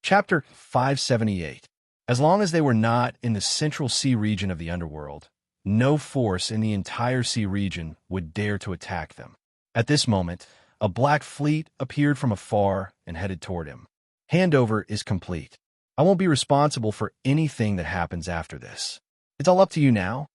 Chapter 578. As long as they were not in the central sea region of the underworld, no force in the entire sea region would dare to attack them. At this moment, a black fleet appeared from afar and headed toward him. Handover is complete. I won't be responsible for anything that happens after this. It's all up to you now.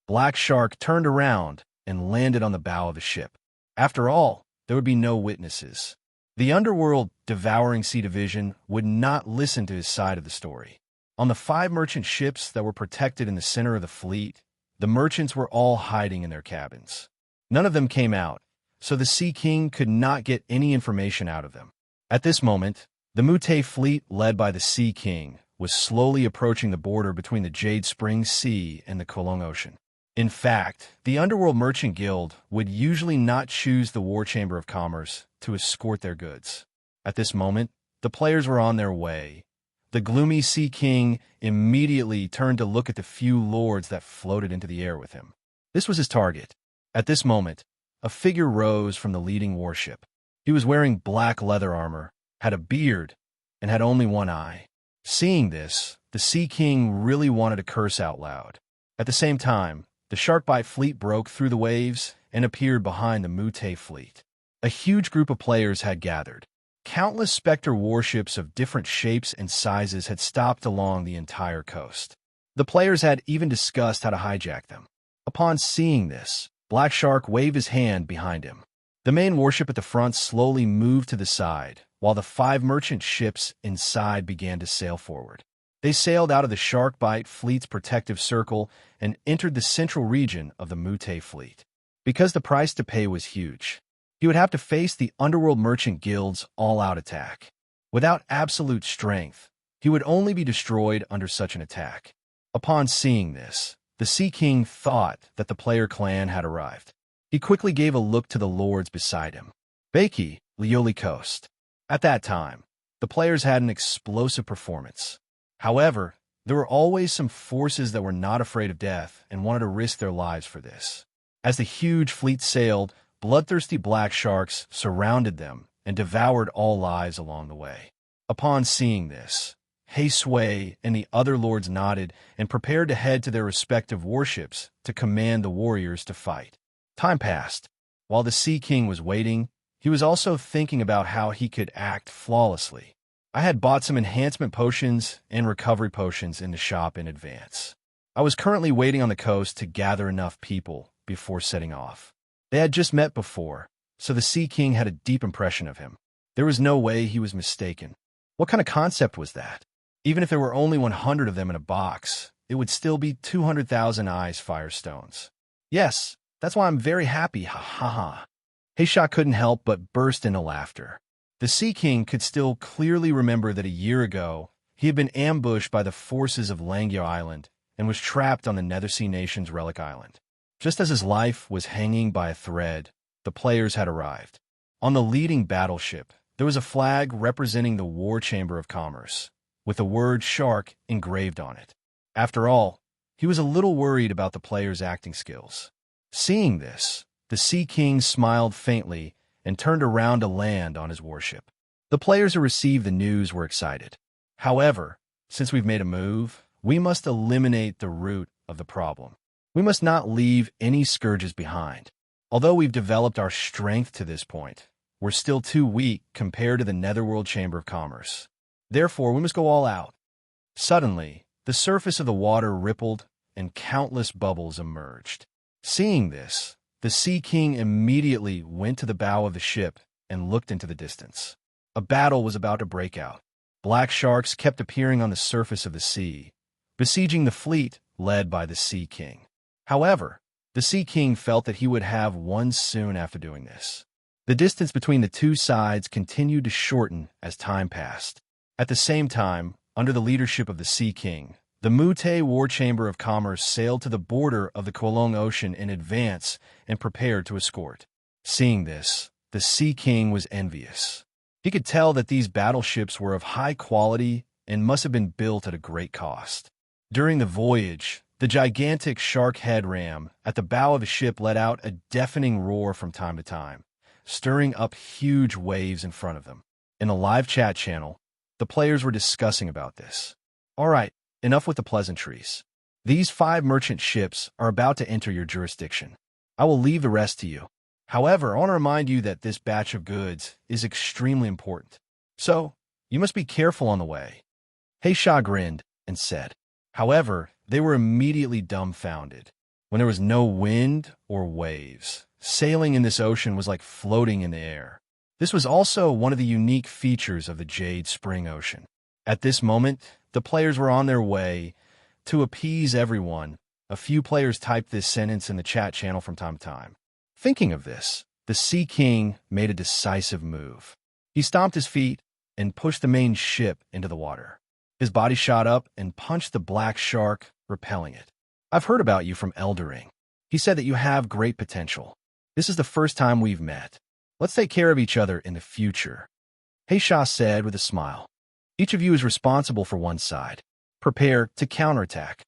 Black Shark turned around and landed on the bow of the ship. After all, there would be no witnesses. The Underworld Devouring Sea Division would not listen to his side of the story. On the 5 merchant ships that were protected in the center of the fleet, the merchants were all hiding in their cabins. None of them came out, so the Sea King could not get any information out of them. At this moment, the Mute fleet, led by the Sea King, was slowly approaching the border between the Jade Spring Sea and the Kolong Ocean. In fact, the Underworld Merchant Guild would usually not choose the War Chamber of Commerce to escort their goods. At this moment, the players were on their way. The gloomy Sea King immediately turned to look at the few lords that floated into the air with him. This was his target. At this moment, a figure rose from the leading warship. He was wearing black leather armor, had a beard, and had only one eye. Seeing this, the Sea King really wanted to curse out loud. At the same time, the Sharkbite fleet broke through the waves and appeared behind the Mute fleet. A huge group of players had gathered. Countless Spectre warships of different shapes and sizes had stopped along the entire coast. The players had even discussed how to hijack them. Upon seeing this, Black Shark waved his hand behind him. The main warship at the front slowly moved to the side, while the 5 merchant ships inside began to sail forward. They sailed out of the Sharkbite fleet's protective circle and entered the central region of the Mute fleet. Because the price to pay was huge, he would have to face the Underworld Merchant Guild's all-out attack. Without absolute strength, he would only be destroyed under such an attack. Upon seeing this, the Sea King thought that the player clan had arrived. He quickly gave a look to the lords beside him. Baki, Lioli Coast. At that time, the players had an explosive performance. However, there were always some forces that were not afraid of death and wanted to risk their lives for this. As the huge fleet sailed, bloodthirsty black sharks surrounded them and devoured all lives along the way. Upon seeing this, Hei Sui and the other lords nodded and prepared to head to their respective warships to command the warriors to fight. Time passed. While the Sea King was waiting, he was also thinking about how he could act flawlessly. I had bought some enhancement potions and recovery potions in the shop in advance. I was currently waiting on the coast to gather enough people before setting off. They had just met before, so the Sea King had a deep impression of him. There was no way he was mistaken. What kind of concept was that? Even if there were only 100 of them in a box, it would still be 200,000 eyes firestones. Yes, that's why I'm very happy, ha ha ha. Heisha couldn't help but burst into laughter. The Sea King could still clearly remember that a year ago, he had been ambushed by the forces of Langya Island and was trapped on the Nethersea Nation's relic island. Just as his life was hanging by a thread, the players had arrived. On the leading battleship, there was a flag representing the War Chamber of Commerce, with the word Shark engraved on it. After all, he was a little worried about the players' acting skills. Seeing this, the Sea King smiled faintly and turned around to land on his warship. The players who received the news were excited. However, since we've made a move, we must eliminate the root of the problem. We must not leave any scourges behind. Although we've developed our strength to this point, we're still too weak compared to the Netherworld Chamber of Commerce. Therefore, we must go all out. Suddenly, the surface of the water rippled and countless bubbles emerged. Seeing this, the Sea King immediately went to the bow of the ship and looked into the distance. A battle was about to break out. Black sharks kept appearing on the surface of the sea, besieging the fleet led by the Sea King. However, the Sea King felt that he would have one soon after doing this. The distance between the two sides continued to shorten as time passed. At the same time, under the leadership of the Sea King, the Mute War Chamber of Commerce sailed to the border of the Kolong Ocean in advance and prepared to escort. Seeing this, the Sea King was envious. He could tell that these battleships were of high quality and must have been built at a great cost. During the voyage, the gigantic shark head ram at the bow of the ship let out a deafening roar from time to time, stirring up huge waves in front of them. In a live chat channel, the players were discussing about this. All right, enough with the pleasantries. These 5 merchant ships are about to enter your jurisdiction. I will leave the rest to you. However, I want to remind you that this batch of goods is extremely important. So, you must be careful on the way. Heisha grinned and said. However, they were immediately dumbfounded. When there was no wind or waves, sailing in this ocean was like floating in the air. This was also one of the unique features of the Jade Spring Ocean. At this moment, the players were on their way. To appease everyone, a few players typed this sentence in the chat channel from time to time. Thinking of this, the Sea King made a decisive move. He stomped his feet and pushed the main ship into the water. His body shot up and punched the black shark, repelling it. I've heard about you from Eldering. He said that you have great potential. This is the first time we've met. Let's take care of each other in the future. Heisha said with a smile. Each of you is responsible for one side. Prepare to counterattack.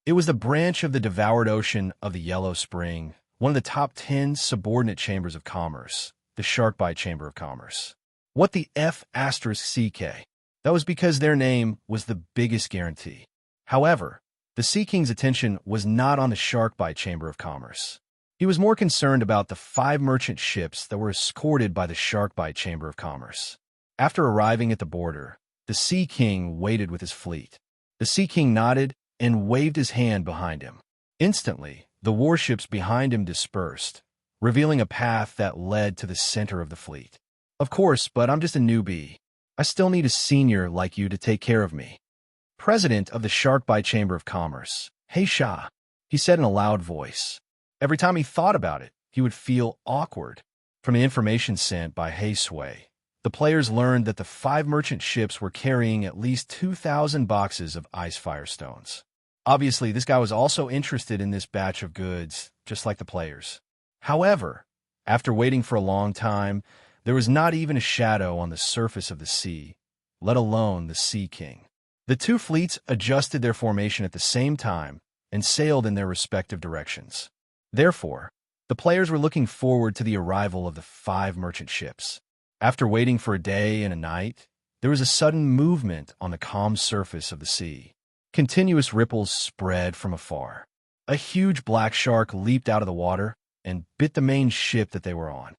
It was the branch of the devoured ocean of the Yellow Spring, one of the top 10 subordinate chambers of commerce, the Sharkbite Chamber of Commerce. What the F***CK? That was because their name was the biggest guarantee. However, the Sea King's attention was not on the Sharkbite Chamber of Commerce. He was more concerned about the 5 merchant ships that were escorted by the Sharkbite Chamber of Commerce. After arriving at the border, the Sea King waited with his fleet. The Sea King nodded and waved his hand behind him. Instantly, the warships behind him dispersed, revealing a path that led to the center of the fleet. Of course, but I'm just a newbie. I still need a senior like you to take care of me. President of the Sharkbite Chamber of Commerce, Heisha, he said in a loud voice. Every time he thought about it, he would feel awkward. From the information sent by Heisui, the players learned that the 5 merchant ships were carrying at least 2,000 boxes of ice firestones. Obviously, this guy was also interested in this batch of goods, just like the players. However, after waiting for a long time, there was not even a shadow on the surface of the sea, let alone the Sea King. The 2 fleets adjusted their formation at the same time and sailed in their respective directions. Therefore, the players were looking forward to the arrival of the 5 merchant ships. After waiting for a day and a night, there was a sudden movement on the calm surface of the sea. Continuous ripples spread from afar. A huge black shark leaped out of the water and bit the main ship that they were on.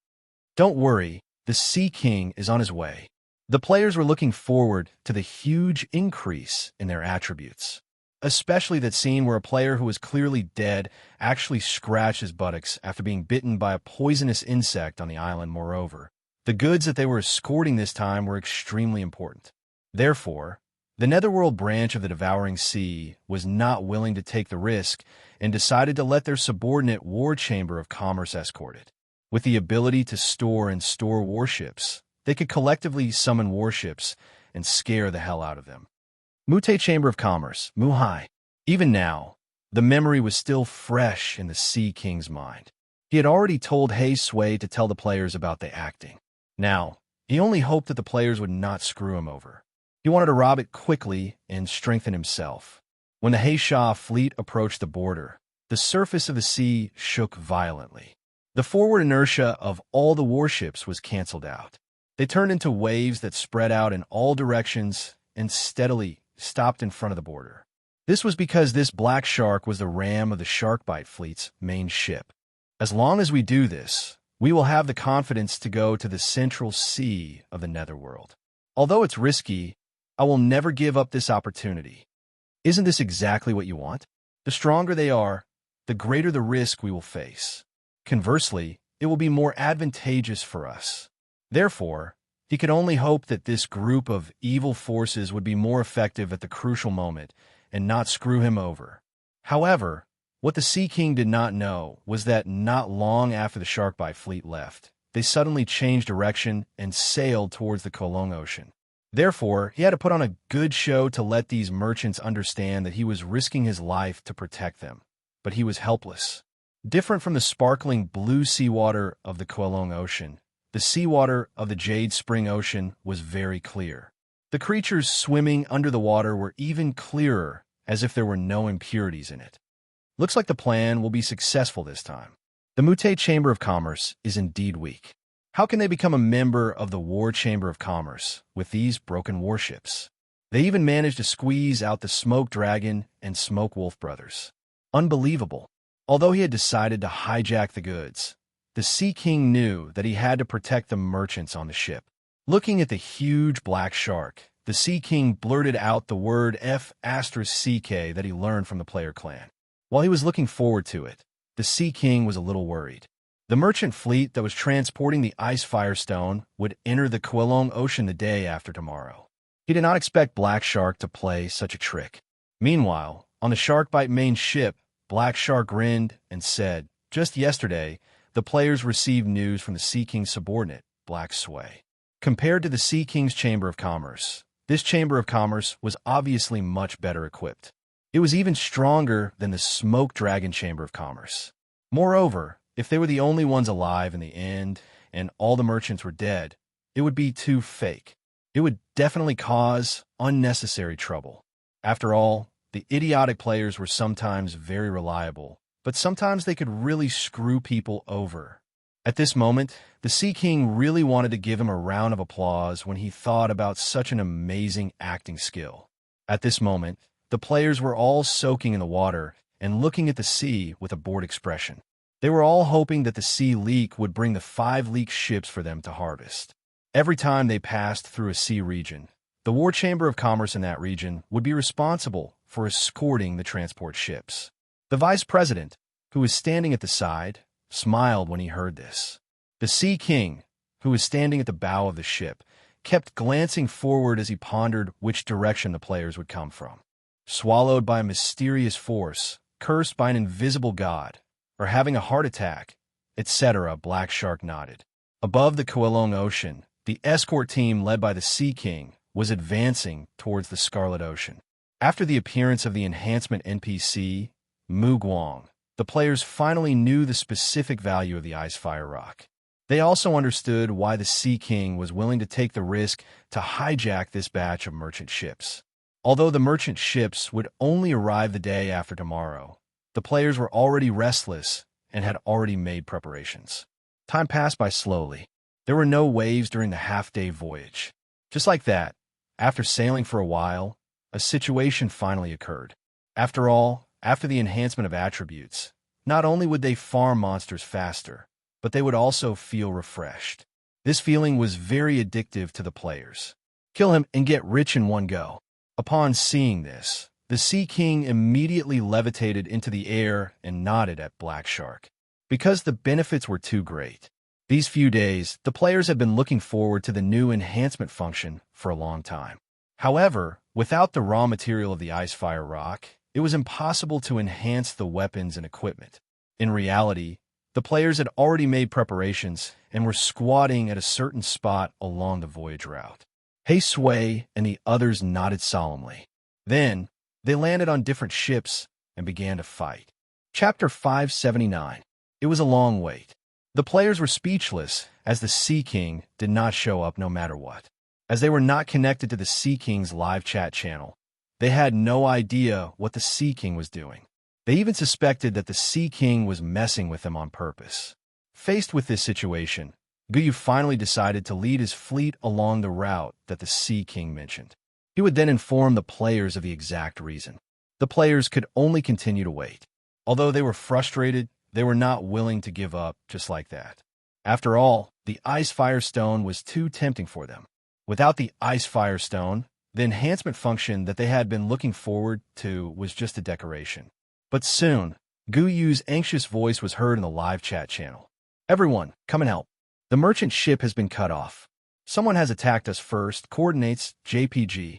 Don't worry, the Sea King is on his way. The players were looking forward to the huge increase in their attributes. Especially that scene where a player who was clearly dead actually scratched his buttocks after being bitten by a poisonous insect on the island. Moreover, the goods that they were escorting this time were extremely important. Therefore, the Netherworld branch of the Devouring Sea was not willing to take the risk and decided to let their subordinate War Chamber of Commerce escort it. With the ability to store and store warships, they could collectively summon warships and scare the hell out of them. Mute Chamber of Commerce, Muhai. Even now, the memory was still fresh in the Sea King's mind. He had already told Heisui to tell the players about the acting. Now, he only hoped that the players would not screw him over. He wanted to rob it quickly and strengthen himself. When the Heisha fleet approached the border, the surface of the sea shook violently. The forward inertia of all the warships was canceled out. They turned into waves that spread out in all directions and steadily stopped in front of the border. This was because this black shark was the ram of the Sharkbite fleet's main ship. As long as we do this, we will have the confidence to go to the central sea of the Netherworld. Although it's risky, I will never give up this opportunity. Isn't this exactly what you want? The stronger they are, the greater the risk we will face. Conversely, it will be more advantageous for us. Therefore, he could only hope that this group of evil forces would be more effective at the crucial moment and not screw him over. However, what the Sea King did not know was that not long after the Sharkbite fleet left, they suddenly changed direction and sailed towards the Kolong Ocean. Therefore, he had to put on a good show to let these merchants understand that he was risking his life to protect them. But he was helpless. Different from the sparkling blue seawater of the Kolong Ocean, the seawater of the Jade Spring Ocean was very clear. The creatures swimming under the water were even clearer, as if there were no impurities in it. Looks like the plan will be successful this time. The Mute Chamber of Commerce is indeed weak. How can they become a member of the War Chamber of Commerce with these broken warships? They even managed to squeeze out the Smoke Dragon and Smoke Wolf brothers. Unbelievable. Although he had decided to hijack the goods, the Sea King knew that he had to protect the merchants on the ship. Looking at the huge black shark, the Sea King blurted out the word F***CK that he learned from the player clan. While he was looking forward to it, the Sea King was a little worried. The merchant fleet that was transporting the Ice Firestone would enter the Quilong Ocean the day after tomorrow. He did not expect Black Shark to play such a trick. Meanwhile, on the Sharkbite main ship, Black Shark grinned and said, "Just yesterday, the players received news from the Sea King's subordinate, Black Sway. Compared to the Sea King's Chamber of Commerce, this Chamber of Commerce was obviously much better equipped. It was even stronger than the Smoke Dragon Chamber of Commerce. Moreover, if they were the only ones alive in the end and all the merchants were dead, it would be too fake. It would definitely cause unnecessary trouble. After all, the idiotic players were sometimes very reliable, but sometimes they could really screw people over." At this moment, the Sea King really wanted to give him a round of applause when he thought about such an amazing acting skill. At this moment, the players were all soaking in the water and looking at the sea with a bored expression. They were all hoping that the Sea Leak would bring the 5 leak ships for them to harvest. Every time they passed through a sea region, the War Chamber of Commerce in that region would be responsible for escorting the transport ships. The vice president, who was standing at the side, smiled when he heard this. The Sea King, who was standing at the bow of the ship, kept glancing forward as he pondered which direction the players would come from. Swallowed by a mysterious force, cursed by an invisible god, or having a heart attack, etc., Black Shark nodded. Above the Quilong Ocean, the escort team led by the Sea King was advancing towards the Scarlet Ocean. After the appearance of the enhancement NPC, Mu Guang, the players finally knew the specific value of the Ice Fire Rock. They also understood why the Sea King was willing to take the risk to hijack this batch of merchant ships. Although the merchant ships would only arrive the day after tomorrow, the players were already restless and had already made preparations. Time passed by slowly. There were no waves during the half-day voyage. Just like that, after sailing for a while, a situation finally occurred. After all, after the enhancement of attributes, not only would they farm monsters faster, but they would also feel refreshed. This feeling was very addictive to the players. Kill him and get rich in one go. Upon seeing this, the Sea King immediately levitated into the air and nodded at Black Shark. Because the benefits were too great. These few days, the players had been looking forward to the new enhancement function for a long time. However, without the raw material of the Ice Fire Rock, it was impossible to enhance the weapons and equipment. In reality, the players had already made preparations and were squatting at a certain spot along the voyage route. Hey Sway and the others nodded solemnly. Then, they landed on different ships and began to fight. Chapter 579. It was a long wait. The players were speechless as the Sea King did not show up no matter what. As they were not connected to the Sea King's live chat channel, they had no idea what the Sea King was doing. They even suspected that the Sea King was messing with them on purpose. Faced with this situation, Guyu finally decided to lead his fleet along the route that the Sea King mentioned. He would then inform the players of the exact reason. The players could only continue to wait. Although they were frustrated, they were not willing to give up just like that. After all, the Ice Firestone was too tempting for them. Without the Ice Firestone, the enhancement function that they had been looking forward to was just a decoration. But soon, Guyu's anxious voice was heard in the live chat channel. "Everyone, come and help. The merchant ship has been cut off. Someone has attacked us first, coordinates JPG."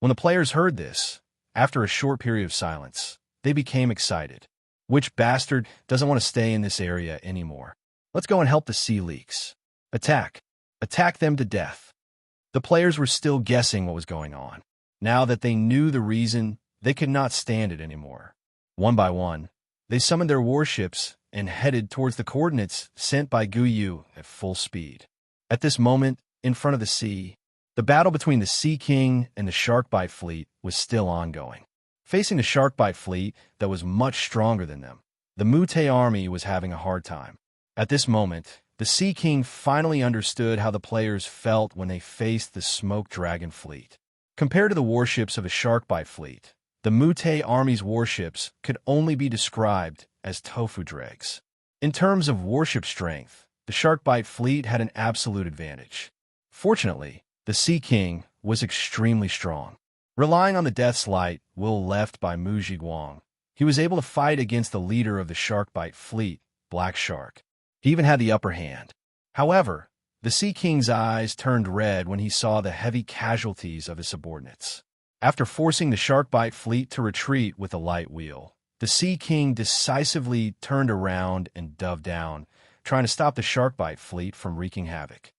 When the players heard this, after a short period of silence, they became excited. Which bastard doesn't want to stay in this area anymore? Let's go and help the Sea Leaks. Attack. Attack them to death. The players were still guessing what was going on. Now that they knew the reason, they could not stand it anymore. One by one, they summoned their warships and headed towards the coordinates sent by Guyu at full speed. At this moment, in front of the sea, the battle between the Sea King and the Sharkbite fleet was still ongoing. Facing the Sharkbite fleet that was much stronger than them, the Mute army was having a hard time. At this moment, the Sea King finally understood how the players felt when they faced the Smoke Dragon fleet. Compared to the warships of a Sharkbite fleet, the Mute army's warships could only be described as tofu dregs. In terms of warship strength, the Sharkbite fleet had an absolute advantage. Fortunately, the Sea King was extremely strong. Relying on the Death's Light will left by Mu Zhiguang, he was able to fight against the leader of the Sharkbite fleet, Black Shark. He even had the upper hand. However, the Sea King's eyes turned red when he saw the heavy casualties of his subordinates. After forcing the Sharkbite fleet to retreat with a light wheel, the Sea King decisively turned around and dove down, trying to stop the Sharkbite fleet from wreaking havoc.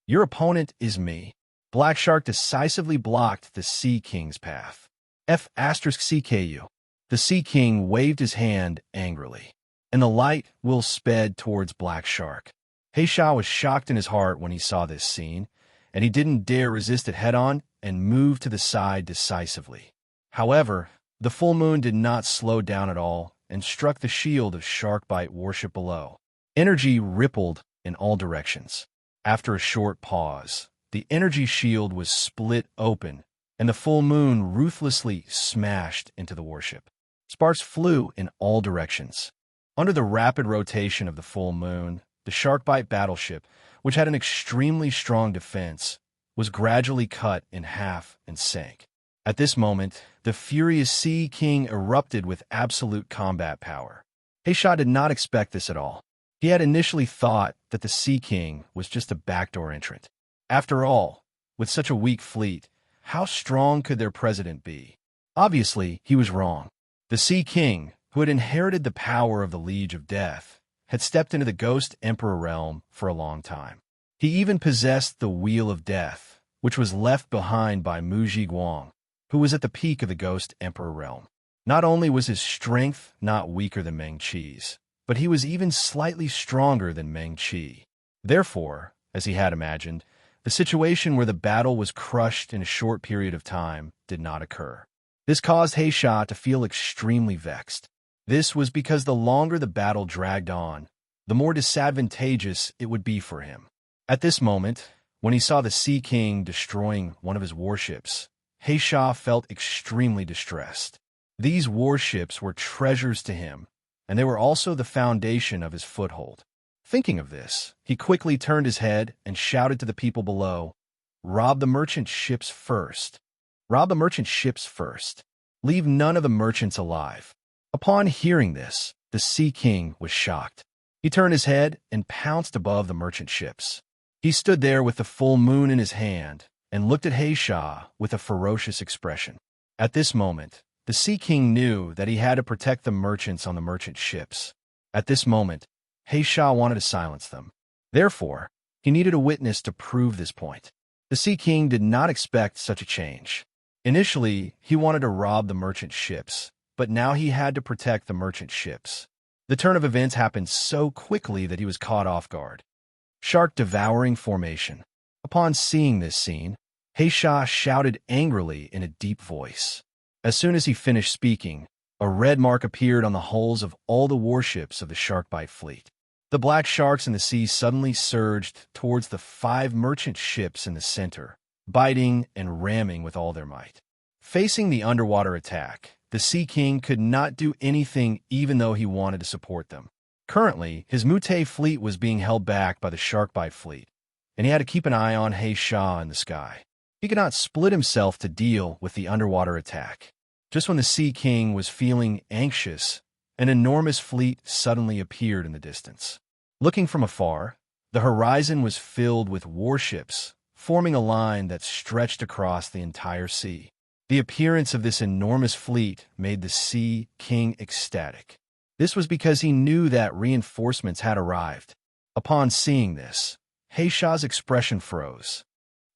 Your opponent is me. Black Shark decisively blocked the Sea King's path. F*CKU. The Sea King waved his hand angrily, and the light wheel sped towards Black Shark. Heisha was shocked in his heart when he saw this scene, and he didn't dare resist it head-on and moved to the side decisively. However, the full moon did not slow down at all and struck the shield of Sharkbite warship below. Energy rippled in all directions. After a short pause, the energy shield was split open, and the full moon ruthlessly smashed into the warship. Sparks flew in all directions. Under the rapid rotation of the full moon, the Sharkbite battleship, which had an extremely strong defense, was gradually cut in half and sank. At this moment, the furious Sea King erupted with absolute combat power. Heisha did not expect this at all. He had initially thought that the Sea King was just a backdoor entrant. After all, with such a weak fleet, how strong could their president be? Obviously, he was wrong. The Sea King, who had inherited the power of the Liege of Death, had stepped into the Ghost Emperor realm for a long time. He even possessed the Wheel of Death, which was left behind by Mu Zhiguang, who was at the peak of the Ghost Emperor realm. Not only was his strength not weaker than Meng Qi's, but he was even slightly stronger than Meng Qi. Therefore, as he had imagined, the situation where the battle was crushed in a short period of time did not occur. This caused Heisha to feel extremely vexed. This was because the longer the battle dragged on, the more disadvantageous it would be for him. At this moment, when he saw the Sea King destroying one of his warships, Heisha felt extremely distressed. These warships were treasures to him, and they were also the foundation of his foothold. Thinking of this, he quickly turned his head and shouted to the people below, "Rob the merchant ships first. Rob the merchant ships first. Leave none of the merchants alive." Upon hearing this, the Sea King was shocked. He turned his head and pounced above the merchant ships. He stood there with the full moon in his hand and looked at Heisha with a ferocious expression. At this moment, the Sea King knew that he had to protect the merchants on the merchant ships. At this moment, Heisha wanted to silence them. Therefore, he needed a witness to prove this point. The Sea King did not expect such a change. Initially, he wanted to rob the merchant ships, but now he had to protect the merchant ships. The turn of events happened so quickly that he was caught off guard. Shark devouring formation. Upon seeing this scene, Heisha shouted angrily in a deep voice. As soon as he finished speaking, a red mark appeared on the hulls of all the warships of the Sharkbite fleet. The black sharks in the sea suddenly surged towards the 5 merchant ships in the center, biting and ramming with all their might. Facing the underwater attack, the Sea King could not do anything even though he wanted to support them. Currently, his Mute fleet was being held back by the Sharkbite fleet, and he had to keep an eye on Heisha in the sky. He could not split himself to deal with the underwater attack. Just when the Sea King was feeling anxious, an enormous fleet suddenly appeared in the distance. Looking from afar, the horizon was filled with warships, forming a line that stretched across the entire sea. The appearance of this enormous fleet made the Sea King ecstatic. This was because he knew that reinforcements had arrived. Upon seeing this, Heisha's expression froze.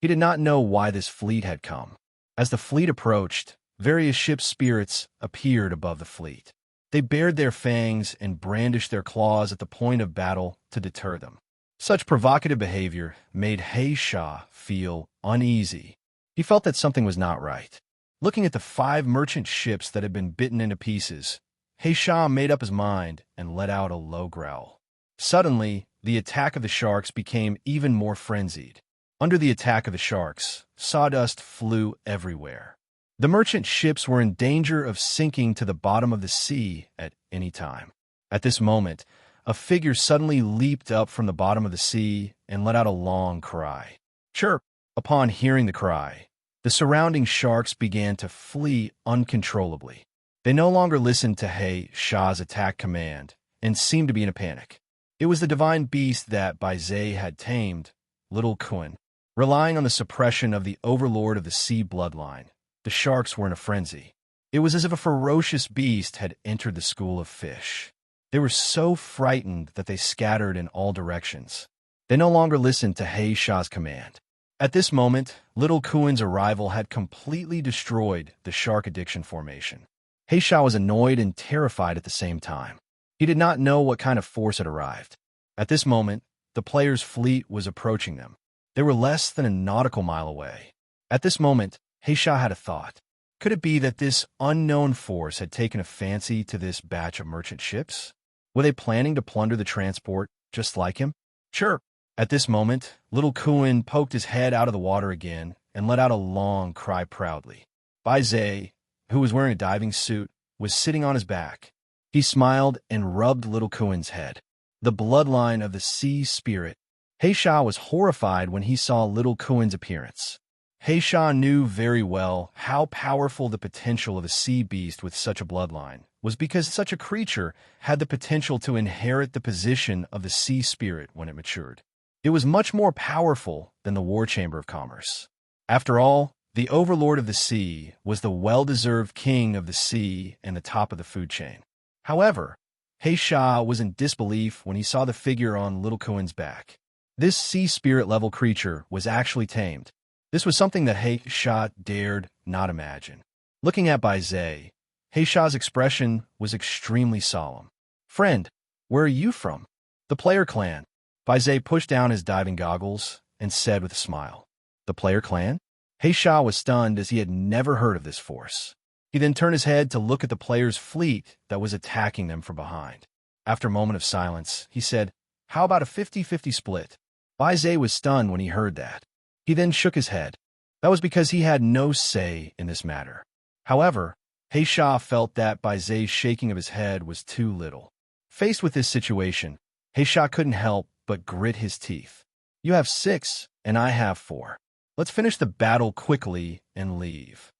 He did not know why this fleet had come. As the fleet approached, various ship spirits appeared above the fleet. They bared their fangs and brandished their claws at the point of battle to deter them. Such provocative behavior made Heisha feel uneasy. He felt that something was not right. Looking at the 5 merchant ships that had been bitten into pieces, Heisha made up his mind and let out a low growl. Suddenly, the attack of the sharks became even more frenzied. Under the attack of the sharks, sawdust flew everywhere. The merchant ships were in danger of sinking to the bottom of the sea at any time. At this moment, a figure suddenly leaped up from the bottom of the sea and let out a long cry. Chirp! Upon hearing the cry, the surrounding sharks began to flee uncontrollably. They no longer listened to He Shah's attack command and seemed to be in a panic. It was the divine beast that Bai Zhe had tamed, Little Kun. Relying on the suppression of the overlord of the sea bloodline, the sharks were in a frenzy. It was as if a ferocious beast had entered the school of fish. They were so frightened that they scattered in all directions. They no longer listened to He Shah's command. At this moment, Little Kuan's arrival had completely destroyed the shark addiction formation. He Shah was annoyed and terrified at the same time. He did not know what kind of force had arrived. At this moment, the players' fleet was approaching them. They were less than a nautical mile away. At this moment, He Shah had a thought. Could it be that this unknown force had taken a fancy to this batch of merchant ships? Were they planning to plunder the transport just like him? Sure. At this moment, Little Kuan poked his head out of the water again and let out a long cry proudly. Bai Zhe, who was wearing a diving suit, was sitting on his back. He smiled and rubbed Little Kuan's head. The bloodline of the sea spirit. He Shah was horrified when he saw Little Kuan's appearance. He Shah knew very well how powerful the potential of a sea beast with such a bloodline was because such a creature had the potential to inherit the position of the sea spirit when it matured. It was much more powerful than the War Chamber of Commerce. After all, the overlord of the sea was the well-deserved king of the sea and the top of the food chain. However, He Shah was in disbelief when he saw the figure on Little Kuan's back. This sea spirit-level creature was actually tamed. This was something that He Shah dared not imagine. Looking at Bai Zhe, He Shah's expression was extremely solemn. Friend, where are you from? The player clan. Bai Zhe pushed down his diving goggles and said with a smile, The player clan? He Shah was stunned as he had never heard of this force. He then turned his head to look at the player's fleet that was attacking them from behind. After a moment of silence, he said, How about a 50-50 split? Bai Zhe was stunned when he heard that. He then shook his head. That was because he had no say in this matter. However, He Shah felt that Bai Zhe's shaking of his head was too little. Faced with this situation, He Shah couldn't help but grit his teeth. You have 6, and I have 4. Let's finish the battle quickly and leave.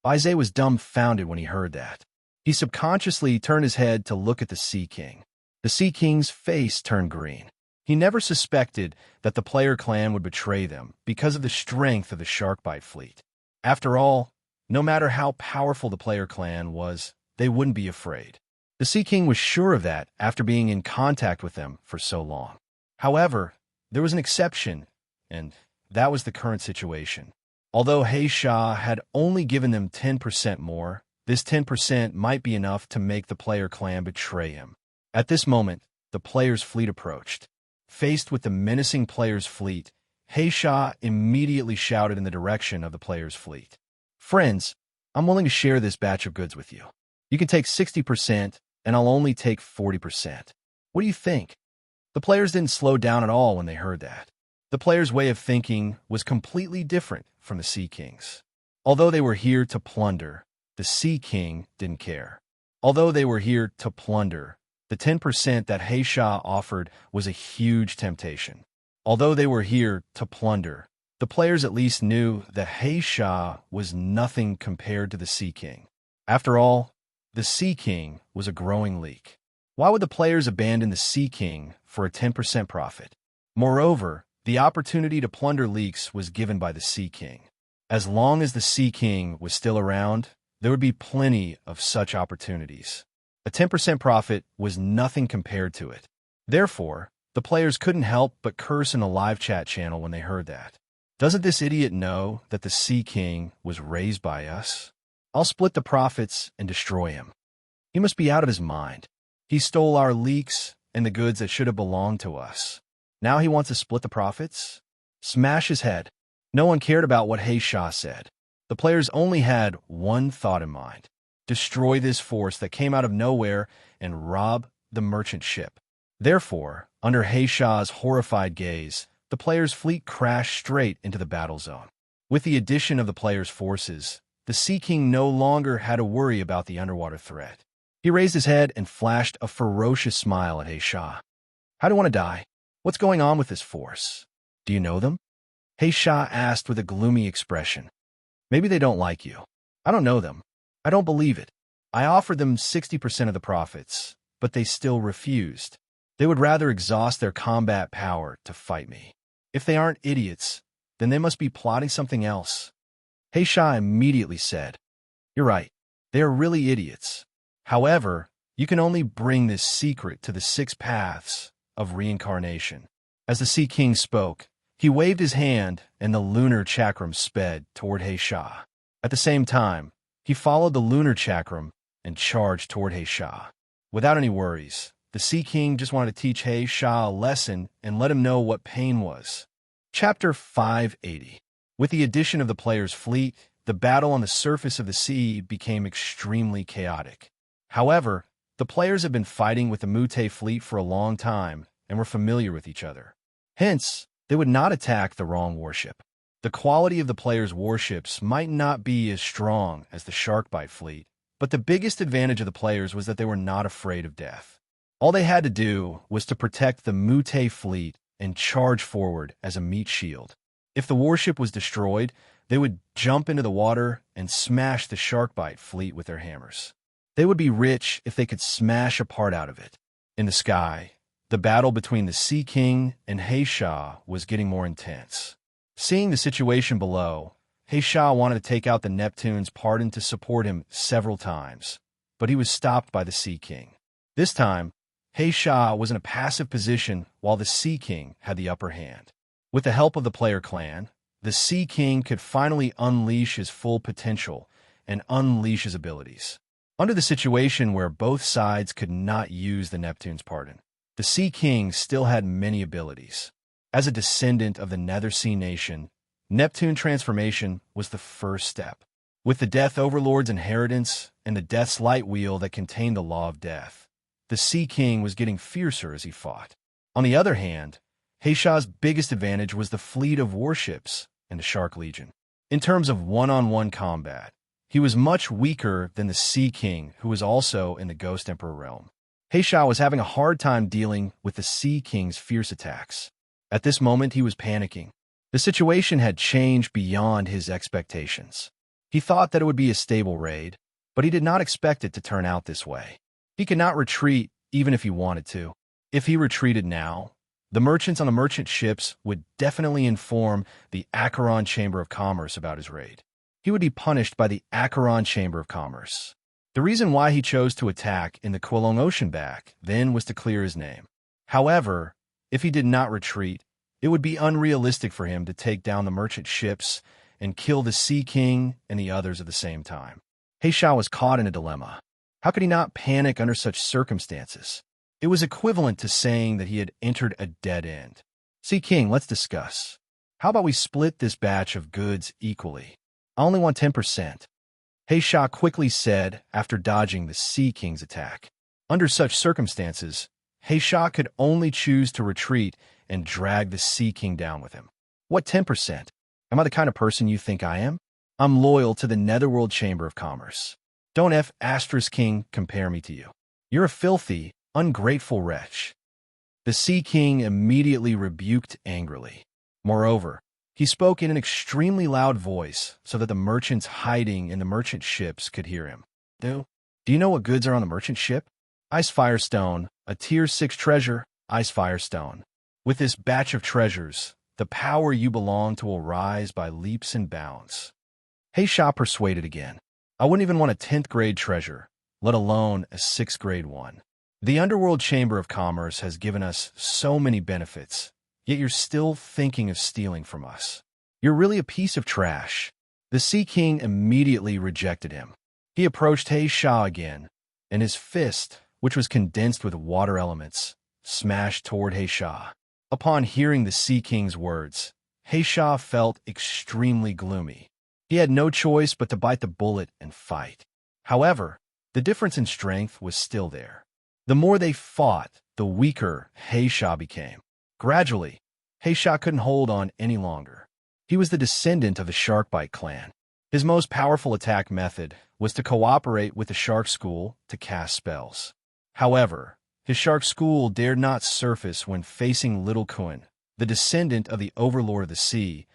Bai Zhe was dumbfounded when he heard that. He subconsciously turned his head to look at the Sea King. The Sea King's face turned green. He never suspected that the player clan would betray them because of the strength of the Sharkbite fleet. After all, no matter how powerful the player clan was, they wouldn't be afraid. The Sea King was sure of that after being in contact with them for so long. However, there was an exception, and that was the current situation. Although He Shah had only given them 10% more, this 10% might be enough to make the player clan betray him. At this moment, the player's fleet approached. Faced with the menacing player's fleet, He Shah immediately shouted in the direction of the player's fleet. Friends, I'm willing to share this batch of goods with you. You can take 60%, and I'll only take 40%. What do you think? The players didn't slow down at all when they heard that. The players' way of thinking was completely different from the Sea King's. Although they were here to plunder, the Sea King didn't care. Although they were here to plunder, the 10% that He Shah offered was a huge temptation. Although they were here to plunder, the players at least knew that He Shah was nothing compared to the Sea King. After all, the Sea King was a growing leak. Why would the players abandon the Sea King for a 10% profit? Moreover, the opportunity to plunder leaks was given by the Sea King. As long as the Sea King was still around, there would be plenty of such opportunities. A 10% profit was nothing compared to it. Therefore, the players couldn't help but curse in the live chat channel when they heard that. Doesn't this idiot know that the Sea King was raised by us? I'll split the profits and destroy him. He must be out of his mind. He stole our leeks and the goods that should have belonged to us. Now he wants to split the profits? Smash his head. No one cared about what He Shah said. The players only had one thought in mind. Destroy this force that came out of nowhere and rob the merchant ship. Therefore, under Heisha's horrified gaze, the player's fleet crashed straight into the battle zone. With the addition of the player's forces, the Sea King no longer had to worry about the underwater threat. He raised his head and flashed a ferocious smile at Heisha. How do you want to die? What's going on with this force? Do you know them? Heisha asked with a gloomy expression. Maybe they don't like you. I don't know them. I don't believe it. I offered them 60% of the profits, but they still refused. They would rather exhaust their combat power to fight me. If they aren't idiots, then they must be plotting something else. Heisha immediately said, You're right. They are really idiots. However, you can only bring this secret to the 6 paths of reincarnation. As the Sea King spoke, he waved his hand and the lunar chakram sped toward Heisha. At the same time, he followed the lunar chakram and charged toward Heisha. Without any worries, the Sea King just wanted to teach Heisha a lesson and let him know what pain was. Chapter 580. With the addition of the player's fleet, the battle on the surface of the sea became extremely chaotic. However, the players had been fighting with the Mute fleet for a long time and were familiar with each other. Hence, they would not attack the wrong warship. The quality of the players' warships might not be as strong as the Sharkbite fleet, but the biggest advantage of the players was that they were not afraid of death. All they had to do was to protect the Mute fleet and charge forward as a meat shield. If the warship was destroyed, they would jump into the water and smash the Sharkbite fleet with their hammers. They would be rich if they could smash a part out of it. In the sky, the battle between the Sea King and Heisha was getting more intense. Seeing the situation below, Heisha wanted to take out the Neptune's pardon to support him several times, but he was stopped by the Sea King. This time, Heisha was in a passive position while the Sea King had the upper hand. With the help of the player clan, the Sea King could finally unleash his full potential and unleash his abilities. Under the situation where both sides could not use the Neptune's pardon, the Sea King still had many abilities. As a descendant of the Nether Sea nation, Neptune transformation was the first step. With the Death Overlord's inheritance and the Death's Light Wheel that contained the Law of Death, the Sea King was getting fiercer as he fought. On the other hand, Heisha's biggest advantage was the fleet of warships and the Shark Legion. In terms of one-on-one combat, he was much weaker than the Sea King, who was also in the Ghost Emperor realm. Heisha was having a hard time dealing with the Sea King's fierce attacks. At this moment, he was panicking. The situation had changed beyond his expectations. He thought that it would be a stable raid, but he did not expect it to turn out this way. He could not retreat even if he wanted to. If he retreated now, the merchants on the merchant ships would definitely inform the Acheron Chamber of Commerce about his raid. He would be punished by the Acheron Chamber of Commerce. The reason why he chose to attack in the Quilong Ocean back then was to clear his name. However, if he did not retreat, it would be unrealistic for him to take down the merchant ships and kill the Sea King and the others at the same time. Heisha was caught in a dilemma. How could he not panic under such circumstances? It was equivalent to saying that he had entered a dead end. Sea King, let's discuss. How about we split this batch of goods equally? I only want 10%. Heisha quickly said after dodging the Sea King's attack. Under such circumstances, Heisha could only choose to retreat and drag the Sea King down with him. What 10%? Am I the kind of person you think I am? I'm loyal to the Netherworld Chamber of Commerce. Don't King compare me to you. You're a filthy, ungrateful wretch. The Sea King immediately rebuked angrily. Moreover, he spoke in an extremely loud voice so that the merchants hiding in the merchant ships could hear him. Do you know what goods are on the merchant ship? Ice Firestone, a Tier 6 treasure, Ice Firestone. With this batch of treasures, the power you belong to will rise by leaps and bounds. Heisha persuaded again. I wouldn't even want a 10th grade treasure, let alone a 6th grade one. The Underworld Chamber of Commerce has given us so many benefits, yet you're still thinking of stealing from us. You're really a piece of trash. The Sea King immediately rejected him. He approached Heisha again, and his fist, which was condensed with water elements, smashed toward Heisha. Upon hearing the Sea King's words, Heisha felt extremely gloomy. He had no choice but to bite the bullet and fight. However, the difference in strength was still there. The more they fought, the weaker Heisha became. Gradually, Heisha couldn't hold on any longer. He was the descendant of the Sharkbite clan. His most powerful attack method was to cooperate with the Shark School to cast spells. However, his Shark School dared not surface when facing Little Kun, the descendant of the Overlord of the Sea,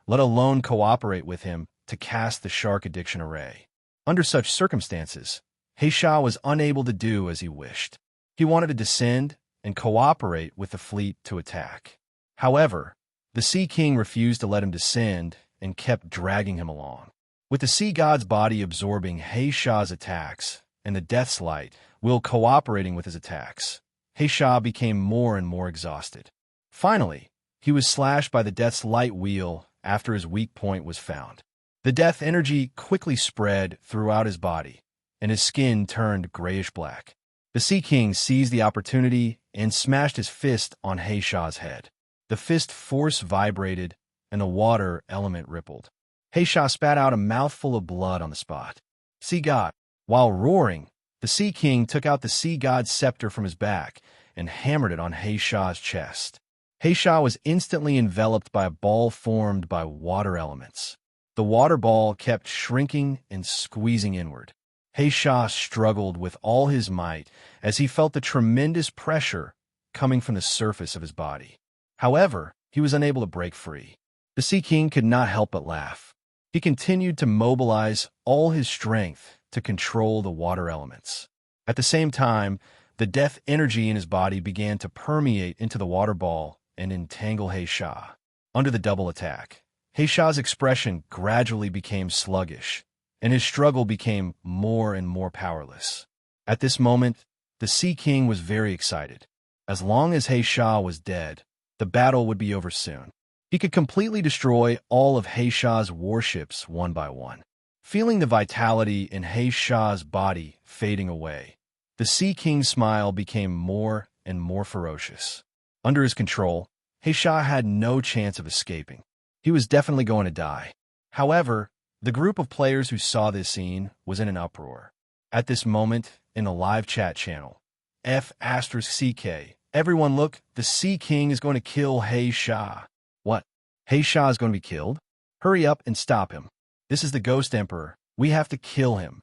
let alone cooperate with him to cast the Shark Addiction Array. Under such circumstances, Heisha was unable to do as he wished. He wanted to descend and cooperate with the fleet to attack. However, the Sea King refused to let him descend and kept dragging him along. With the Sea God's body absorbing Heisha's attacks and the Death's Light will cooperating with his attacks, Heisha became more and more exhausted. Finally, he was slashed by the Death's Light wheel after his weak point was found. The death energy quickly spread throughout his body, and his skin turned grayish-black. The Sea King seized the opportunity and smashed his fist on Heisha's head. The fist force vibrated, and the water element rippled. Heisha spat out a mouthful of blood on the spot. Sea God. While roaring, the Sea King took out the Sea God's scepter from his back and hammered it on Heisha's chest. Heisha was instantly enveloped by a ball formed by water elements. The water ball kept shrinking and squeezing inward. Heisha struggled with all his might as he felt the tremendous pressure coming from the surface of his body. However, he was unable to break free. The Sea King could not help but laugh. He continued to mobilize all his strength to control the water elements. At the same time, the death energy in his body began to permeate into the water ball and entangle Heisha. Under the double attack, Heisha's expression gradually became sluggish, and his struggle became more and more powerless. At this moment, the Sea King was very excited. As long as Heisha was dead, the battle would be over soon. He could completely destroy all of Heisha's warships one by one. Feeling the vitality in Heisha's body fading away, the Sea King's smile became more and more ferocious. Under his control, Heisha had no chance of escaping. He was definitely going to die. However, the group of players who saw this scene was in an uproar. At this moment, in the live chat channel, F*CK, everyone look, the Sea King is going to kill Heisha. What? Heisha is going to be killed? Hurry up and stop him. This is the Ghost Emperor. We have to kill him.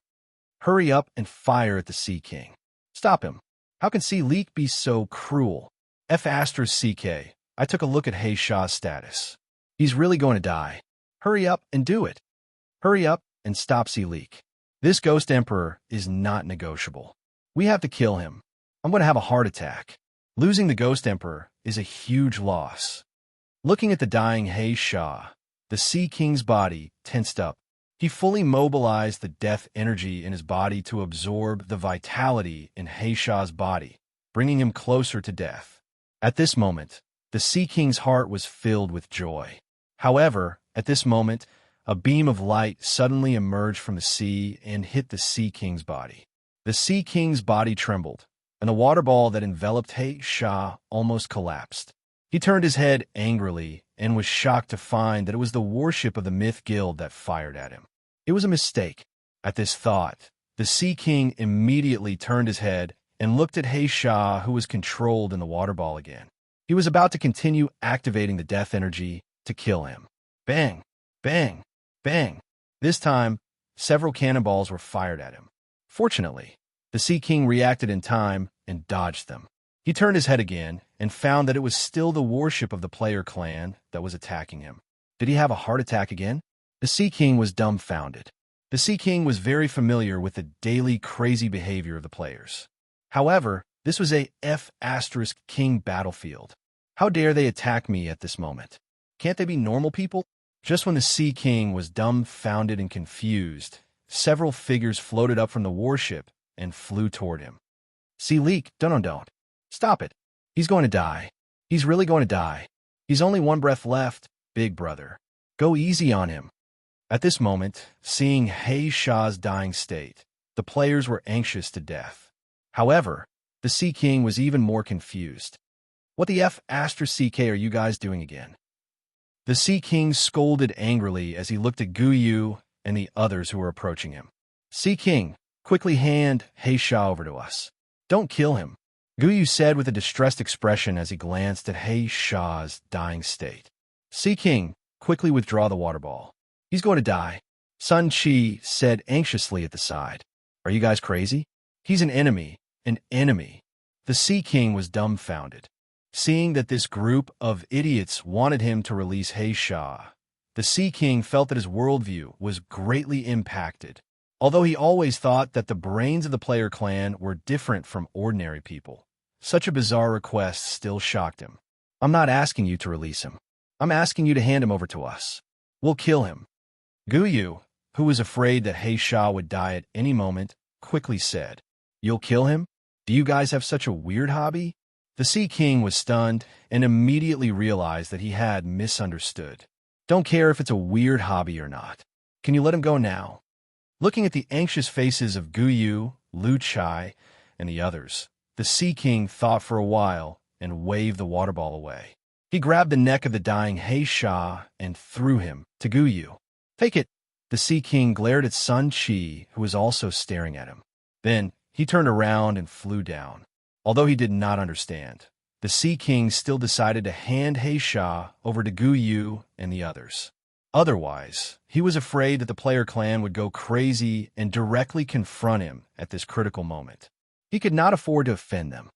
Hurry up and fire at the Sea King. Stop him. How can Sea Leak be so cruel? F*CK, I took a look at Heisha's status. He's really going to die. Hurry up and do it. Hurry up and stop Sea Leak. This Ghost Emperor is not negotiable. We have to kill him. I'm going to have a heart attack. Losing the Ghost Emperor is a huge loss. Looking at the dying Heisha, the Sea King's body tensed up. He fully mobilized the death energy in his body to absorb the vitality in Heisha's body, bringing him closer to death. At this moment, the Sea King's heart was filled with joy. However, at this moment, a beam of light suddenly emerged from the sea and hit the Sea King's body. The Sea King's body trembled, and the water ball that enveloped Heisha almost collapsed. He turned his head angrily and was shocked to find that it was the warship of the Myth Guild that fired at him. It was a mistake. At this thought, the Sea King immediately turned his head and looked at Heisha, who was controlled in the water ball again. He was about to continue activating the death energy to kill him. Bang! Bang! Bang! This time, several cannonballs were fired at him. Fortunately, the Sea King reacted in time and dodged them. He turned his head again and found that it was still the warship of the player clan that was attacking him. Did he have a heart attack again? The Sea King was dumbfounded. The Sea King was very familiar with the daily crazy behavior of the players. However, this was a F*King battlefield. How dare they attack me at this moment? Can't they be normal people? Just when the Sea King was dumbfounded and confused, several figures floated up from the warship and flew toward him. Sea Leak, don't. Stop it. He's going to die. He's really going to die. He's only one breath left, big brother. Go easy on him. At this moment, seeing Heisha's dying state, the players were anxious to death. However, the Sea King was even more confused. What the F*CK are you guys doing again? The Sea King scolded angrily as he looked at Guyu and the others who were approaching him. Sea King, quickly hand Heisha over to us. Don't kill him. Guyu said with a distressed expression as he glanced at He Shah's dying state. Sea King, quickly withdraw the water ball. He's going to die. Sun Chi said anxiously at the side. Are you guys crazy? He's an enemy. An enemy. The Sea King was dumbfounded. Seeing that this group of idiots wanted him to release He Shah, the Sea King felt that his worldview was greatly impacted. Although he always thought that the brains of the player clan were different from ordinary people, such a bizarre request still shocked him. I'm not asking you to release him. I'm asking you to hand him over to us. We'll kill him. Guyu, who was afraid that He Shah would die at any moment, quickly said, You'll kill him? Do you guys have such a weird hobby? The Sea King was stunned and immediately realized that he had misunderstood. Don't care if it's a weird hobby or not. Can you let him go now? Looking at the anxious faces of Guyu, Lu Chai, and the others, the Sea King thought for a while and waved the water ball away. He grabbed the neck of the dying He Shah and threw him to Guyu. Take it! The Sea King glared at Sun Chi, who was also staring at him. Then he turned around and flew down. Although he did not understand, the Sea King still decided to hand He Shah over to Guyu and the others. Otherwise, he was afraid that the player clan would go crazy and directly confront him at this critical moment. He could not afford to offend them.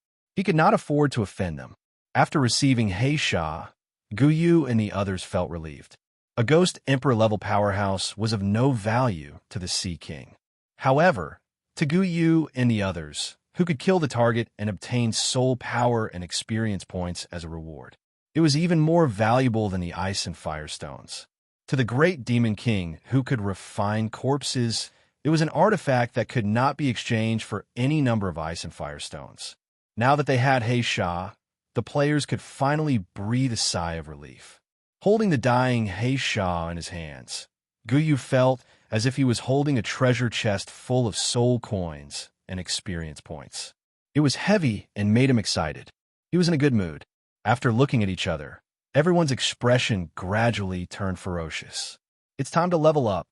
After receiving He Shah, Guyu and the others felt relieved. A ghost emperor-level powerhouse was of no value to the Sea King. However, to Guyu and the others, who could kill the target and obtain soul power and experience points as a reward, it was even more valuable than the ice and fire stones. To the great Demon King, who could refine corpses, it was an artifact that could not be exchanged for any number of ice and fire stones. Now that they had He Shah, the players could finally breathe a sigh of relief. Holding the dying He Shah in his hands, Guyu felt as if he was holding a treasure chest full of soul coins and experience points. It was heavy and made him excited. He was in a good mood. After looking at each other, everyone's expression gradually turned ferocious. It's time to level up.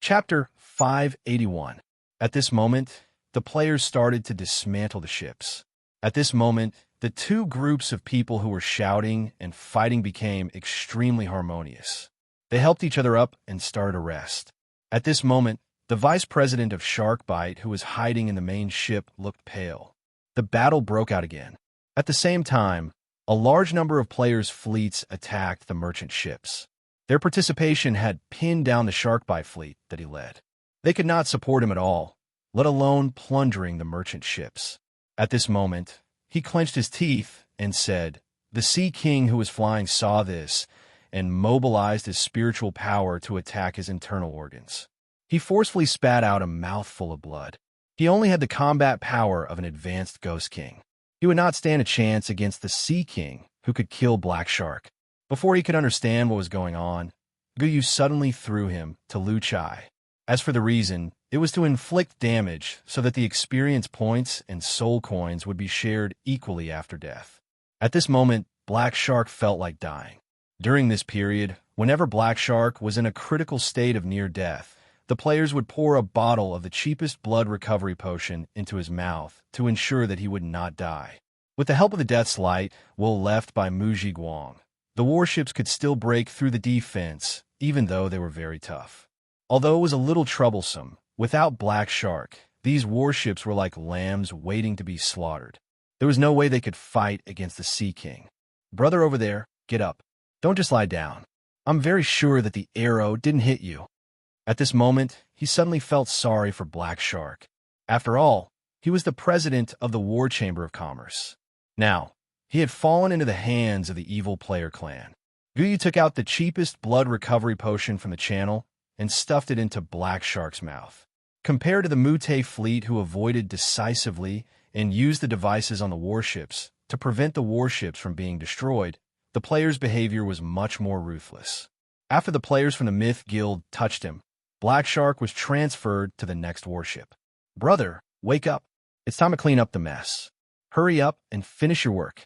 Chapter 581. At this moment, the players started to dismantle the ships. At this moment, the two groups of people who were shouting and fighting became extremely harmonious. They helped each other up and started a rest. At this moment, the vice president of Sharkbite, who was hiding in the main ship, looked pale. The battle broke out again. At the same time, a large number of players' fleets attacked the merchant ships. Their participation had pinned down the Sharkbite fleet that he led. They could not support him at all, let alone plundering the merchant ships. At this moment, he clenched his teeth and said, The Sea King who was flying saw this and mobilized his spiritual power to attack his internal organs. He forcefully spat out a mouthful of blood. He only had the combat power of an advanced Ghost King. He would not stand a chance against the Sea King, who could kill Black Shark. Before he could understand what was going on, Guyu suddenly threw him to Lu Chai. As for the reason, it was to inflict damage so that the experience points and soul coins would be shared equally after death. At this moment, Black Shark felt like dying. During this period, whenever Black Shark was in a critical state of near death, the players would pour a bottle of the cheapest blood recovery potion into his mouth to ensure that he would not die. With the help of the Death's Light, wool left by Muji Guang, the warships could still break through the defense, even though they were very tough. Although it was a little troublesome, without Black Shark, these warships were like lambs waiting to be slaughtered. There was no way they could fight against the Sea King. Brother over there, get up. Don't just lie down. I'm very sure that the arrow didn't hit you. At this moment, he suddenly felt sorry for Black Shark. After all, he was the president of the War Chamber of Commerce. Now, he had fallen into the hands of the evil player clan. Guyu took out the cheapest blood recovery potion from the channel and stuffed it into Black Shark's mouth. Compared to the Mute fleet who avoided decisively and used the devices on the warships to prevent the warships from being destroyed, the player's behavior was much more ruthless. After the players from the Myth Guild touched him, Black Shark was transferred to the next warship. Brother, wake up. It's time to clean up the mess. Hurry up and finish your work.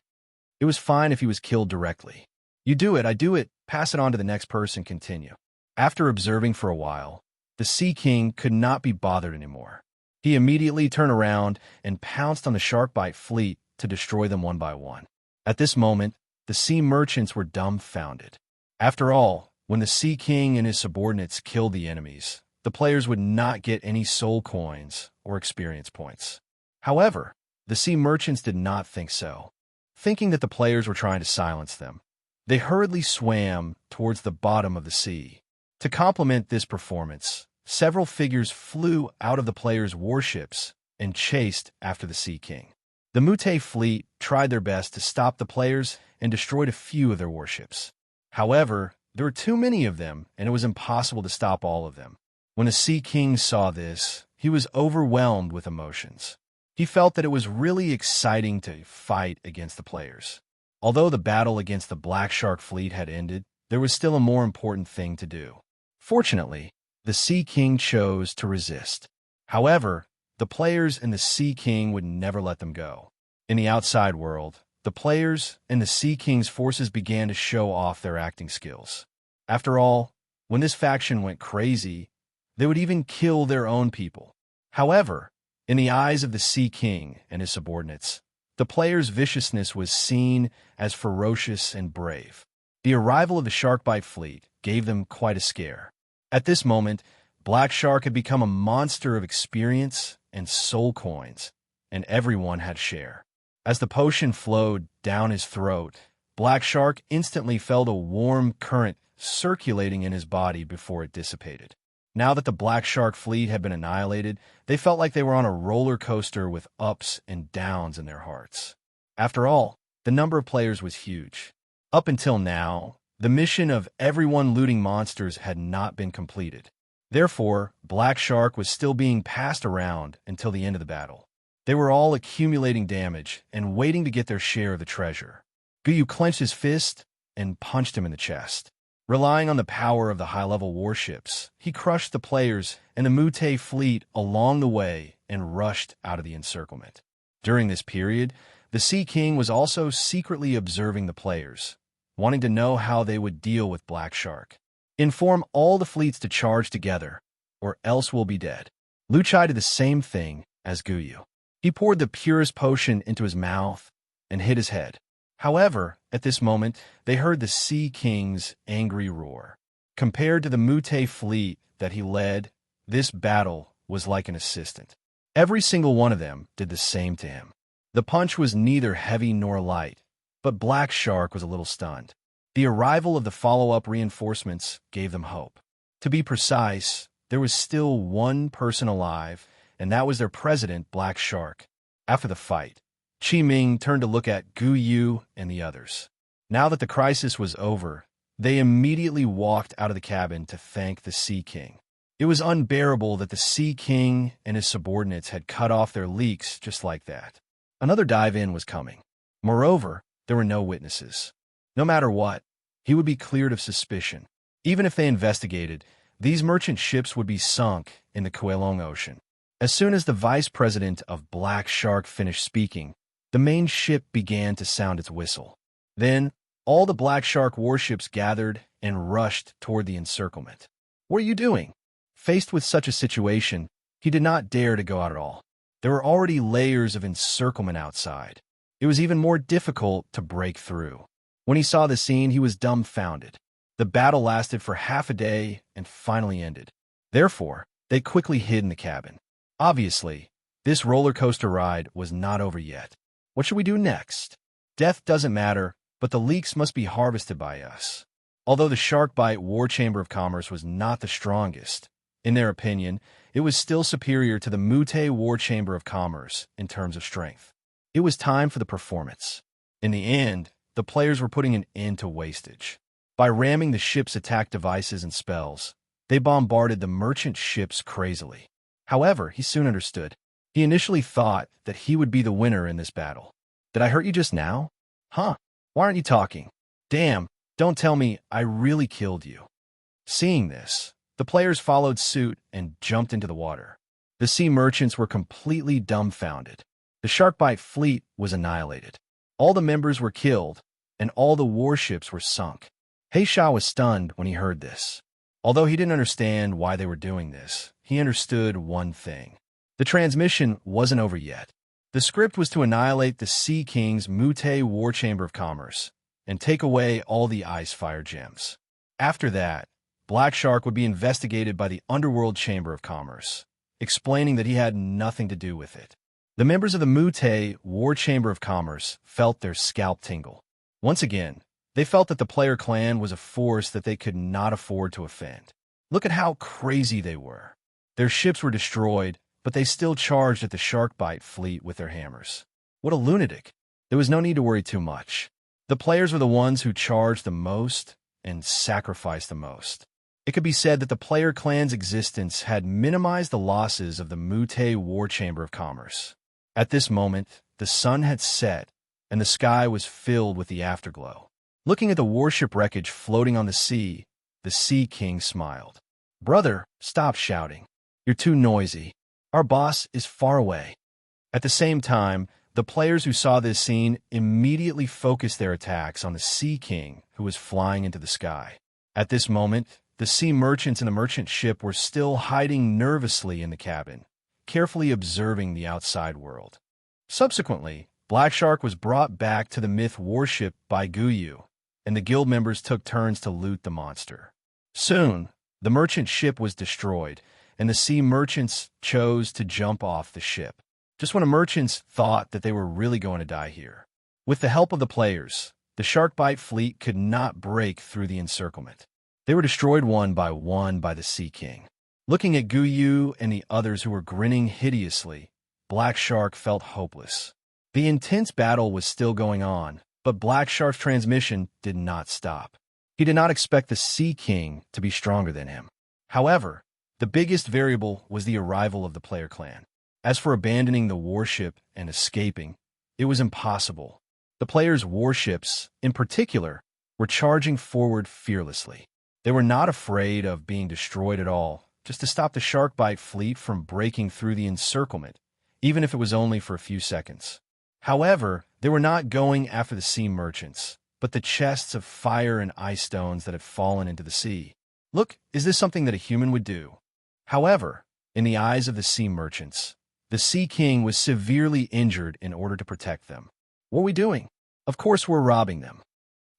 It was fine if he was killed directly. You do it, I do it, pass it on to the next person, continue. After observing for a while, the Sea King could not be bothered anymore. He immediately turned around and pounced on the Sharkbite fleet to destroy them one by one. At this moment, the sea merchants were dumbfounded. After all, when the Sea King and his subordinates killed the enemies, the players would not get any soul coins or experience points. However, the sea merchants did not think so. Thinking that the players were trying to silence them, they hurriedly swam towards the bottom of the sea. To complement this performance, several figures flew out of the players' warships and chased after the Sea King. The Mute fleet tried their best to stop the players and destroyed a few of their warships. However, there were too many of them, and it was impossible to stop all of them. When the Sea King saw this, he was overwhelmed with emotions. He felt that it was really exciting to fight against the players. Although the battle against the Black Shark fleet had ended, there was still a more important thing to do. Fortunately, the Sea King chose to resist. However, the players and the Sea King would never let them go. In the outside world, the players and the Sea King's forces began to show off their acting skills. After all, when this faction went crazy, they would even kill their own people. However, in the eyes of the Sea King and his subordinates, the players' viciousness was seen as ferocious and brave. The arrival of the Sharkbite fleet gave them quite a scare. At this moment, Black Shark had become a monster of experience and soul coins, and everyone had share. As the potion flowed down his throat, Black Shark instantly felt a warm current circulating in his body before it dissipated. Now that the Black Shark fleet had been annihilated, they felt like they were on a roller coaster with ups and downs in their hearts. After all, the number of players was huge. Up until now, the mission of everyone looting monsters had not been completed. Therefore, Black Shark was still being passed around until the end of the battle. They were all accumulating damage and waiting to get their share of the treasure. Guyu clenched his fist and punched him in the chest. Relying on the power of the high-level warships, he crushed the players and the Mute fleet along the way and rushed out of the encirclement. During this period, the Sea King was also secretly observing the players, wanting to know how they would deal with Black Shark. Inform all the fleets to charge together, or else we'll be dead. Lu Chai did the same thing as Guyu. He poured the purest potion into his mouth and hit his head. However, at this moment, they heard the Sea King's angry roar. Compared to the Mute fleet that he led, this battle was like an assistant. Every single one of them did the same to him. The punch was neither heavy nor light, but Black Shark was a little stunned. The arrival of the follow-up reinforcements gave them hope. To be precise, there was still one person alive, and that was their president, Black Shark. After the fight, Chi Ming turned to look at Gu Yu and the others. Now that the crisis was over, they immediately walked out of the cabin to thank the Sea King. It was unbearable that the Sea King and his subordinates had cut off their leaks just like that. Another dive-in was coming. Moreover, there were no witnesses. No matter what, he would be cleared of suspicion. Even if they investigated, these merchant ships would be sunk in the Kuelong Ocean. As soon as the vice president of Black Shark finished speaking, the main ship began to sound its whistle. Then, all the Black Shark warships gathered and rushed toward the encirclement. What are you doing? Faced with such a situation, he did not dare to go out at all. There were already layers of encirclement outside. It was even more difficult to break through. When he saw the scene, he was dumbfounded. The battle lasted for half a day and finally ended. Therefore, they quickly hid in the cabin. Obviously, this roller coaster ride was not over yet. What should we do next? Death doesn't matter, but the leaks must be harvested by us. Although the Sharkbite War Chamber of Commerce was not the strongest, in their opinion, it was still superior to the Mute War Chamber of Commerce in terms of strength. It was time for the performance. In the end, the players were putting an end to wastage. By ramming the ship's attack devices and spells, they bombarded the merchant ships crazily. However, he soon understood. He initially thought that he would be the winner in this battle. Did I hurt you just now? Huh? Why aren't you talking? Damn, don't tell me I really killed you. Seeing this, the players followed suit and jumped into the water. The sea merchants were completely dumbfounded. The Sharkbite fleet was annihilated. All the members were killed, and all the warships were sunk. Heisha was stunned when he heard this. Although he didn't understand why they were doing this, he understood one thing. The transmission wasn't over yet. The script was to annihilate the Sea King's Mute War Chamber of Commerce and take away all the ice fire gems. After that, Black Shark would be investigated by the Underworld Chamber of Commerce, explaining that he had nothing to do with it. The members of the Mute War Chamber of Commerce felt their scalp tingle. Once again, they felt that the player clan was a force that they could not afford to offend. Look at how crazy they were. Their ships were destroyed, but they still charged at the Sharkbite fleet with their hammers. What a lunatic. There was no need to worry too much. The players were the ones who charged the most and sacrificed the most. It could be said that the player clan's existence had minimized the losses of the Mute War Chamber of Commerce. At this moment, the sun had set, and the sky was filled with the afterglow. Looking at the warship wreckage floating on the Sea King smiled. "Brother, stop shouting. You're too noisy. Our boss is far away." At the same time, the players who saw this scene immediately focused their attacks on the Sea King, who was flying into the sky. At this moment, the sea merchants in the merchant ship were still hiding nervously in the cabin, carefully observing the outside world. Subsequently, Black Shark was brought back to the myth warship by Guyu, and the guild members took turns to loot the monster. Soon, the merchant ship was destroyed, and the sea merchants chose to jump off the ship, just when the merchants thought that they were really going to die here. With the help of the players, the Sharkbite fleet could not break through the encirclement. They were destroyed one by the Sea King. Looking at Guyu and the others who were grinning hideously, Black Shark felt hopeless. The intense battle was still going on, but Black Shark's transmission did not stop. He did not expect the Sea King to be stronger than him. However, the biggest variable was the arrival of the player clan. As for abandoning the warship and escaping, it was impossible. The players' warships, in particular, were charging forward fearlessly. They were not afraid of being destroyed at all, just to stop the Sharkbite fleet from breaking through the encirclement, even if it was only for a few seconds. However, they were not going after the sea merchants, but the chests of fire and ice stones that had fallen into the sea. Look, is this something that a human would do? However, in the eyes of the sea merchants, the Sea King was severely injured in order to protect them. What are we doing? Of course we're robbing them.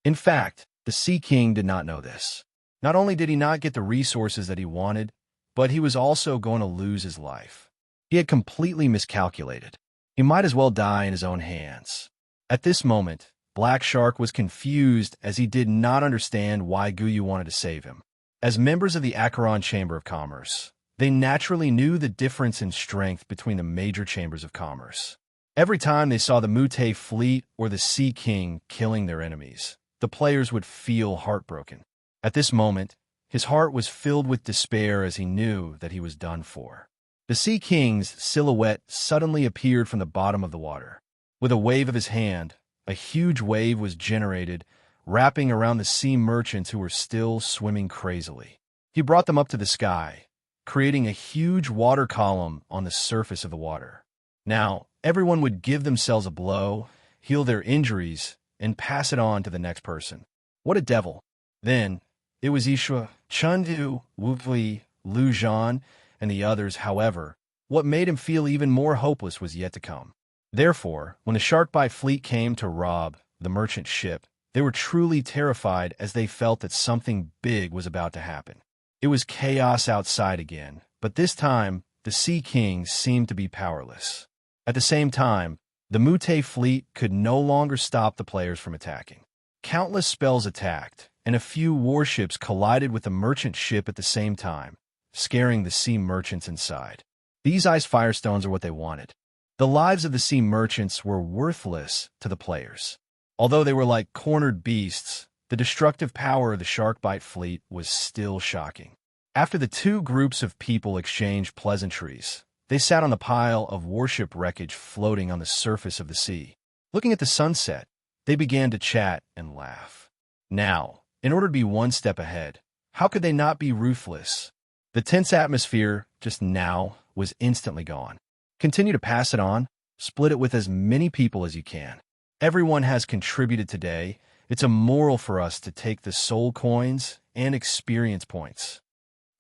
In fact, the Sea King did not know this. Not only did he not get the resources that he wanted, but he was also going to lose his life. He had completely miscalculated. He might as well die in his own hands. At this moment, Black Shark was confused as he did not understand why Guyu wanted to save him. As members of the Acheron Chamber of Commerce, they naturally knew the difference in strength between the major chambers of commerce. Every time they saw the Mute fleet or the Sea King killing their enemies, the players would feel heartbroken. At this moment, his heart was filled with despair as he knew that he was done for. The Sea King's silhouette suddenly appeared from the bottom of the water. With a wave of his hand, a huge wave was generated, wrapping around the sea merchants who were still swimming crazily. He brought them up to the sky, creating a huge water column on the surface of the water. Now, everyone would give themselves a blow, heal their injuries, and pass it on to the next person. What a devil. Then, it was Ishua, Chundu, Wufei, Lu Zhan, and the others. However, what made him feel even more hopeless was yet to come. Therefore, when the Sharkbite fleet came to rob the merchant ship, they were truly terrified as they felt that something big was about to happen. It was chaos outside again, but this time, the Sea King seemed to be powerless. At the same time, the Mute fleet could no longer stop the players from attacking. Countless spells attacked, and a few warships collided with the merchant ship at the same time, scaring the sea merchants inside. These ice firestones are what they wanted. The lives of the sea merchants were worthless to the players. Although they were like cornered beasts, the destructive power of the Sharkbite fleet was still shocking. After the two groups of people exchanged pleasantries, they sat on the pile of warship wreckage floating on the surface of the sea. Looking at the sunset, they began to chat and laugh. Now, in order to be one step ahead, how could they not be ruthless? The tense atmosphere, just now, was instantly gone. Continue to pass it on, split it with as many people as you can. Everyone has contributed today. It's immoral for us to take the soul coins and experience points.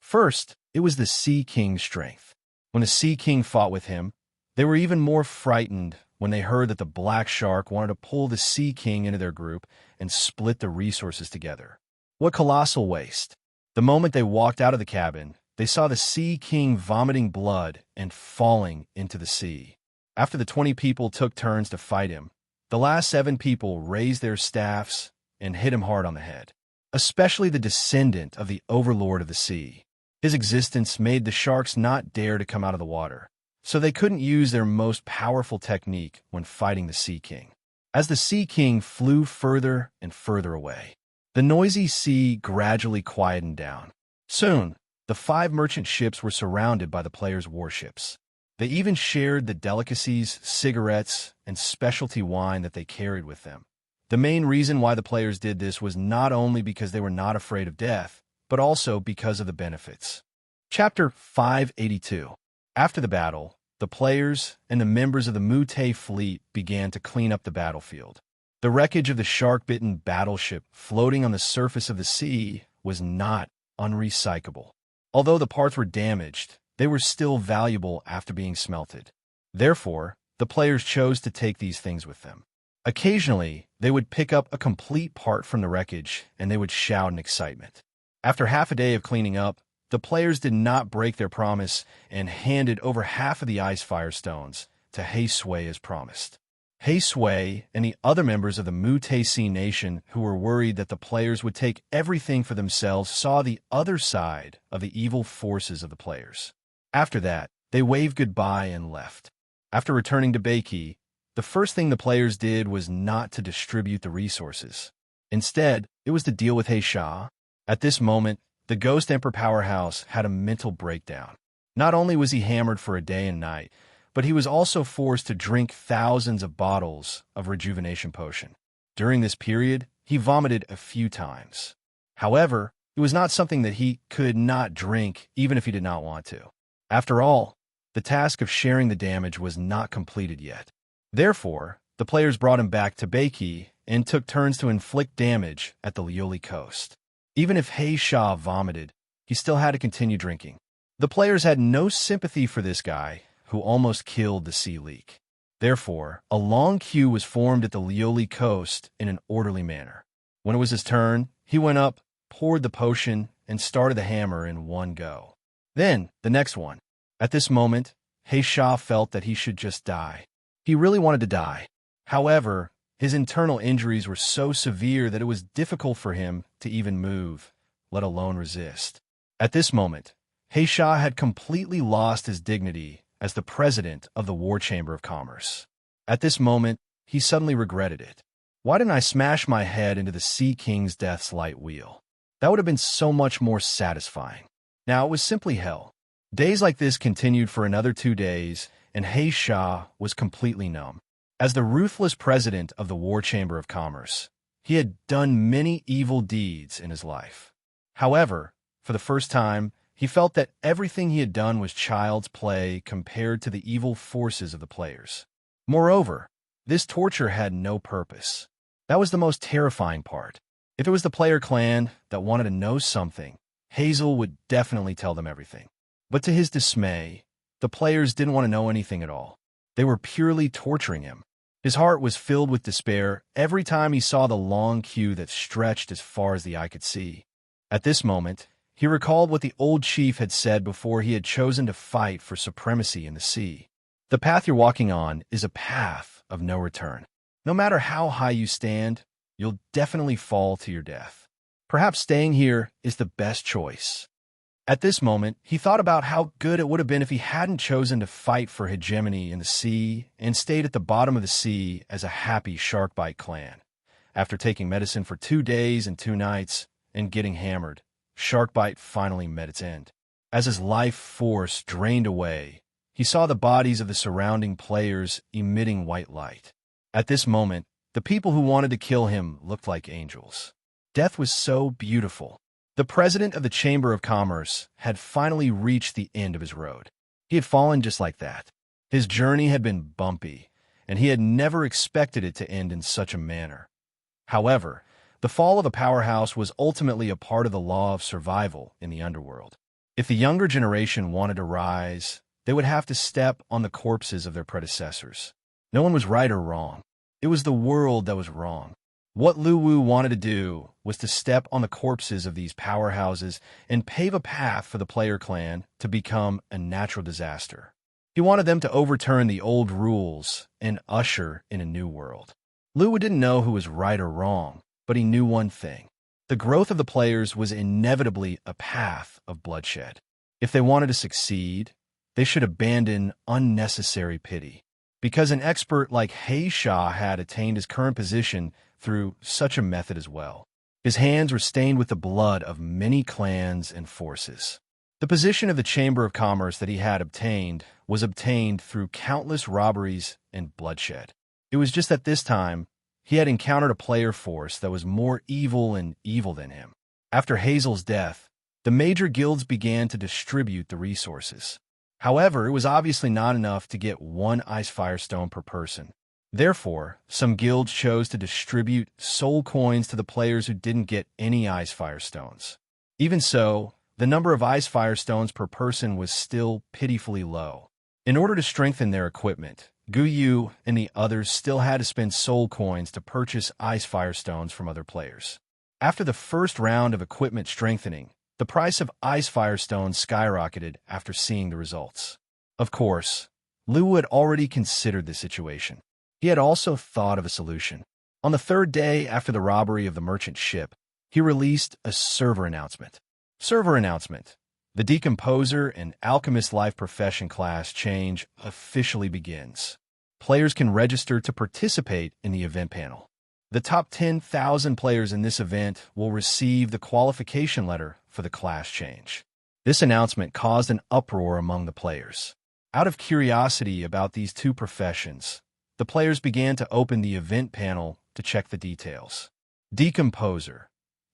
First, it was the Sea King's strength. When the Sea King fought with him, they were even more frightened when they heard that the black shark wanted to pull the Sea King into their group and split the resources together. What colossal waste! The moment they walked out of the cabin, they saw the Sea King vomiting blood and falling into the sea. After the 20 people took turns to fight him, the last 7 people raised their staffs and hit him hard on the head, especially the descendant of the overlord of the sea. His existence made the sharks not dare to come out of the water, so they couldn't use their most powerful technique when fighting the Sea King. As the Sea King flew further and further away, the noisy sea gradually quietened down. Soon, the 5 merchant ships were surrounded by the players' warships. They even shared the delicacies, cigarettes, and specialty wine that they carried with them. The main reason why the players did this was not only because they were not afraid of death, but also because of the benefits. Chapter 582. After the battle, the players and the members of the Mute fleet began to clean up the battlefield. The wreckage of the shark-bitten battleship floating on the surface of the sea was not unrecyclable. Although the parts were damaged, they were still valuable after being smelted. Therefore, the players chose to take these things with them. Occasionally, they would pick up a complete part from the wreckage and they would shout in excitement. After half a day of cleaning up, the players did not break their promise and handed over half of the ice firestones to Sui as promised. Sui and the other members of the Mute Nation who were worried that the players would take everything for themselves saw the other side of the evil forces of the players. After that, they waved goodbye and left. After returning to Beiki, the first thing the players did was not to distribute the resources. Instead, it was to deal with Heisha. At this moment, the Ghost Emperor Powerhouse had a mental breakdown. Not only was he hammered for a day and night, but he was also forced to drink thousands of bottles of rejuvenation potion. During this period, he vomited a few times. However, it was not something that he could not drink even if he did not want to. After all, the task of sharing the damage was not completed yet. Therefore, the players brought him back to Beiki and took turns to inflict damage at the Lioli coast. Even if Heisha vomited, he still had to continue drinking. The players had no sympathy for this guy, who almost killed the sea leak. Therefore, a long queue was formed at the Lioli coast in an orderly manner. When it was his turn, he went up, poured the potion, and started the hammer in one go. Then, the next one. At this moment, Heisha felt that he should just die. He really wanted to die. However, his internal injuries were so severe that it was difficult for him to even move, let alone resist. At this moment, Heisha had completely lost his dignity as the president of the War Chamber of Commerce. At this moment, he suddenly regretted it. Why didn't I smash my head into the Sea King's Death's Light Wheel? That would have been so much more satisfying. Now, it was simply hell. Days like this continued for another 2 days, and Heisha was completely numb. As the ruthless president of the War Chamber of Commerce, he had done many evil deeds in his life. However, for the first time, he felt that everything he had done was child's play compared to the evil forces of the players. Moreover, this torture had no purpose. That was the most terrifying part. If it was the player clan that wanted to know something, Hazel would definitely tell them everything. But to his dismay, the players didn't want to know anything at all. They were purely torturing him. His heart was filled with despair every time he saw the long queue that stretched as far as the eye could see. At this moment, he recalled what the old chief had said before he had chosen to fight for supremacy in the sea. The path you're walking on is a path of no return. No matter how high you stand, you'll definitely fall to your death. Perhaps staying here is the best choice. At this moment, he thought about how good it would have been if he hadn't chosen to fight for hegemony in the sea and stayed at the bottom of the sea as a happy sharkbite clan. After taking medicine for 2 days and 2 nights and getting hammered, Sharkbite finally met its end. As his life force drained away, he saw the bodies of the surrounding players emitting white light. At this moment, the people who wanted to kill him looked like angels. Death was so beautiful. The president of the Chamber of Commerce had finally reached the end of his road. He had fallen just like that. His journey had been bumpy, and he had never expected it to end in such a manner. However, the fall of a powerhouse was ultimately a part of the law of survival in the underworld. If the younger generation wanted to rise, they would have to step on the corpses of their predecessors. No one was right or wrong. It was the world that was wrong. What Lu Wu wanted to do was to step on the corpses of these powerhouses and pave a path for the player clan to become a natural disaster. He wanted them to overturn the old rules and usher in a new world. Lu Wu didn't know who was right or wrong, but he knew one thing. The growth of the players was inevitably a path of bloodshed. If they wanted to succeed, they should abandon unnecessary pity. Because an expert like He Sha had attained his current position through such a method as well. His hands were stained with the blood of many clans and forces. The position of the Chamber of Commerce that he had obtained was obtained through countless robberies and bloodshed. It was just that this time, he had encountered a player force that was more evil and evil than him. After Hazel's death, the major guilds began to distribute the resources. However, it was obviously not enough to get one ice firestone per person. Therefore, some guilds chose to distribute soul coins to the players who didn't get any ice firestones. Even so, the number of ice firestones per person was still pitifully low. In order to strengthen their equipment, Gu Yu and the others still had to spend soul coins to purchase ice firestones from other players. After the first round of equipment strengthening, the price of ice firestones skyrocketed after seeing the results. Of course, Lu had already considered the situation. He had also thought of a solution. On the third day after the robbery of the merchant ship, he released a server announcement. Server announcement. The Decomposer and Alchemist Life Profession class change officially begins. Players can register to participate in the event panel. The top 10,000 players in this event will receive the qualification letter for the class change. This announcement caused an uproar among the players. Out of curiosity about these two professions, the players began to open the event panel to check the details. Decomposer.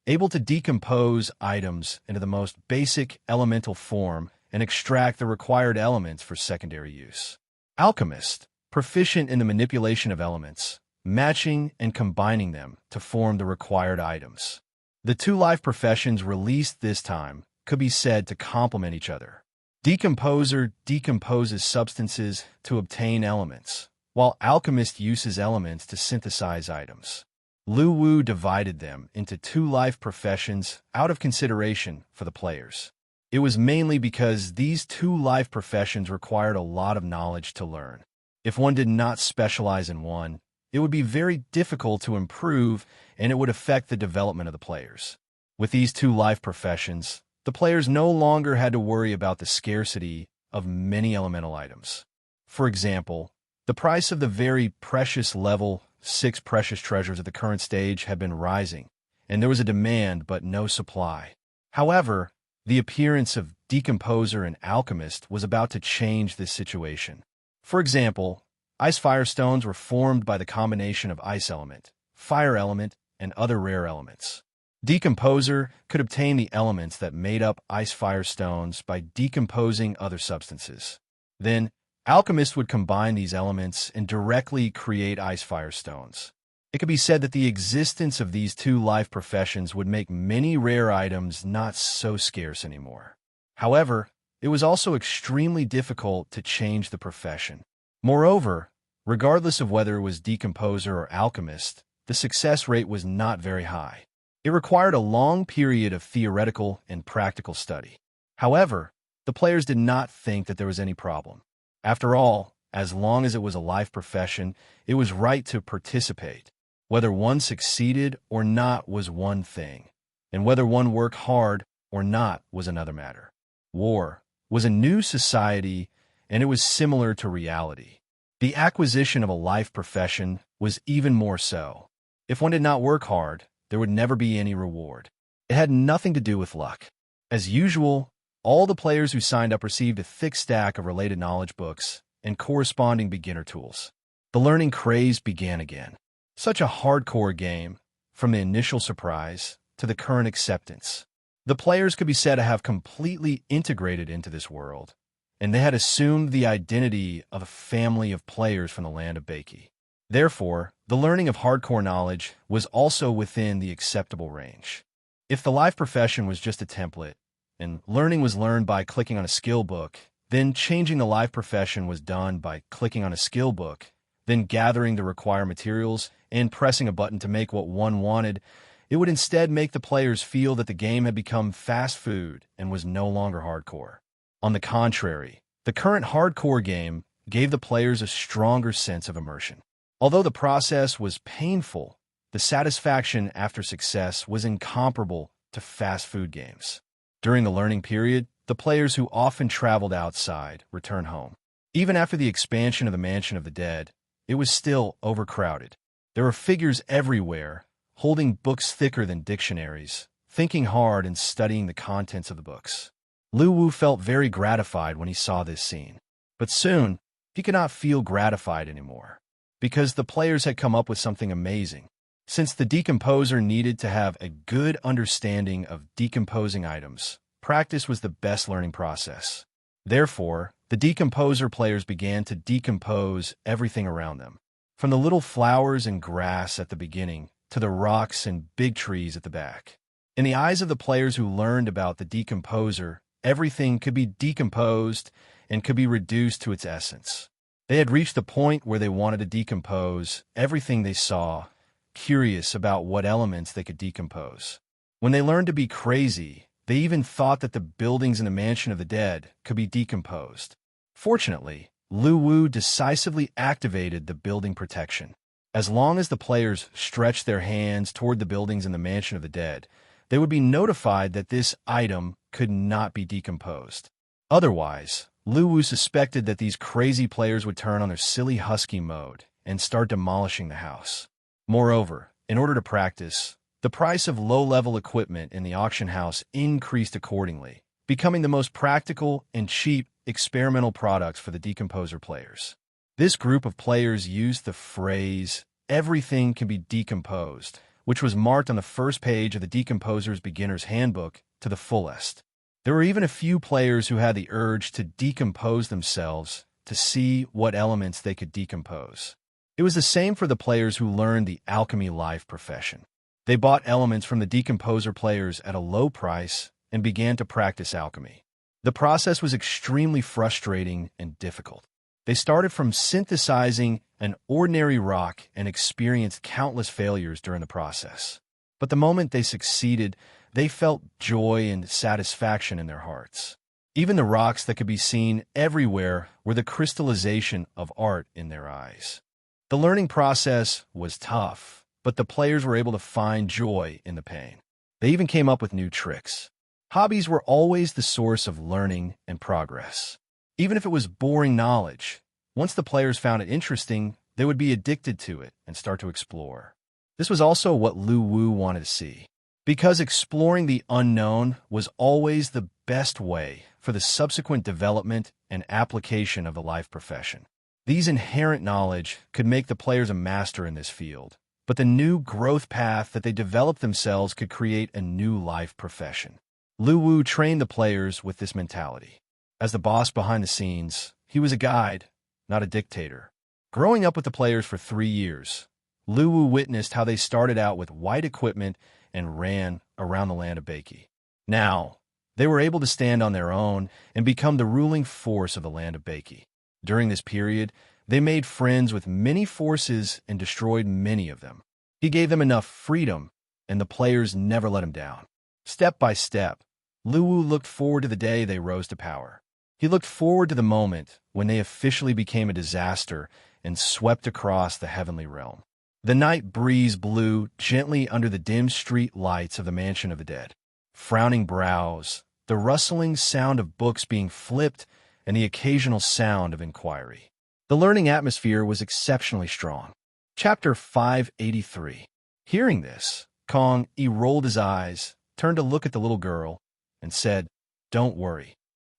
Able to decompose items into the most basic elemental form and extract the required elements for secondary use. Alchemist. Proficient in the manipulation of elements, matching and combining them to form the required items. The two life professions released this time could be said to complement each other. Decomposer decomposes substances to obtain elements, while Alchemist uses elements to synthesize items. Lu Wu divided them into two life professions out of consideration for the players. It was mainly because these two life professions required a lot of knowledge to learn. If one did not specialize in one, it would be very difficult to improve and it would affect the development of the players. With these two life professions, the players no longer had to worry about the scarcity of many elemental items. For example, the price of the very precious level 6 precious treasures at the current stage had been rising, and there was a demand but no supply. However, the appearance of Decomposer and Alchemist was about to change this situation. For example, ice firestones were formed by the combination of ice element, fire element, and other rare elements. Decomposer could obtain the elements that made up ice firestones by decomposing other substances. Then, Alchemist would combine these elements and directly create ice firestones. It could be said that the existence of these two life professions would make many rare items not so scarce anymore. However, it was also extremely difficult to change the profession. Moreover, regardless of whether it was Decomposer or Alchemist, the success rate was not very high. It required a long period of theoretical and practical study. However, the players did not think that there was any problem. After all, as long as it was a life profession, it was right to participate. Whether one succeeded or not was one thing, and whether one worked hard or not was another matter. War was a new society, and it was similar to reality. The acquisition of a life profession was even more so. If one did not work hard, there would never be any reward. It had nothing to do with luck. As usual, all the players who signed up received a thick stack of related knowledge books and corresponding beginner tools. The learning craze began again. Such a hardcore game, from the initial surprise to the current acceptance. The players could be said to have completely integrated into this world, and they had assumed the identity of a family of players from the land of Baiki. Therefore, the learning of hardcore knowledge was also within the acceptable range. If the life profession was just a template, and learning was learned by clicking on a skill book, then changing the life profession was done by clicking on a skill book, then gathering the required materials and pressing a button to make what one wanted. It would instead make the players feel that the game had become fast food and was no longer hardcore. On the contrary, the current hardcore game gave the players a stronger sense of immersion. Although the process was painful, the satisfaction after success was incomparable to fast food games. During the learning period, the players who often traveled outside returned home. Even after the expansion of the Mansion of the Dead, it was still overcrowded. There were figures everywhere, holding books thicker than dictionaries, thinking hard and studying the contents of the books. Lu Wu felt very gratified when he saw this scene. But soon, he could not feel gratified anymore, because the players had come up with something amazing. Since the decomposer needed to have a good understanding of decomposing items, practice was the best learning process. Therefore, the decomposer players began to decompose everything around them, from the little flowers and grass at the beginning to the rocks and big trees at the back. In the eyes of the players who learned about the decomposer, everything could be decomposed and could be reduced to its essence. They had reached the point where they wanted to decompose everything they saw, curious about what elements they could decompose. When they learned to be crazy, they even thought that the buildings in the Mansion of the Dead could be decomposed. Fortunately, Lu Wu decisively activated the building protection. As long as the players stretched their hands toward the buildings in the Mansion of the Dead, they would be notified that this item could not be decomposed. Otherwise, Lu Wu suspected that these crazy players would turn on their silly husky mode and start demolishing the house. Moreover, in order to practice, the price of low-level equipment in the auction house increased accordingly, becoming the most practical and cheap experimental products for the decomposer players. This group of players used the phrase, "everything can be decomposed," which was marked on the first page of the Decomposer's Beginner's Handbook, to the fullest. There were even a few players who had the urge to decompose themselves to see what elements they could decompose. It was the same for the players who learned the alchemy life profession. They bought elements from the decomposer players at a low price and began to practice alchemy. The process was extremely frustrating and difficult. They started from synthesizing an ordinary rock and experienced countless failures during the process. But the moment they succeeded, they felt joy and satisfaction in their hearts. Even the rocks that could be seen everywhere were the crystallization of art in their eyes. The learning process was tough, but the players were able to find joy in the pain. They even came up with new tricks. Hobbies were always the source of learning and progress. Even if it was boring knowledge, once the players found it interesting, they would be addicted to it and start to explore. This was also what Lu Wu wanted to see, because exploring the unknown was always the best way for the subsequent development and application of the life profession. These inherent knowledge could make the players a master in this field, but the new growth path that they developed themselves could create a new life profession. Lu Wu trained the players with this mentality. As the boss behind the scenes, he was a guide, not a dictator. Growing up with the players for 3 years, Lu Wu witnessed how they started out with white equipment and ran around the land of Beiki. Now, they were able to stand on their own and become the ruling force of the land of Beiki. During this period, they made friends with many forces and destroyed many of them. He gave them enough freedom, and the players never let him down. Step by step, Lu Wu looked forward to the day they rose to power. He looked forward to the moment when they officially became a disaster and swept across the heavenly realm. The night breeze blew gently under the dim street lights of the Mansion of the Dead. Frowning brows, the rustling sound of books being flipped, and the occasional sound of inquiry. The learning atmosphere was exceptionally strong. Chapter 583. Hearing this, Kong rolled his eyes, turned to look at the little girl, and said, "Don't worry,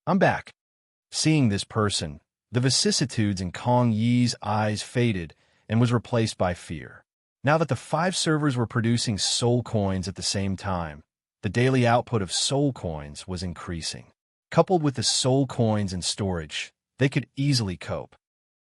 I'm back." Seeing this person, the vicissitudes in Kong Yi's eyes faded and was replaced by fear. Now that the 5 servers were producing soul coins at the same time, the daily output of soul coins was increasing. Coupled with the soul coins in storage, they could easily cope.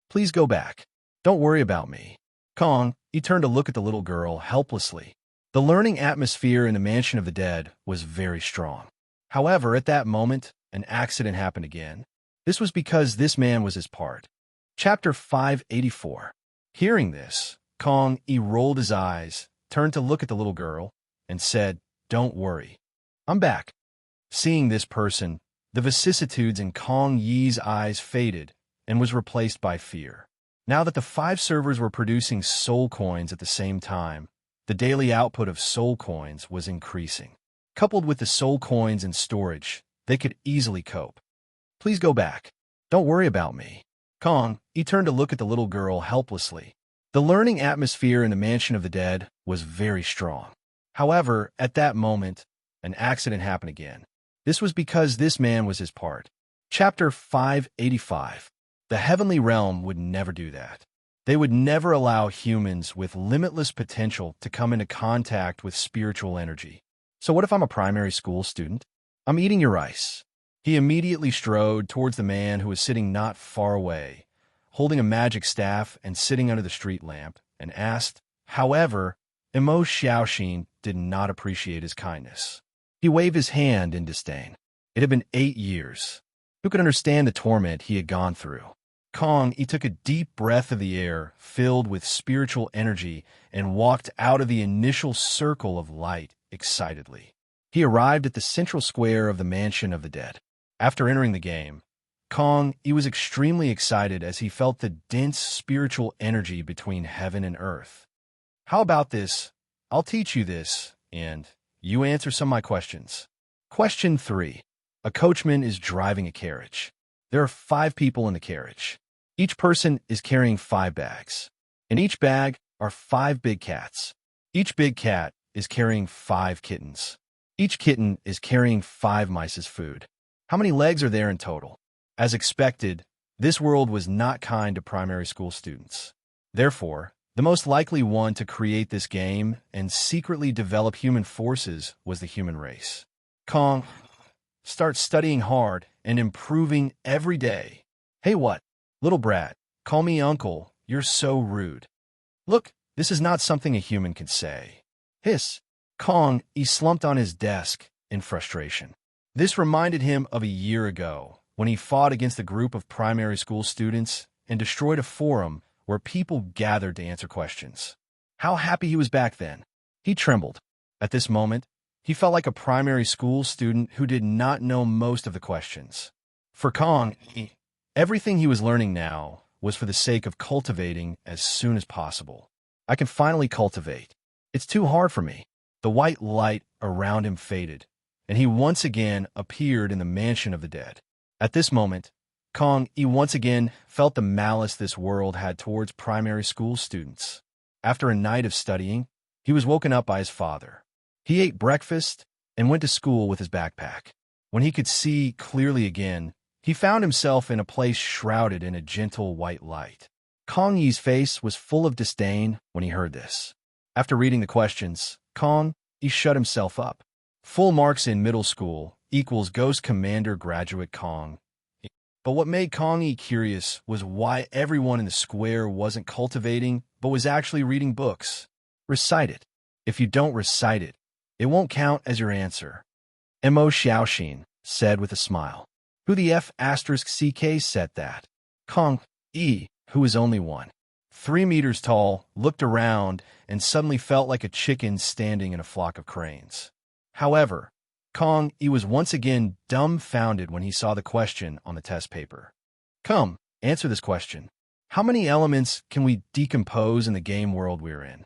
"Please go back. Don't worry about me." Kong, he turned to look at the little girl helplessly. The learning atmosphere in the Mansion of the Dead was very strong. However, at that moment, an accident happened again. This was because this man was his part. Chapter 584. Hearing this, Kong Yi rolled his eyes, turned to look at the little girl, and said, "Don't worry. I'm back." Seeing this person, the vicissitudes in Kong Yi's eyes faded and was replaced by fear. Now that the 5 servers were producing soul coins at the same time, the daily output of soul coins was increasing. Coupled with the soul coins in storage, they could easily cope. "Please go back. Don't worry about me." Kong Yi turned to look at the little girl helplessly. The learning atmosphere in the Mansion of the Dead was very strong. However, at that moment, an accident happened again. This was because this man was his part. Chapter 585. The Heavenly Realm would never do that. They would never allow humans with limitless potential to come into contact with spiritual energy. "So what if I'm a primary school student? I'm eating your rice." He immediately strode towards the man who was sitting not far away, holding a magic staff and sitting under the street lamp, and asked. However, Emo Xiaoxin did not appreciate his kindness. He waved his hand in disdain. It had been 8 years. Who could understand the torment he had gone through? Kong Yi took a deep breath of the air filled with spiritual energy and walked out of the initial circle of light excitedly. He arrived at the central square of the Mansion of the Dead. After entering the game, Kong Yi was extremely excited as he felt the dense spiritual energy between heaven and earth. "How about this? I'll teach you this, and you answer some of my questions." Question 3. A coachman is driving a carriage. There are 5 people in the carriage. Each person is carrying 5 bags. In each bag are 5 big cats. Each big cat is carrying 5 kittens. Each kitten is carrying 5 mice's food. How many legs are there in total? As expected, this world was not kind to primary school students. Therefore, the most likely one to create this game and secretly develop human forces was the human race. Kong, start studying hard and improving every day. "Hey, what? Little brat, call me uncle. You're so rude." "Look, this is not something a human can say." Hiss. Kong, he slumped on his desk in frustration. This reminded him of a year ago when he fought against a group of primary school students and destroyed a forum where people gathered to answer questions. How happy he was back then. He trembled. At this moment, he felt like a primary school student who did not know most of the questions. For Kong, everything he was learning now was for the sake of cultivating as soon as possible. "I can finally cultivate. It's too hard for me." The white light around him faded, and he once again appeared in the Mansion of the Dead. At this moment, Kong Yi once again felt the malice this world had towards primary school students. After a night of studying, he was woken up by his father. He ate breakfast and went to school with his backpack. When he could see clearly again, he found himself in a place shrouded in a gentle white light. Kong Yi's face was full of disdain when he heard this. After reading the questions, Kong Yi shut himself up. Full marks in middle school equals Ghost Commander Graduate Kong. But what made Kong Yi curious was why everyone in the square wasn't cultivating, but was actually reading books. Recite it. If you don't recite it, it won't count as your answer. Emo Xiaoxin said with a smile. Who the F***CK said that? Kong Yi, who was only 1.3 meters tall, looked around and suddenly felt like a chicken standing in a flock of cranes. However, Kong Yi was once again dumbfounded when he saw the question on the test paper. Come, answer this question. How many elements can we decompose in the game world we're in?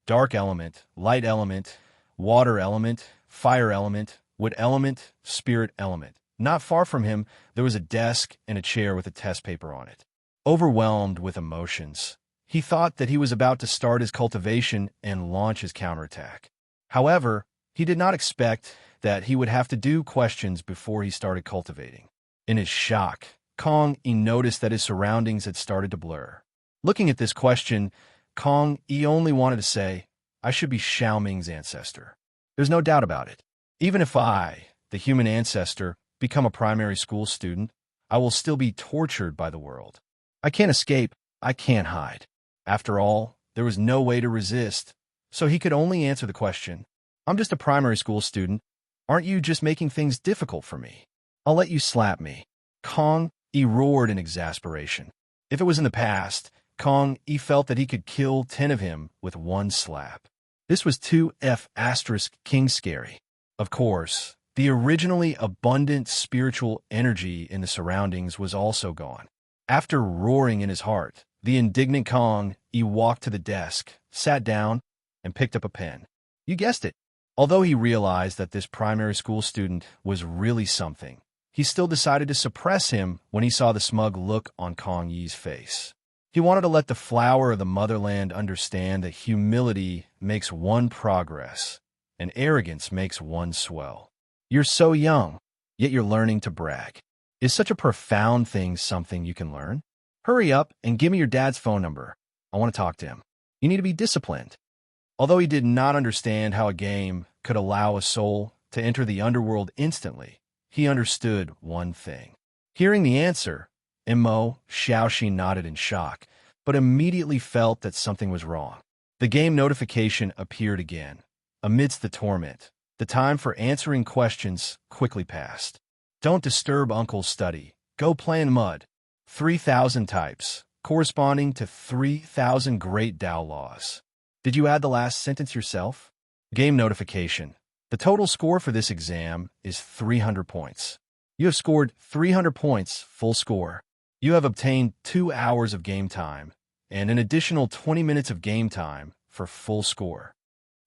Dark element, light element, water element, fire element, wood element, spirit element. Not far from him, there was a desk and a chair with a test paper on it. Overwhelmed with emotions, he thought that he was about to start his cultivation and launch his counterattack. However, he did not expect that he would have to do questions before he started cultivating. In his shock, Kong Yi noticed that his surroundings had started to blur. Looking at this question, Kong Yi only wanted to say, I should be Xiao Ming's ancestor. There's no doubt about it. Even if I, the human ancestor, become a primary school student, I will still be tortured by the world. I can't escape, I can't hide. After all, there was no way to resist, so he could only answer the question, I'm just a primary school student. Aren't you just making things difficult for me? I'll let you slap me. Kong Yi roared in exasperation. If it was in the past, Kong Yi felt that he could kill 10 of him with one slap. This was 2F asterisk king scary. Of course, the originally abundant spiritual energy in the surroundings was also gone. After roaring in his heart, the indignant Kong Yi walked to the desk, sat down, and picked up a pen. You guessed it. Although he realized that this primary school student was really something, he still decided to suppress him when he saw the smug look on Kong Yi's face. He wanted to let the flower of the motherland understand that humility makes one progress, and arrogance makes one swell. You're so young, yet you're learning to brag. Is such a profound thing something you can learn? Hurry up and give me your dad's phone number. I want to talk to him. You need to be disciplined. Although he did not understand how a game could allow a soul to enter the underworld instantly, he understood one thing. Hearing the answer, Mo Xiaoxin nodded in shock, but immediately felt that something was wrong. The game notification appeared again. Amidst the torment, the time for answering questions quickly passed. Don't disturb Uncle's study. Go play in mud. 3,000 types, corresponding to 3,000 great Tao laws. Did you add the last sentence yourself? Game notification. The total score for this exam is 300 points. You have scored 300 points, full score. You have obtained 2 hours of game time and an additional 20 minutes of game time for full score.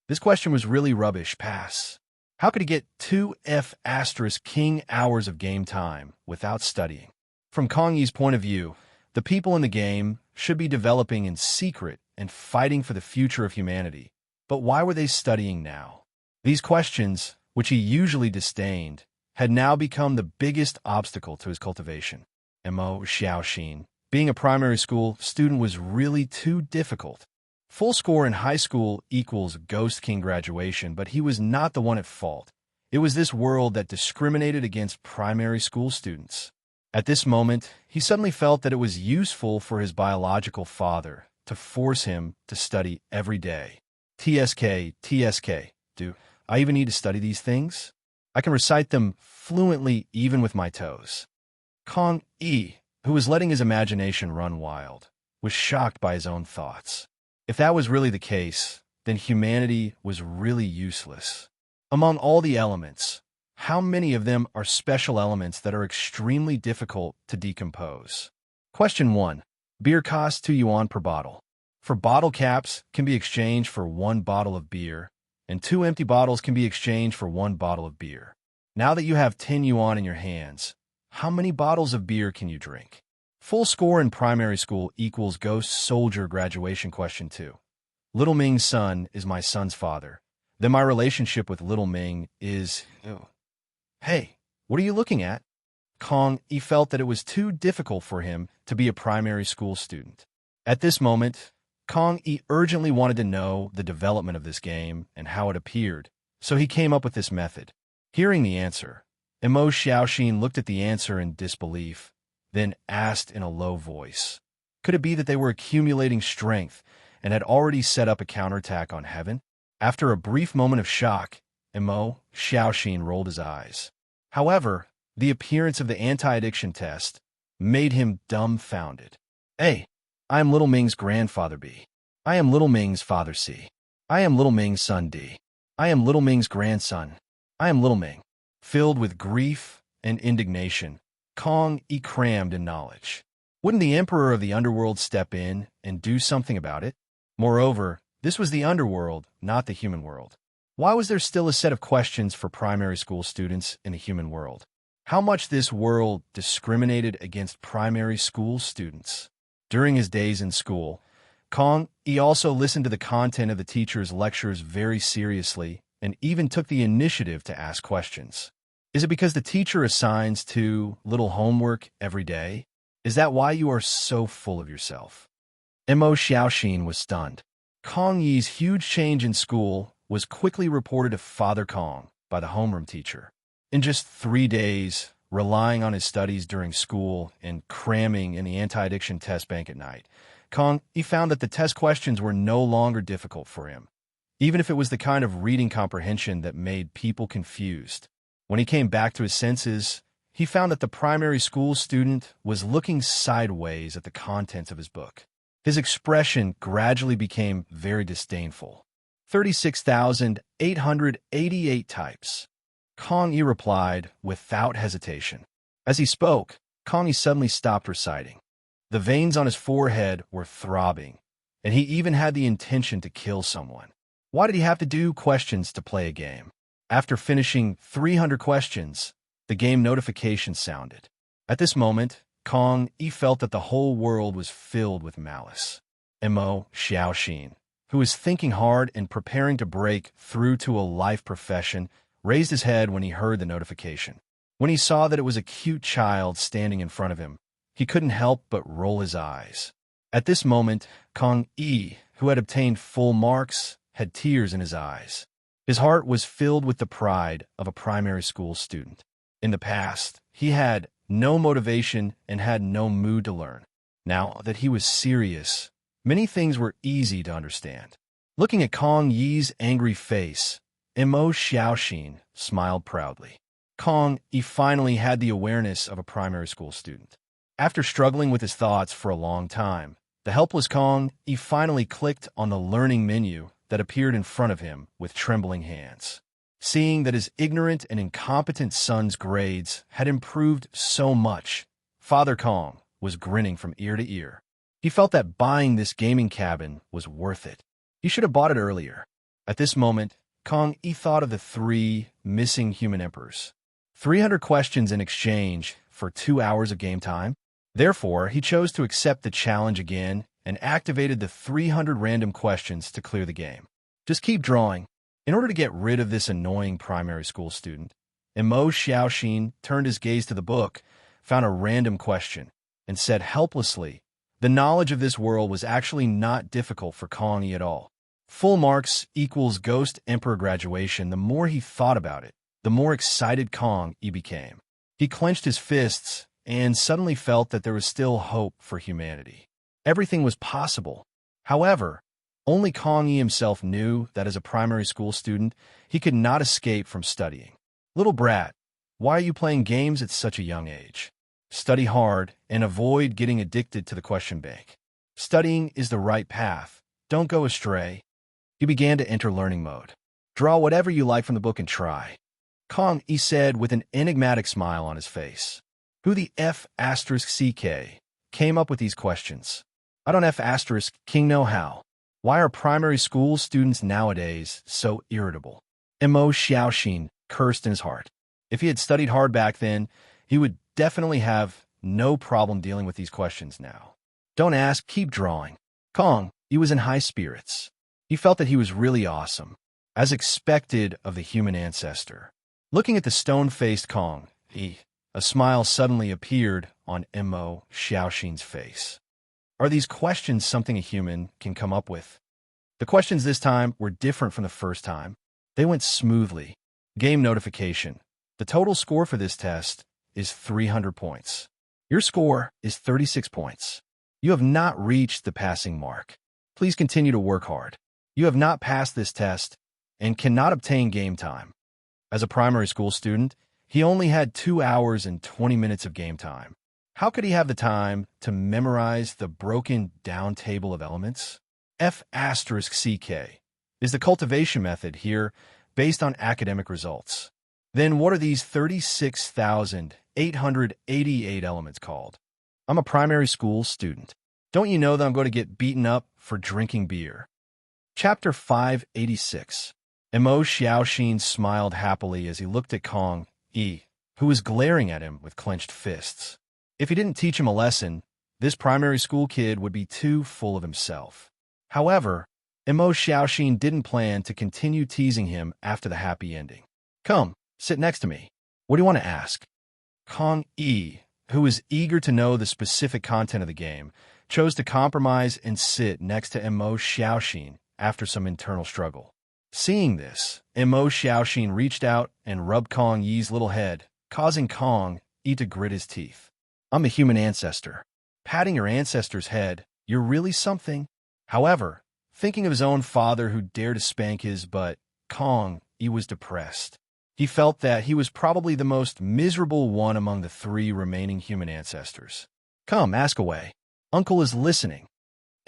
This question was really rubbish. Pass. How could he get 2F asterisk king hours of game time without studying? From Kong Yi's point of view, the people in the game should be developing in secret and fighting for the future of humanity. But why were they studying now? These questions, which he usually disdained, had now become the biggest obstacle to his cultivation. Mo Xiaoxin, being a primary school student, was really too difficult. Full score in high school equals Ghost King graduation, but he was not the one at fault. It was this world that discriminated against primary school students. At this moment, he suddenly felt that it was useful for his biological father to force him to study every day. TSK, do I even need to study these things? I can recite them fluently even with my toes. Kong Yi, who was letting his imagination run wild, was shocked by his own thoughts. If that was really the case, then humanity was really useless. Among all the elements, how many of them are special elements that are extremely difficult to decompose? Question 1. Beer costs 2 yuan per bottle. For bottle caps can be exchanged for 1 bottle of beer, and 2 empty bottles can be exchanged for 1 bottle of beer. Now that you have 10 yuan in your hands, how many bottles of beer can you drink? Full score in primary school equals Ghost Soldier graduation. Question 2. Little Ming's son is my son's father. Then my relationship with Little Ming is... Hey, what are you looking at? Kong Yi felt that it was too difficult for him to be a primary school student. At this moment, Kong Yi urgently wanted to know the development of this game and how it appeared, so he came up with this method. Hearing the answer, Mo Xiaoxin looked at the answer in disbelief, then asked in a low voice, could it be that they were accumulating strength and had already set up a counterattack on heaven? After a brief moment of shock, Mo Xiaoxin rolled his eyes. However, the appearance of the anti-addiction test made him dumbfounded. A. I am Little Ming's grandfather. B. I am Little Ming's father. C. I am Little Ming's son. D. I am Little Ming's grandson. I am Little Ming. Filled with grief and indignation, Kong Yi crammed in knowledge. Wouldn't the emperor of the underworld step in and do something about it? Moreover, this was the underworld, not the human world. Why was there still a set of questions for primary school students in the human world? How much this world discriminated against primary school students. During his days in school, Kong Yi also listened to the content of the teacher's lectures very seriously and even took the initiative to ask questions. Is it because the teacher assigns too little homework every day? Is that why you are so full of yourself? Mo Xiaoxin was stunned. Kong Yi's huge change in school was quickly reported to Father Kong by the homeroom teacher. In just 3 days, relying on his studies during school and cramming in the anti-addiction test bank at night, Kong Yi found that the test questions were no longer difficult for him, even if it was the kind of reading comprehension that made people confused. When he came back to his senses, he found that the primary school student was looking sideways at the contents of his book. His expression gradually became very disdainful. 36,888 types. Kong Yi replied without hesitation. As he spoke, Kong Yi suddenly stopped reciting. The veins on his forehead were throbbing, and he even had the intention to kill someone. Why did he have to do questions to play a game? After finishing 300 questions, the game notification sounded. At this moment, Kong Yi felt that the whole world was filled with malice. Mo Xiaoxin, who was thinking hard and preparing to break through to a life profession, raised his head when he heard the notification. When he saw that it was a cute child standing in front of him, he couldn't help but roll his eyes. At this moment, Kong Yi, who had obtained full marks, had tears in his eyes. His heart was filled with the pride of a primary school student. In the past, he had no motivation and had no mood to learn. Now that he was serious, many things were easy to understand. Looking at Kong Yi's angry face, Mo Xiaoxin smiled proudly. Kong Yi finally had the awareness of a primary school student. After struggling with his thoughts for a long time, the helpless Kong Yi finally clicked on the learning menu that appeared in front of him with trembling hands. Seeing that his ignorant and incompetent son's grades had improved so much, Father Kong was grinning from ear to ear. He felt that buying this gaming cabin was worth it. He should have bought it earlier. At this moment, Kong Yi thought of the 3 missing human emperors. 300 questions in exchange for 2 hours of game time. Therefore, he chose to accept the challenge again and activated the 300 random questions to clear the game. Just keep drawing. In order to get rid of this annoying primary school student, Mo Xiaoxin turned his gaze to the book, found a random question, and said helplessly, the knowledge of this world was actually not difficult for Kong Yi at all. Full marks equals Ghost Emperor graduation. The more he thought about it, the more excited Kong Yi became. He clenched his fists and suddenly felt that there was still hope for humanity. Everything was possible. However, only Kong Yi himself knew that as a primary school student, he could not escape from studying. Little brat, why are you playing games at such a young age? Study hard and avoid getting addicted to the question bank. Studying is the right path. Don't go astray. He began to enter learning mode. Draw whatever you like from the book and try. Kong Yi said with an enigmatic smile on his face. Who the F***CK came up with these questions? I don't F***king know how. Why are primary school students nowadays so irritable? Mo Xiaoxin cursed in his heart. If he had studied hard back then, he would definitely have no problem dealing with these questions now. Don't ask, keep drawing. Kong Yi was in high spirits. He felt that he was really awesome, as expected of the human ancestor. Looking at the stone-faced Kong Yi, a smile suddenly appeared on Mo Xiaoxin's face. Are these questions something a human can come up with? The questions this time were different from the first time. They went smoothly. Game notification. The total score for this test is 300 points. Your score is 36 points. You have not reached the passing mark. Please continue to work hard. You have not passed this test and cannot obtain game time. As a primary school student, he only had 2 hours and 20 minutes of game time. How could he have the time to memorize the broken down table of elements? F***CK is the cultivation method here based on academic results. Then what are these 36,888 elements called? I'm a primary school student. Don't you know that I'm going to get beaten up for drinking beer? Chapter 586. Mo Xiaoxin smiled happily as he looked at Kong Yi, who was glaring at him with clenched fists. If he didn't teach him a lesson, this primary school kid would be too full of himself. However, Mo Xiaoxin didn't plan to continue teasing him after the happy ending. Come, sit next to me. What do you want to ask? Kong Yi, who was eager to know the specific content of the game, chose to compromise and sit next to Mo Xiaoxin after some internal struggle. Seeing this, Mo Xiaoxin reached out and rubbed Kong Yi's little head, causing Kong Yi to grit his teeth. I'm a human ancestor. Patting your ancestor's head, you're really something. However, thinking of his own father who dared to spank his butt, Kong Yi was depressed. He felt that he was probably the most miserable one among the 3 remaining human ancestors. Come, ask away. Uncle is listening.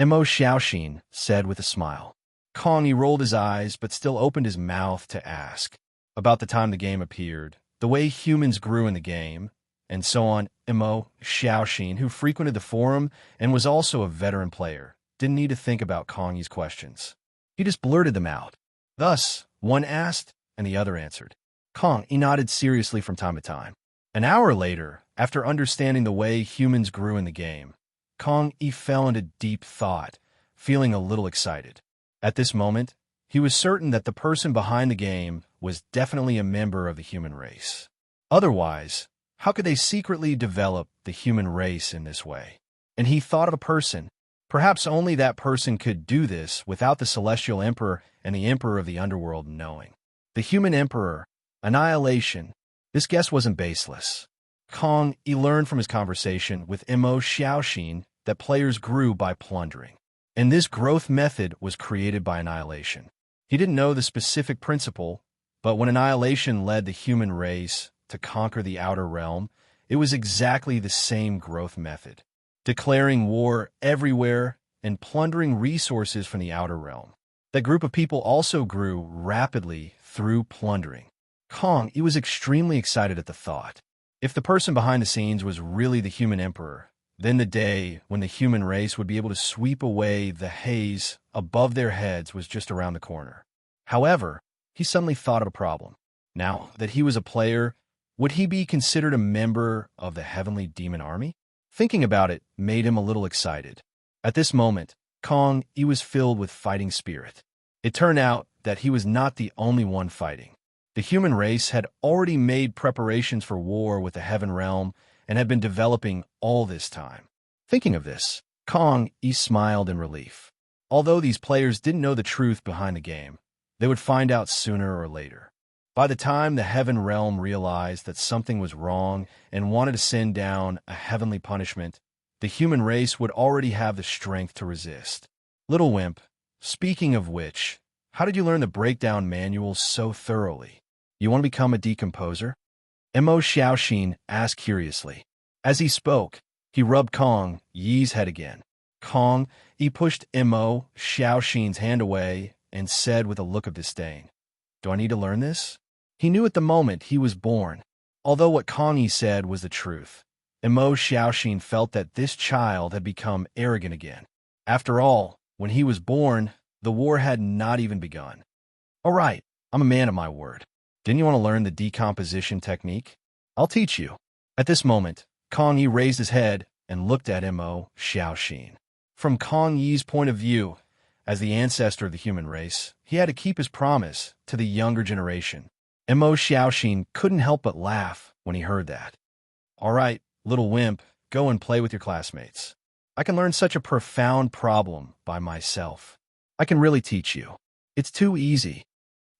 Mo Xiaoxin said with a smile. Kong Yi rolled his eyes but still opened his mouth to ask. About the time the game appeared, the way humans grew in the game, and so on. Mo Xiaoxin, who frequented the forum and was also a veteran player, didn't need to think about Kong Yi's questions. He just blurted them out. Thus, one asked, and the other answered. Kong Yi nodded seriously from time to time. An hour later, after understanding the way humans grew in the game, Kong Yi fell into deep thought, feeling a little excited. At this moment, he was certain that the person behind the game was definitely a member of the human race. Otherwise, how could they secretly develop the human race in this way? And he thought of a person. Perhaps only that person could do this without the Celestial Emperor and the Emperor of the Underworld knowing. The human Emperor, annihilation. This guess wasn't baseless. Kong Yi learned from his conversation with Mo Xiaoxin that players grew by plundering. And this growth method was created by annihilation. He didn't know the specific principle, but when annihilation led the human race to conquer the outer realm, it was exactly the same growth method, declaring war everywhere and plundering resources from the outer realm. That group of people also grew rapidly through plundering. Kong Yi was extremely excited at the thought. If the person behind the scenes was really the human emperor, then the day when the human race would be able to sweep away the haze above their heads was just around the corner. However, he suddenly thought of a problem. Now that he was a player, would he be considered a member of the heavenly demon army? Thinking about it made him a little excited. At this moment, Kong Yi was filled with fighting spirit. It turned out that he was not the only one fighting. The human race had already made preparations for war with the heaven realm and had been developing all this time. Thinking of this, Kong Yi smiled in relief. Although these players didn't know the truth behind the game, they would find out sooner or later. By the time the heaven realm realized that something was wrong and wanted to send down a heavenly punishment, the human race would already have the strength to resist. Little Wimp, speaking of which, how did you learn the breakdown manual so thoroughly? You want to become a decomposer? Mo Xiaoxin asked curiously. As he spoke, he rubbed Kong Yi's head again. Kong Yi pushed Mo Xiaoxin's hand away and said with a look of disdain, "Do I need to learn this?" He knew at the moment he was born. Although what Kong Yi said was the truth, Mo Xiaoxin felt that this child had become arrogant again. After all, when he was born, the war had not even begun. All right, I'm a man of my word. Didn't you want to learn the decomposition technique? I'll teach you. At this moment, Kong Yi raised his head and looked at Mo Xiaoxin. From Kong Yi's point of view, as the ancestor of the human race, he had to keep his promise to the younger generation. Mo Xiaoxin couldn't help but laugh when he heard that. All right, little wimp, go and play with your classmates. I can learn such a profound problem by myself. I can really teach you. It's too easy.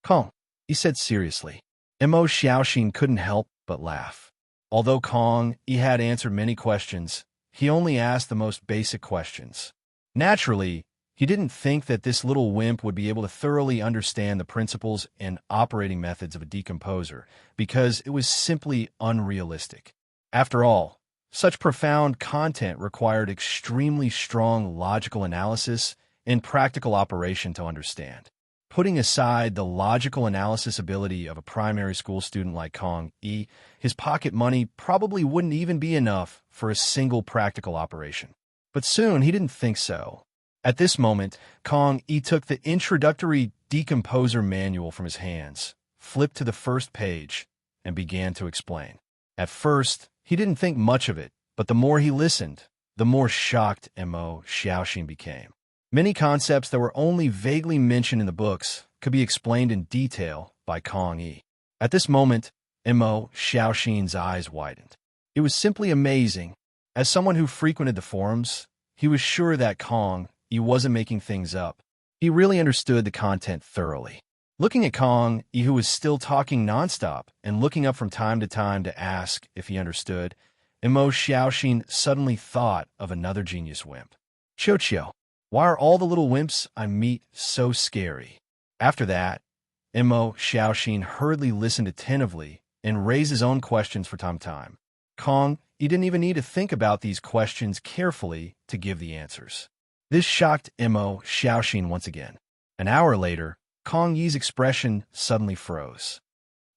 Kong, he said seriously. Mo Xiaoxin couldn't help but laugh. Although Kong Yi had answered many questions, he only asked the most basic questions. Naturally, he didn't think that this little wimp would be able to thoroughly understand the principles and operating methods of a decomposer, because it was simply unrealistic. After all, such profound content required extremely strong logical analysis and practical operation to understand. Putting aside the logical analysis ability of a primary school student like Kong Yi, his pocket money probably wouldn't even be enough for a single practical operation. But soon he didn't think so. At this moment, Kong Yi took the introductory decomposer manual from his hands, flipped to the first page, and began to explain. At first, he didn't think much of it, but the more he listened, the more shocked Mo Xiaoxin became. Many concepts that were only vaguely mentioned in the books could be explained in detail by Kong Yi. At this moment, Mo Xiaoxin's eyes widened. It was simply amazing. As someone who frequented the forums, he was sure that Kong Yi wasn't making things up. He really understood the content thoroughly. Looking at Kong Yi, who was still talking nonstop and looking up from time to time to ask if he understood, Mo Xiaoxin suddenly thought of another genius wimp. Cho, why are all the little wimps I meet so scary? After that, Mo Xiaoxin hurriedly listened attentively and raised his own questions from time to time. Kong Yi didn't even need to think about these questions carefully to give the answers. This shocked Mo Xiaoxin once again. An hour later, Kong Yi's expression suddenly froze.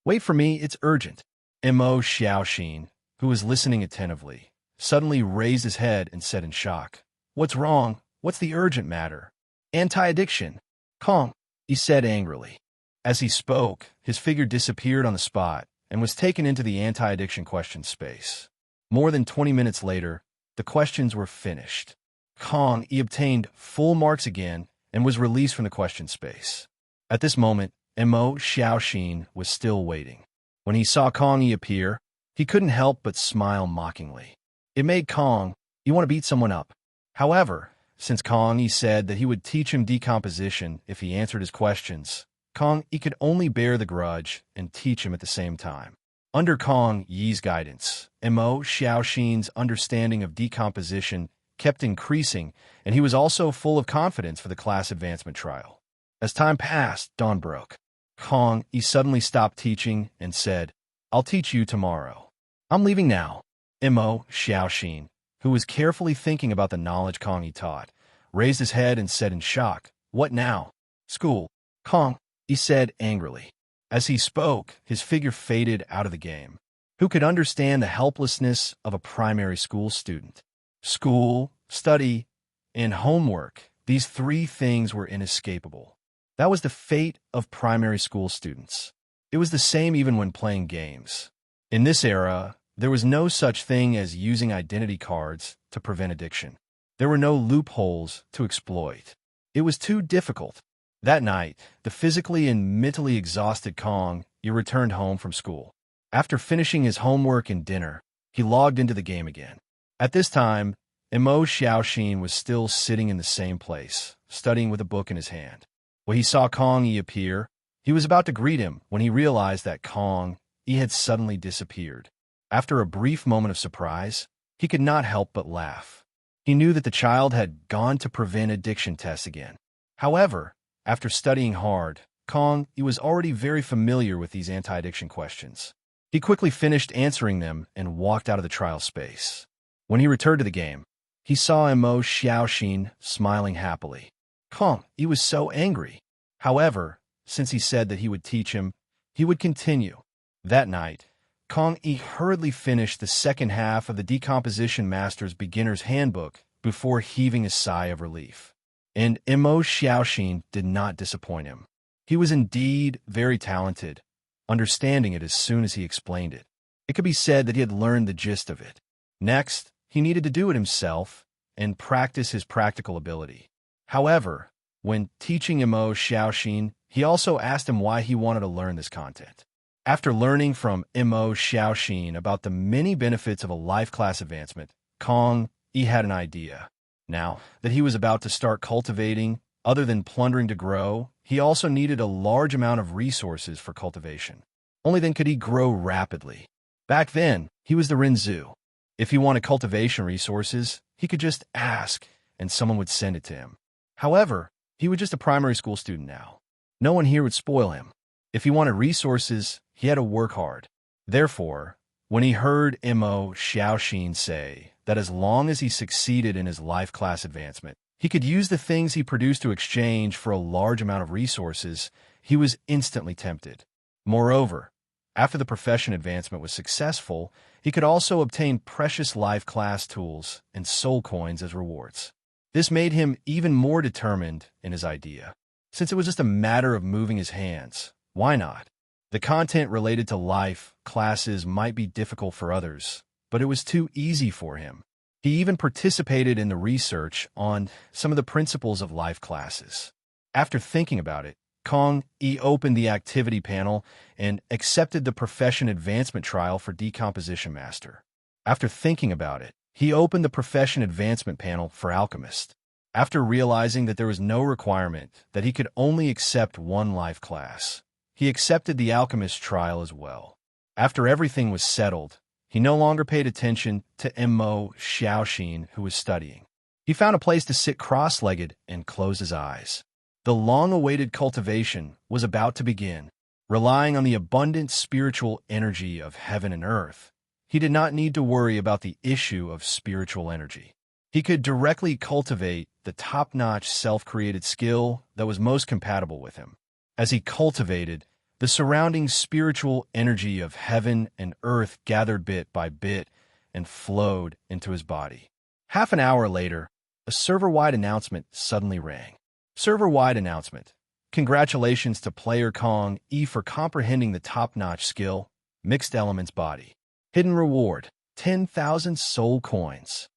Wait for me, it's urgent. Mo Xiaoxin, who was listening attentively, suddenly raised his head and said in shock, What's wrong? What's the urgent matter? Anti-addiction. Kong, he said angrily. As he spoke, his figure disappeared on the spot and was taken into the anti-addiction questions space. More than 20 minutes later, the questions were finished. Kong Yi obtained full marks again and was released from the question space. At this moment, Mo Xiaoxin was still waiting. When he saw Kong Yi appear, he couldn't help but smile mockingly. It made Kong Yi want to beat someone up. However, since Kong Yi said that he would teach him decomposition if he answered his questions, Kong Yi could only bear the grudge and teach him at the same time. Under Kong Yi's guidance, Mo Xiaoxin's understanding of decomposition kept increasing, and he was also full of confidence for the class advancement trial. As time passed, dawn broke. Kong Yi suddenly stopped teaching and said, I'll teach you tomorrow. I'm leaving now. Mo Xiaoxin, who was carefully thinking about the knowledge Kong Yi taught, raised his head and said in shock, What now? School. Kong Yi said angrily. As he spoke, his figure faded out of the game. Who could understand the helplessness of a primary school student? School, study, and homework, these three things were inescapable. That was the fate of primary school students. It was the same even when playing games. In this era, there was no such thing as using identity cards to prevent addiction. There were no loopholes to exploit. It was too difficult. That night, the physically and mentally exhausted Kong Yi returned home from school. After finishing his homework and dinner, he logged into the game again. At this time, Mo Xiaoxin was still sitting in the same place, studying with a book in his hand. When he saw Kong Yi appear, he was about to greet him when he realized that Kong Yi had suddenly disappeared. After a brief moment of surprise, he could not help but laugh. He knew that the child had gone to prevent addiction tests again. However, after studying hard, Kong Yi was already very familiar with these anti-addiction questions. He quickly finished answering them and walked out of the trial space. When he returned to the game, he saw Mo Xiaoxin smiling happily. Kong Yi was so angry. However, since he said that he would teach him, he would continue. That night, Kong Yi hurriedly finished the second half of the Decomposition Master's Beginner's Handbook before heaving a sigh of relief. And Mo Xiaoxin did not disappoint him. He was indeed very talented, understanding it as soon as he explained it. It could be said that he had learned the gist of it. Next, he needed to do it himself and practice his practical ability. However, when teaching Mo Xiaoxin, he also asked him why he wanted to learn this content. After learning from Mo Xiaoxin about the many benefits of a life class advancement, Kong Yi had an idea. Now that he was about to start cultivating, other than plundering to grow, he also needed a large amount of resources for cultivation. Only then could he grow rapidly. Back then, he was the Rinzu. If he wanted cultivation resources, he could just ask, and someone would send it to him. However, he was just a primary school student now. No one here would spoil him. If he wanted resources, he had to work hard. Therefore, when he heard Mo Xiaoxin say that as long as he succeeded in his life class advancement, he could use the things he produced to exchange for a large amount of resources, he was instantly tempted. Moreover, after the profession advancement was successful, he could also obtain precious life class tools and soul coins as rewards. This made him even more determined in his idea. Since it was just a matter of moving his hands, why not? The content related to life classes might be difficult for others, but it was too easy for him. He even participated in the research on some of the principles of life classes. After thinking about it, Kong Yi opened the activity panel and accepted the profession advancement trial for Decomposition Master. After thinking about it, he opened the profession advancement panel for Alchemist. After realizing that there was no requirement that he could only accept one life class, he accepted the Alchemist trial as well. After everything was settled, he no longer paid attention to Mo Xiaoxin, who was studying. He found a place to sit cross-legged and close his eyes. The long-awaited cultivation was about to begin. Relying on the abundant spiritual energy of heaven and earth, he did not need to worry about the issue of spiritual energy. He could directly cultivate the top-notch self-created skill that was most compatible with him. As he cultivated, the surrounding spiritual energy of heaven and earth gathered bit by bit and flowed into his body. Half an hour later, a server-wide announcement suddenly rang. Server-wide announcement. Congratulations to player Kong E for comprehending the top-notch skill, Mixed Elements Body. Hidden reward, 10,000 soul coins.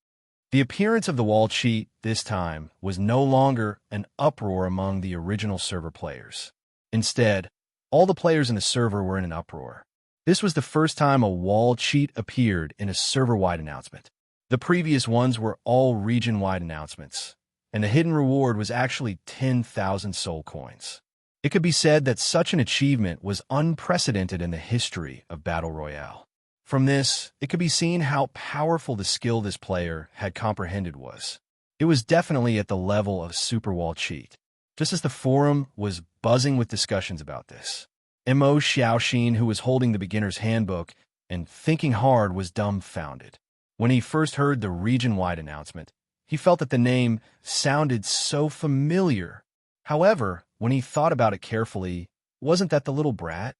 The appearance of the wall cheat this time was no longer an uproar among the original server players. Instead, all the players in the server were in an uproar. This was the first time a wall cheat appeared in a server-wide announcement. The previous ones were all region-wide announcements, and the hidden reward was actually 10,000 soul coins. It could be said that such an achievement was unprecedented in the history of Battle Royale. From this, it could be seen how powerful the skill this player had comprehended was. It was definitely at the level of Super Wall Cheat. Just as the forum was buzzing with discussions about this, Mo Xiaoxin, who was holding the beginner's handbook and thinking hard, was dumbfounded. When he first heard the region-wide announcement, he felt that the name sounded so familiar. However, when he thought about it carefully, wasn't that the little brat?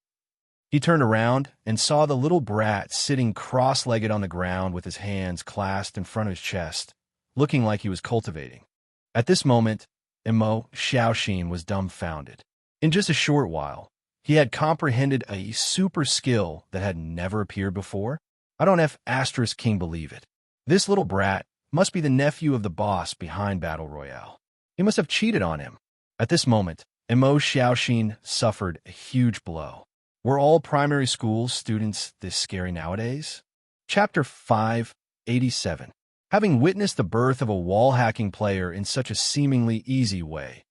He turned around and saw the little brat sitting cross-legged on the ground with his hands clasped in front of his chest, looking like he was cultivating. At this moment, Mo Xiaoxin was dumbfounded. In just a short while, he had comprehended a super skill that had never appeared before. I don't King believe it. This little brat must be the nephew of the boss behind Battle Royale. He must have cheated on him. At this moment, Mo Xiaoxin suffered a huge blow. Were all primary school students this scary nowadays? Chapter 587. Having witnessed the birth of a wall-hacking player in such a seemingly easy way,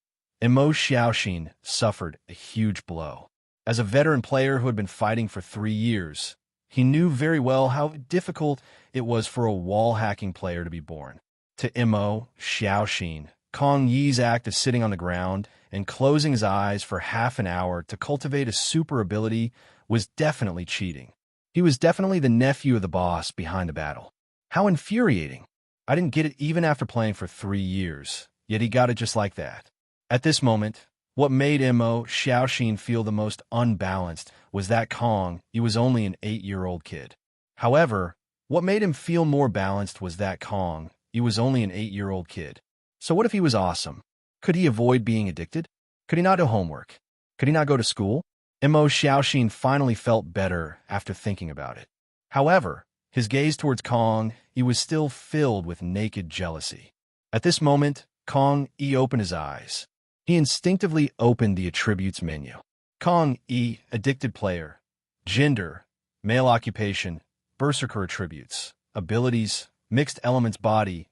Mo Xiaoxin suffered a huge blow. As a veteran player who had been fighting for 3 years, he knew very well how difficult it was for a wall-hacking player to be born. To Mo Xiaoxin, Kong Yi's act of sitting on the ground and closing his eyes for half an hour to cultivate a super ability was definitely cheating. He was definitely the nephew of the boss behind the battle. How infuriating. I didn't get it even after playing for 3 years, yet he got it just like that. At this moment, what made Mo Xiaoxin feel the most unbalanced was that Kong Yi was only an 8-year-old kid. However, what made him feel more balanced was that Kong Yi was only an 8-year-old kid. So what if he was awesome? Could he avoid being addicted? Could he not do homework? Could he not go to school? Mo Xiaoxin finally felt better after thinking about it. However, his gaze towards Kong Yi was still filled with naked jealousy. At this moment, Kong Yi opened his eyes. He instinctively opened the attributes menu. Kong Yi, addicted player. Gender, male occupation, berserker attributes. Abilities, mixed elements body,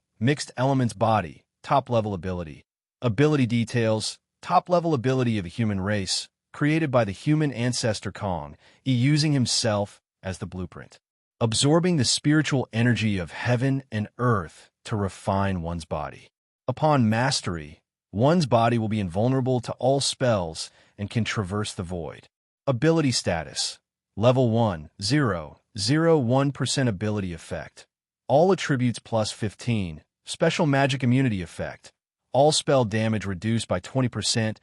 top-level ability. Ability details, top-level ability of a human race, created by the human ancestor Kong Yi using himself as the blueprint. Absorbing the spiritual energy of heaven and earth to refine one's body. Upon mastery, one's body will be invulnerable to all spells and can traverse the void. Ability status. Level 1, 1% ability effect. All attributes plus 15. Special magic immunity effect. All spell damage reduced by 20%.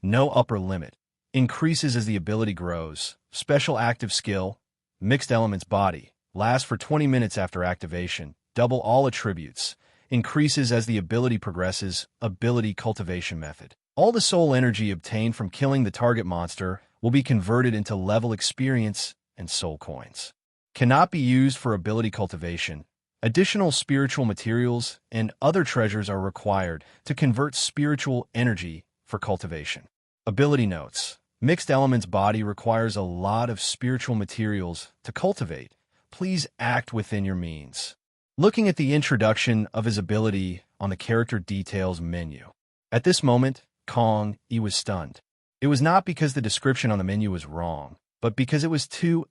No upper limit. Increases as the ability grows. Special active skill. Mixed elements body. Lasts for 20 minutes after activation. Double all attributes. Increases as the ability progresses. Ability cultivation method. All the soul energy obtained from killing the target monster will be converted into level experience and soul coins. Cannot be used for ability cultivation. Additional spiritual materials and other treasures are required to convert spiritual energy for cultivation. Ability notes. Mixed elements body requires a lot of spiritual materials to cultivate. Please act within your means. Looking at the introduction of his ability on the character details menu. At this moment, Kong Yi was stunned. It was not because the description on the menu was wrong, but because it was too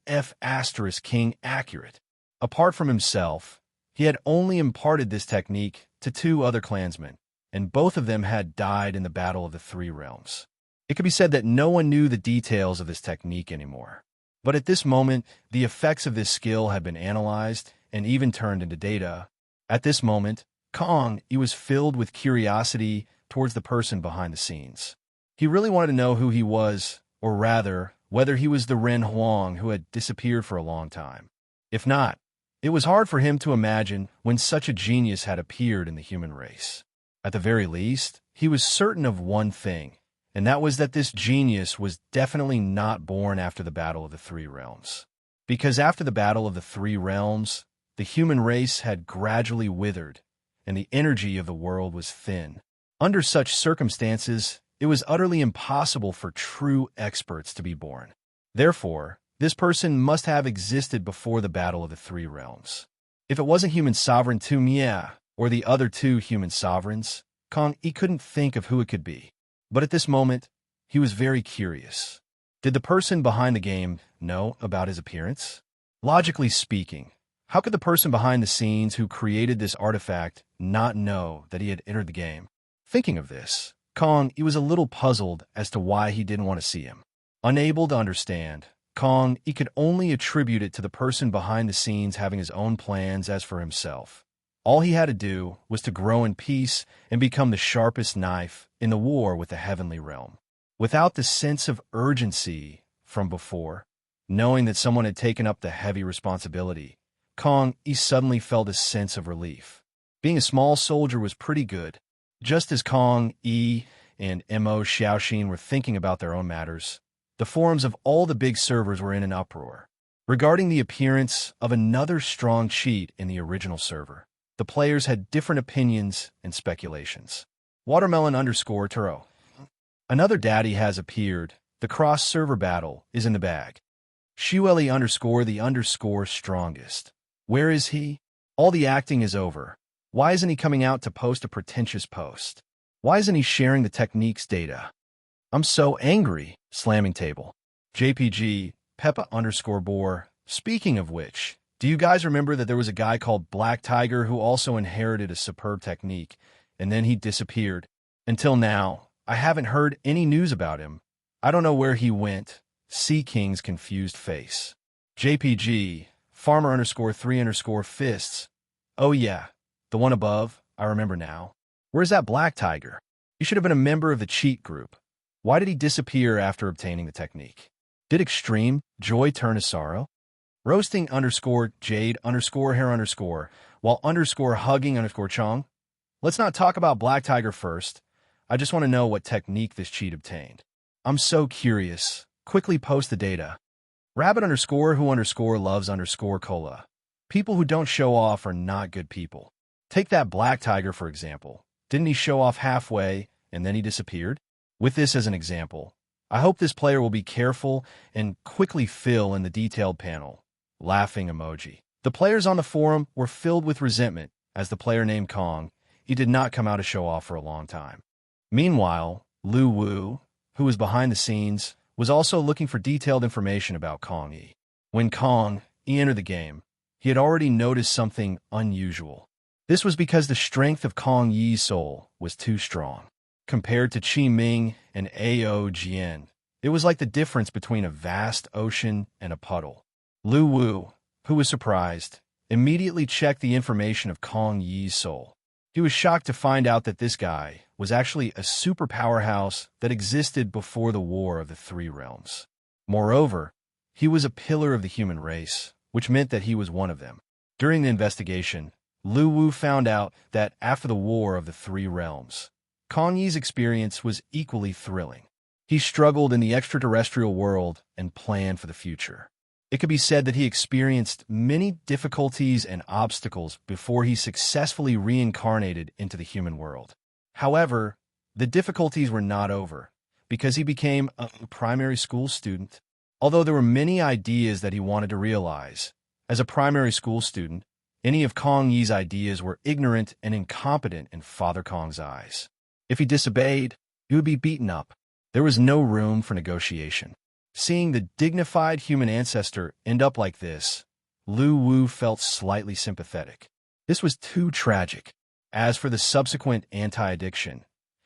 King accurate. Apart from himself, he had only imparted this technique to 2 other clansmen, and both of them had died in the Battle of the Three Realms. It could be said that no one knew the details of this technique anymore. But at this moment, the effects of this skill had been analyzed and even turned into data. At this moment, Kong, he was filled with curiosity towards the person behind the scenes. He really wanted to know who he was, or rather, whether he was the Ren Huang who had disappeared for a long time. If not, it was hard for him to imagine when such a genius had appeared in the human race. At the very least, he was certain of one thing, and that was that this genius was definitely not born after the Battle of the Three Realms. Because after the Battle of the Three Realms, the human race had gradually withered, and the energy of the world was thin. Under such circumstances, it was utterly impossible for true experts to be born. Therefore, this person must have existed before the Battle of the Three Realms. If it wasn't human sovereign Tu Mia, or the other two human sovereigns, Kong, he couldn't think of who it could be. But at this moment, he was very curious. Did the person behind the game know about his appearance? Logically speaking, how could the person behind the scenes who created this artifact not know that he had entered the game? Thinking of this, Kong, he was a little puzzled as to why he didn't want to see him. Unable to understand, Kong, he could only attribute it to the person behind the scenes having his own plans as for himself. All he had to do was to grow in peace and become the sharpest knife in the war with the heavenly realm. Without the sense of urgency from before, knowing that someone had taken up the heavy responsibility, Kong, he suddenly felt a sense of relief. Being a small soldier was pretty good. Just as Kong, E, and Mo Xiaoxin were thinking about their own matters, the forums of all the big servers were in an uproar. Regarding the appearance of another strong cheat in the original server, the players had different opinions and speculations. Watermelon_Turo. Another daddy has appeared. The cross-server battle is in the bag. Shueli_the_strongest. Where is he? All the acting is over. Why isn't he coming out to post a pretentious post? Why isn't he sharing the techniques data? I'm so angry. Slamming table. JPG, Peppa_Boar. Speaking of which, do you guys remember that there was a guy called Black Tiger who also inherited a superb technique, and then he disappeared? Until now, I haven't heard any news about him. I don't know where he went. Sea King's confused face. JPG, Farmer_3_fists. Oh yeah, the one above, I remember now. Where's that Black Tiger? He should have been a member of the cheat group. Why did he disappear after obtaining the technique? Did extreme joy turn to sorrow? Roasting_Jade_hair_ while _hugging_Chong. Let's not talk about Black Tiger first. I just want to know what technique this cheat obtained. I'm so curious. Quickly post the data. Rabbit_who_loves_cola. People who don't show off are not good people. Take that Black Tiger, for example. Didn't he show off halfway, and then he disappeared? With this as an example, I hope this player will be careful and quickly fill in the detailed panel. Laughing emoji. The players on the forum were filled with resentment, as the player named Kong, he did not come out to show off for a long time. Meanwhile, Lu Wu, who was behind the scenes, was also looking for detailed information about Kong Yi. When Kong Yi entered the game, he had already noticed something unusual. This was because the strength of Kong Yi's soul was too strong. Compared to Qi Ming and Ao Jian, it was like the difference between a vast ocean and a puddle. Lu Wu, who was surprised, immediately checked the information of Kong Yi's soul. He was shocked to find out that this guy was actually a super powerhouse that existed before the War of the Three Realms. Moreover, he was a pillar of the human race, which meant that he was one of them. During the investigation, Lu Wu found out that after the War of the Three Realms, Kong Yi's experience was equally thrilling. He struggled in the extraterrestrial world and planned for the future. It could be said that he experienced many difficulties and obstacles before he successfully reincarnated into the human world. However, the difficulties were not over, because he became a primary school student. Although there were many ideas that he wanted to realize, as a primary school student, any of Kong Yi's ideas were ignorant and incompetent in Father Kong's eyes. If he disobeyed, he would be beaten up. There was no room for negotiation. Seeing the dignified human ancestor end up like this, Lu Wu felt slightly sympathetic. This was too tragic. As for the subsequent anti-addiction,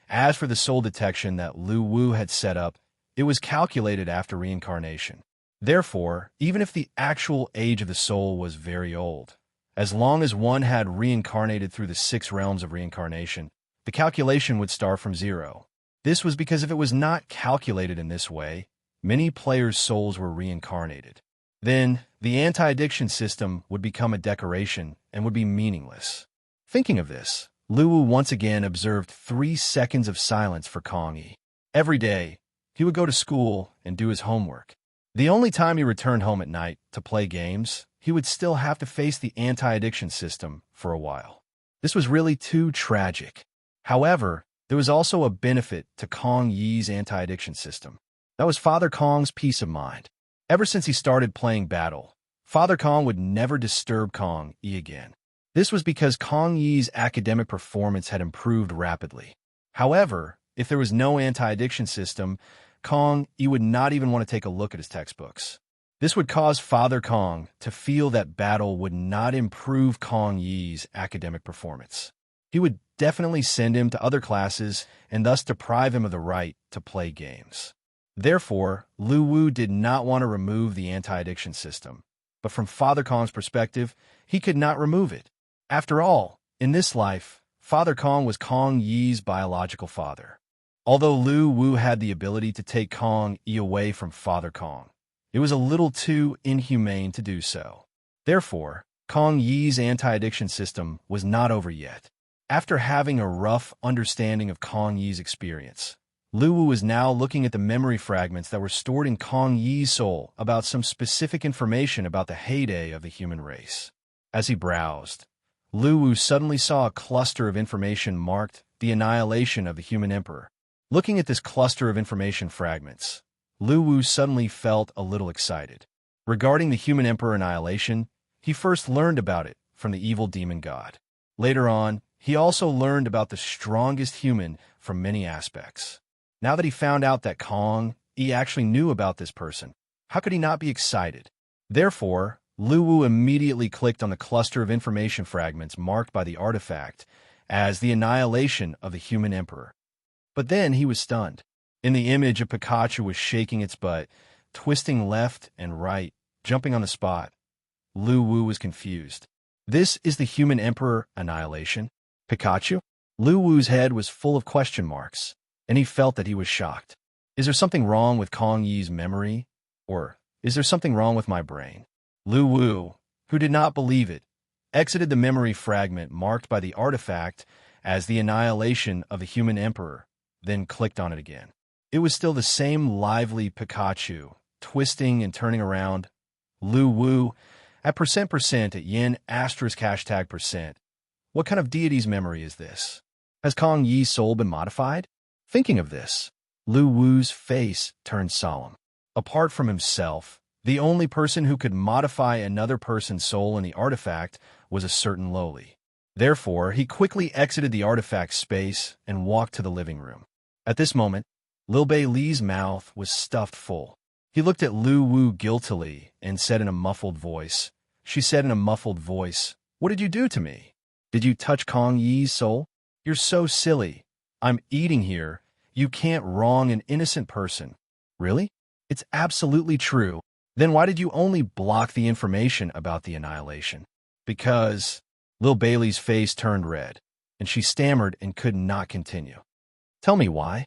as for the soul detection that Lu Wu had set up, it was calculated after reincarnation. Therefore, even if the actual age of the soul was very old, As long as one had reincarnated through the 6 realms of reincarnation, the calculation would start from 0. This was because if it was not calculated in this way, many players' souls were reincarnated. Then, the anti-addiction system would become a decoration and would be meaningless. Thinking of this, Luwu once again observed 3 seconds of silence for Kong Yi. Every day, he would go to school and do his homework. The only time he returned home at night to play games, he would still have to face the anti-addiction system for a while. This was really too tragic. However, there was also a benefit to Kong Yi's anti-addiction system. That was Father Kong's peace of mind. Ever since he started playing Battle, Father Kong would never disturb Kong Yi again. This was because Kong Yi's academic performance had improved rapidly. However, if there was no anti-addiction system, Kong Yi would not even want to take a look at his textbooks. This would cause Father Kong to feel that Battle would not improve Kong Yi's academic performance. He would definitely send him to other classes and thus deprive him of the right to play games. Therefore, Luwu did not want to remove the anti-addiction system, but from Father Kong's perspective, he could not remove it. After all, in this life, Father Kong was Kong Yi's biological father. Although Luwu had the ability to take Kong Yi away from Father Kong, it was a little too inhumane to do so. Therefore, Kong Yi's anti-addiction system was not over yet. After having a rough understanding of Kong Yi's experience, Luwu was now looking at the memory fragments that were stored in Kong Yi's soul about some specific information about the heyday of the human race. As he browsed, Luwu suddenly saw a cluster of information marked the annihilation of the human emperor. Looking at this cluster of information fragments, Luwu suddenly felt a little excited. Regarding the human emperor annihilation, he first learned about it from the evil demon god. Later on, he also learned about the strongest human from many aspects. Now that he found out that Kong Yi actually knew about this person, how could he not be excited? Therefore, Luwu immediately clicked on the cluster of information fragments marked by the artifact as the annihilation of the human emperor. But then he was stunned. In the image, a Pikachu was shaking its butt, twisting left and right, jumping on the spot. Luwu was confused. This is the human emperor annihilation? Pikachu? Luwu's head was full of question marks, and he felt that he was shocked. Is there something wrong with Kong Yi's memory? Or is there something wrong with my brain? Luwu, who did not believe it, exited the memory fragment marked by the artifact as the annihilation of the human emperor, then clicked on it again. It was still the same lively Pikachu, twisting and turning around. Luwu, at %% at yen asterisk hashtag %. What kind of deity's memory is this? Has Kong Yi's soul been modified? Thinking of this, Luwu's face turned solemn. Apart from himself, the only person who could modify another person's soul in the artifact was a certain lowly. Therefore, he quickly exited the artifact space and walked to the living room. At this moment, Lil Bei Li's mouth was stuffed full. He looked at Luwu guiltily and said in a muffled voice, She said in a muffled voice, "What did you do to me? Did you touch Kong Yi's soul? You're so silly. I'm eating here. You can't wrong an innocent person." Really? It's absolutely true. Then why did you only block the information about the annihilation? Because Lil Bailey's face turned red, and she stammered and could not continue. Tell me why.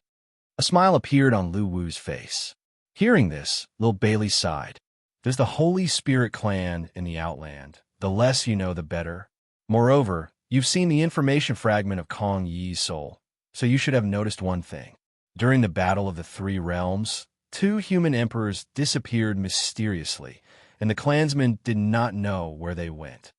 A smile appeared on Luwu's face. Hearing this, Lil Bailey sighed. There's the Holy Spirit clan in the Outland. The less you know, the better. Moreover, you've seen the information fragment of Kong Yi's soul, so you should have noticed one thing. During the Battle of the Three Realms, 2 human emperors disappeared mysteriously, and the clansmen did not know where they went.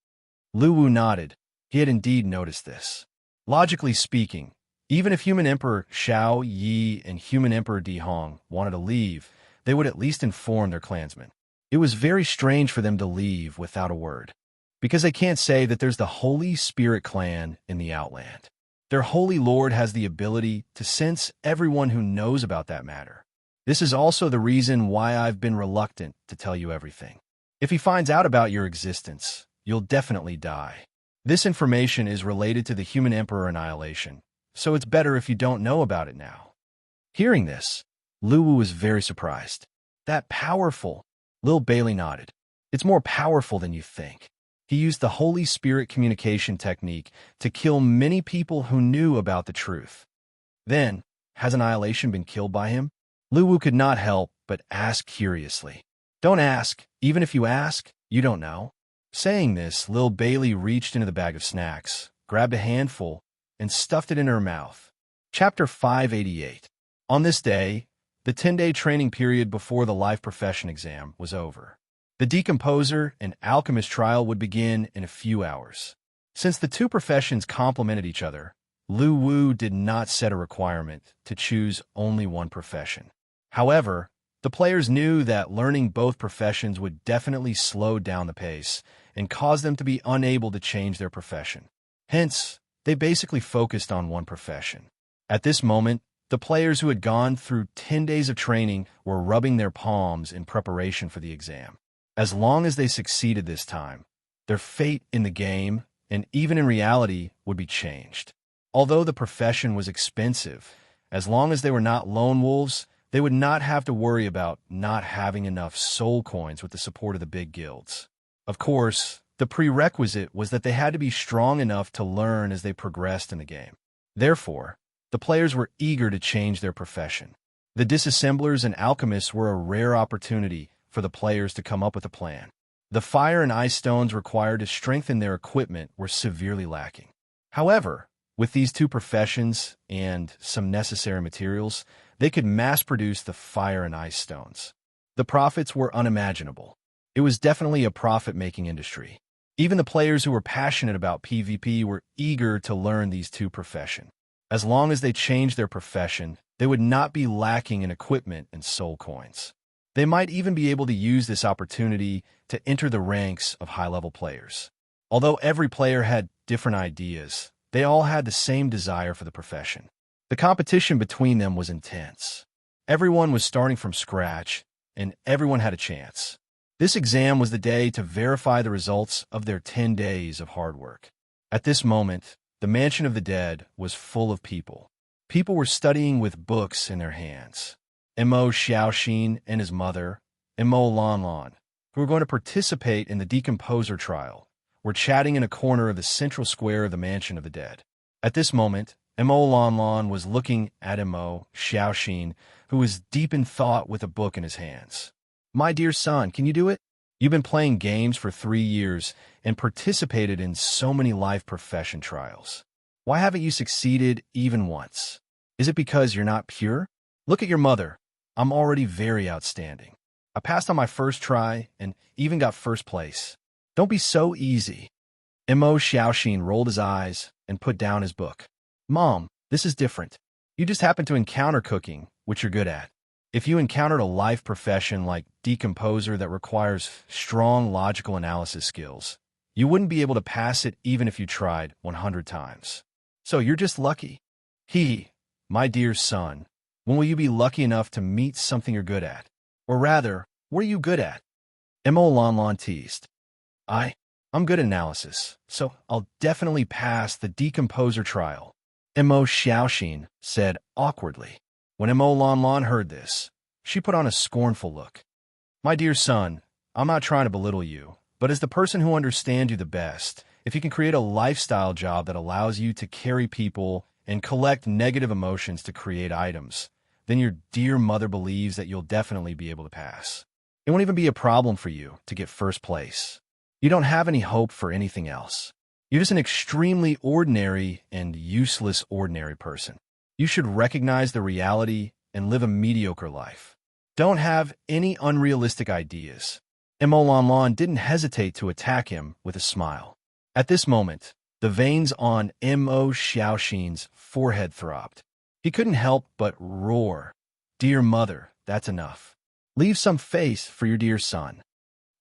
Luwu nodded. He had indeed noticed this. Logically speaking, even if Human Emperor Xiao Yi and Human Emperor Di Hong wanted to leave, they would at least inform their clansmen. It was very strange for them to leave without a word, because they can't say that there's the Holy Spirit clan in the Outland. Their Holy Lord has the ability to sense everyone who knows about that matter. This is also the reason why I've been reluctant to tell you everything. If he finds out about your existence, you'll definitely die. This information is related to the Human Emperor annihilation, so it's better if you don't know about it now. Hearing this, Luwu was very surprised. That powerful? Lil Bailey nodded. It's more powerful than you think. He used the Holy Spirit communication technique to kill many people who knew about the truth. Then, has annihilation been killed by him? Luwu could not help but ask curiously. Don't ask. Even if you ask, you don't know. Saying this, Lil Bailey reached into the bag of snacks, grabbed a handful, and stuffed it in her mouth. Chapter 588. On this day, the 10-day training period before the life profession exam was over. The decomposer and alchemist trial would begin in a few hours. Since the two professions complemented each other, Lu Wu did not set a requirement to choose only one profession. However, the players knew that learning both professions would definitely slow down the pace and cause them to be unable to change their profession. Hence, they basically focused on one profession. At this moment, the players who had gone through 10 days of training were rubbing their palms in preparation for the exam. As long as they succeeded this time, their fate in the game, and even in reality, would be changed. Although the profession was expensive, as long as they were not lone wolves, they would not have to worry about not having enough soul coins with the support of the big guilds. Of course, the prerequisite was that they had to be strong enough to learn as they progressed in the game. Therefore, the players were eager to change their profession. The disassemblers and alchemists were a rare opportunity for the players to come up with a plan. The fire and ice stones required to strengthen their equipment were severely lacking. However, with these two professions and some necessary materials, they could mass-produce the fire and ice stones. The profits were unimaginable. It was definitely a profit-making industry. Even the players who were passionate about PvP were eager to learn these two professions. As long as they changed their profession, they would not be lacking in equipment and soul coins. They might even be able to use this opportunity to enter the ranks of high-level players. Although every player had different ideas, they all had the same desire for the profession. The competition between them was intense. Everyone was starting from scratch, and everyone had a chance. This exam was the day to verify the results of their 10 days of hard work. At this moment, the Mansion of the Dead was full of people. People were studying with books in their hands. Mo Xiaoxin and his mother, Mo Lanlan, who were going to participate in the decomposer trial, were chatting in a corner of the central square of the Mansion of the Dead. At this moment, Mo Lanlan was looking at Mo Xiaoxin, who was deep in thought with a book in his hands. My dear son, can you do it? You've been playing games for 3 years and participated in so many life profession trials. Why haven't you succeeded even once? Is it because you're not pure? Look at your mother. I'm already very outstanding. I passed on my first try and even got first place. Don't be so easy. Mo Xiaoxin rolled his eyes and put down his book. Mom, this is different. You just happen to encounter cooking, which you're good at. If you encountered a life profession like decomposer that requires strong logical analysis skills, you wouldn't be able to pass it even if you tried 100 times. So you're just lucky. My dear son, when will you be lucky enough to meet something you're good at? Or rather, what are you good at? Mo Lanlan teased. I'm good at analysis, so I'll definitely pass the decomposer trial. Mo Xiaoxin said awkwardly. When Mo Lanlan heard this, she put on a scornful look. My dear son, I'm not trying to belittle you, but as the person who understands you the best, if you can create a lifestyle job that allows you to carry people and collect negative emotions to create items, then your dear mother believes that you'll definitely be able to pass. It won't even be a problem for you to get first place. You don't have any hope for anything else. You're just an extremely ordinary and useless ordinary person. You should recognize the reality and live a mediocre life. Don't have any unrealistic ideas. Mo Lanlan didn't hesitate to attack him with a smile. At this moment, the veins on Mo Xiaoxin's forehead throbbed. He couldn't help but roar. Dear mother, that's enough. Leave some face for your dear son.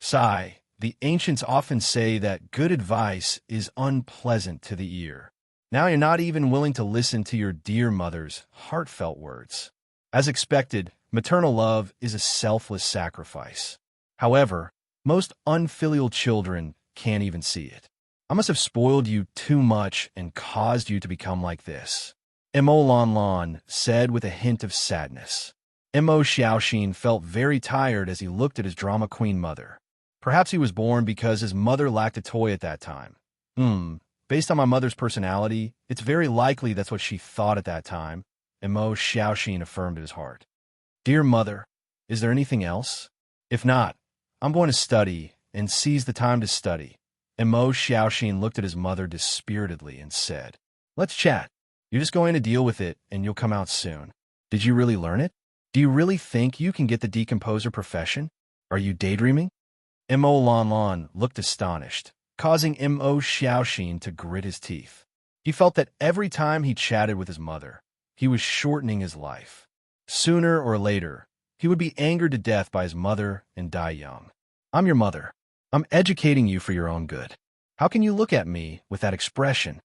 Sigh, the ancients often say that good advice is unpleasant to the ear. Now you're not even willing to listen to your dear mother's heartfelt words. As expected, maternal love is a selfless sacrifice. However, most unfilial children can't even see it. I must have spoiled you too much and caused you to become like this. Mo Lanlan said with a hint of sadness. Mo Xiaoxin felt very tired as he looked at his drama queen mother. Perhaps he was born because his mother lacked a toy at that time. Based on my mother's personality, it's very likely that's what she thought at that time, and Mo Xiaoxin affirmed in his heart. Dear mother, is there anything else? If not, I'm going to study and seize the time to study. And Mo Xiaoxin looked at his mother dispiritedly and said, Let's chat. You're just going to deal with it and you'll come out soon. Did you really learn it? Do you really think you can get the decomposer profession? Are you daydreaming? Mo Lanlan looked astonished, causing Mo Xiaoxin to grit his teeth. He felt that every time he chatted with his mother, he was shortening his life. Sooner or later, he would be angered to death by his mother and die young. I'm your mother. I'm educating you for your own good. How can you look at me with that expression?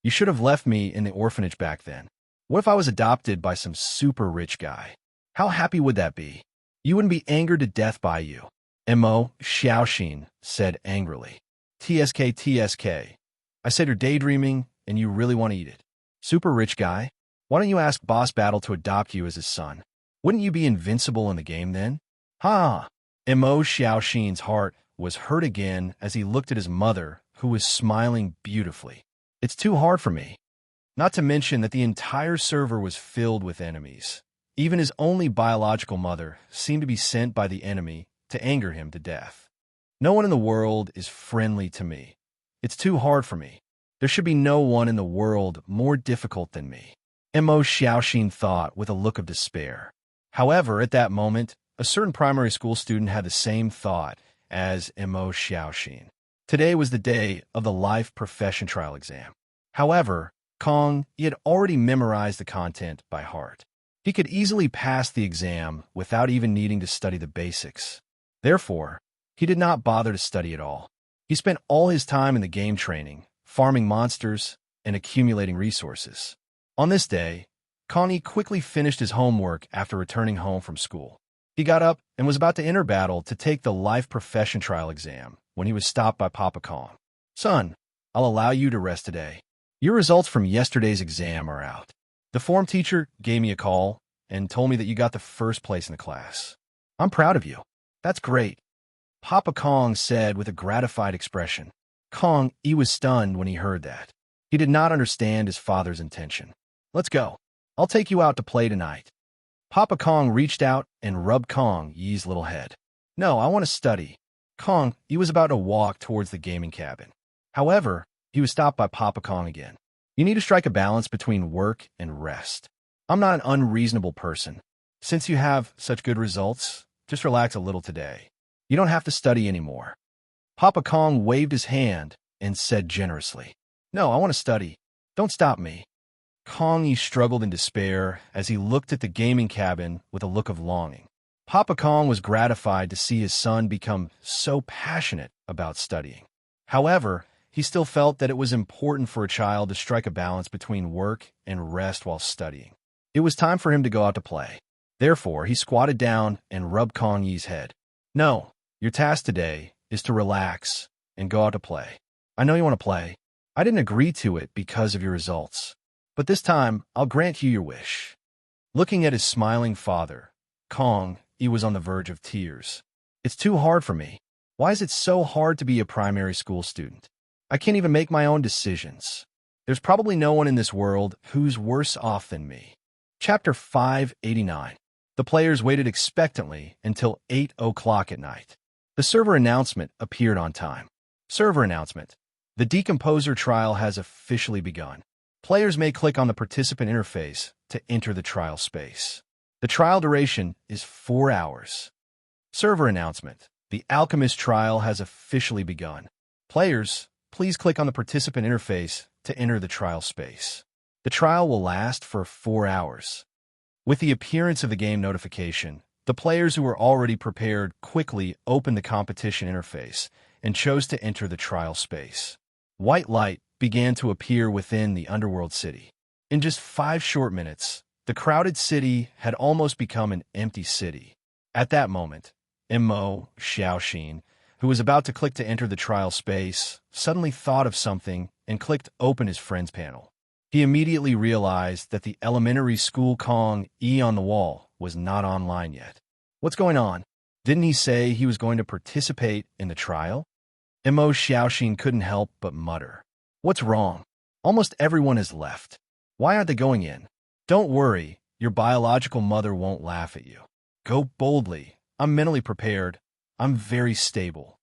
You should have left me in the orphanage back then. What if I was adopted by some super rich guy? How happy would that be? You wouldn't be angered to death by you. Mo Xiaoxin said angrily. TSK. I said you're daydreaming and you really want to eat it. Super rich guy? Why don't you ask Boss Battle to adopt you as his son? Wouldn't you be invincible in the game then? Ha! Mo Xiaoxin's heart was hurt again as he looked at his mother, who was smiling beautifully. It's too hard for me. Not to mention that the entire server was filled with enemies. Even his only biological mother seemed to be sent by the enemy to anger him to death. No one in the world is friendly to me. It's too hard for me. There should be no one in the world more difficult than me. Mo Xiaoxin thought with a look of despair. However, at that moment, a certain primary school student had the same thought as Mo Xiaoxin. Today was the day of the life profession trial exam. However, he had already memorized the content by heart. He could easily pass the exam without even needing to study the basics. Therefore, he did not bother to study at all. He spent all his time in the game training, farming monsters, and accumulating resources. On this day, Connie quickly finished his homework after returning home from school. He got up and was about to enter battle to take the life profession trial exam when he was stopped by Papa Kong. Son, I'll allow you to rest today. Your results from yesterday's exam are out. The form teacher gave me a call and told me that you got the first place in the class. I'm proud of you. That's great. Papa Kong said with a gratified expression. He was stunned when he heard that. He did not understand his father's intention. Let's go. I'll take you out to play tonight. Papa Kong reached out and rubbed Ye's little head. No, I want to study. He was about to walk towards the gaming cabin. However, he was stopped by Papa Kong again. You need to strike a balance between work and rest. I'm not an unreasonable person. Since you have such good results, just relax a little today. You don't have to study anymore. Papa Kong waved his hand and said generously, No, I want to study. Don't stop me. He struggled in despair as he looked at the gaming cabin with a look of longing. Papa Kong was gratified to see his son become so passionate about studying. However, he still felt that it was important for a child to strike a balance between work and rest while studying. It was time for him to go out to play. Therefore, he squatted down and rubbed Ye's head. No, your task today is to relax and go out to play. I know you want to play. I didn't agree to it because of your results. But this time, I'll grant you your wish. Looking at his smiling father, he was on the verge of tears. It's too hard for me. Why is it so hard to be a primary school student? I can't even make my own decisions. There's probably no one in this world who's worse off than me. Chapter 589. The players waited expectantly until 8 o'clock at night. The server announcement appeared on time. Server announcement. The decomposer trial has officially begun. Players may click on the participant interface to enter the trial space. The trial duration is 4 hours. Server announcement. The alchemist trial has officially begun. Players, please click on the participant interface to enter the trial space. The trial will last for 4 hours. With the appearance of the game notification, the players who were already prepared quickly opened the competition interface and chose to enter the trial space. White light began to appear within the underworld city. In just 5 short minutes, the crowded city had almost become an empty city. At that moment, Mo Xiaoxin, who was about to click to enter the trial space, suddenly thought of something and clicked open his friends panel. He immediately realized that the elementary school on the wall was not online yet. What's going on? Didn't he say he was going to participate in the trial? Mo Xiaoxin couldn't help but mutter. What's wrong? Almost everyone has left. Why aren't they going in? Don't worry, your biological mother won't laugh at you. Go boldly. I'm mentally prepared. I'm very stable.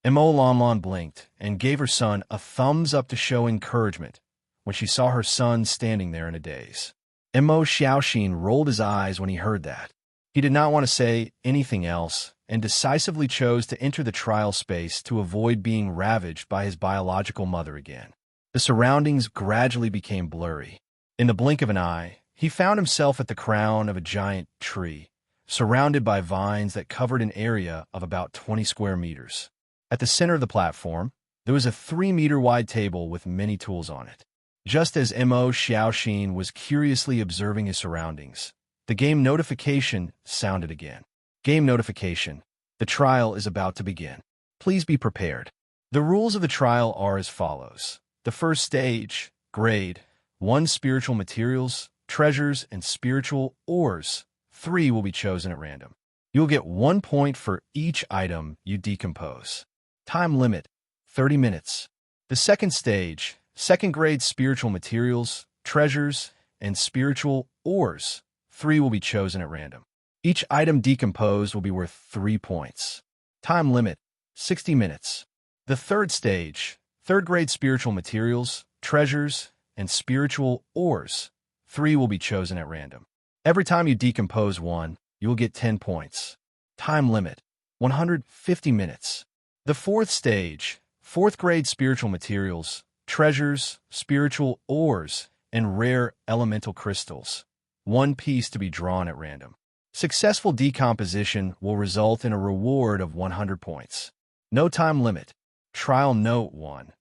Mo Lanlan blinked and gave her son a thumbs up to show encouragement when she saw her son standing there in a daze. Mo Xiaoxin rolled his eyes when he heard that. He did not want to say anything else and decisively chose to enter the trial space to avoid being ravaged by his biological mother again. The surroundings gradually became blurry. In the blink of an eye, he found himself at the crown of a giant tree, surrounded by vines that covered an area of about 20 square meters. At the center of the platform, there was a 3-meter-wide table with many tools on it. Just as Mo Xiaoxin was curiously observing his surroundings, the game notification sounded again. Game notification. The trial is about to begin. Please be prepared. The rules of the trial are as follows. The first stage, grade, 1 spiritual materials, treasures, and spiritual ores. 3 will be chosen at random. You will get 1 point for each item you decompose. Time limit, 30 minutes. The second stage, second grade spiritual materials, treasures, and spiritual ores. 3 will be chosen at random. Each item decomposed will be worth 3 points. Time limit, 60 minutes. The third stage, third grade spiritual materials, treasures, and spiritual ores. 3 will be chosen at random. Every time you decompose 1, you will get 10 points. Time limit, 150 minutes. The fourth stage, fourth grade spiritual materials, treasures, spiritual ores, and rare elemental crystals. 1 piece to be drawn at random. Successful decomposition will result in a reward of 100 points. No time limit. Trial Note 1.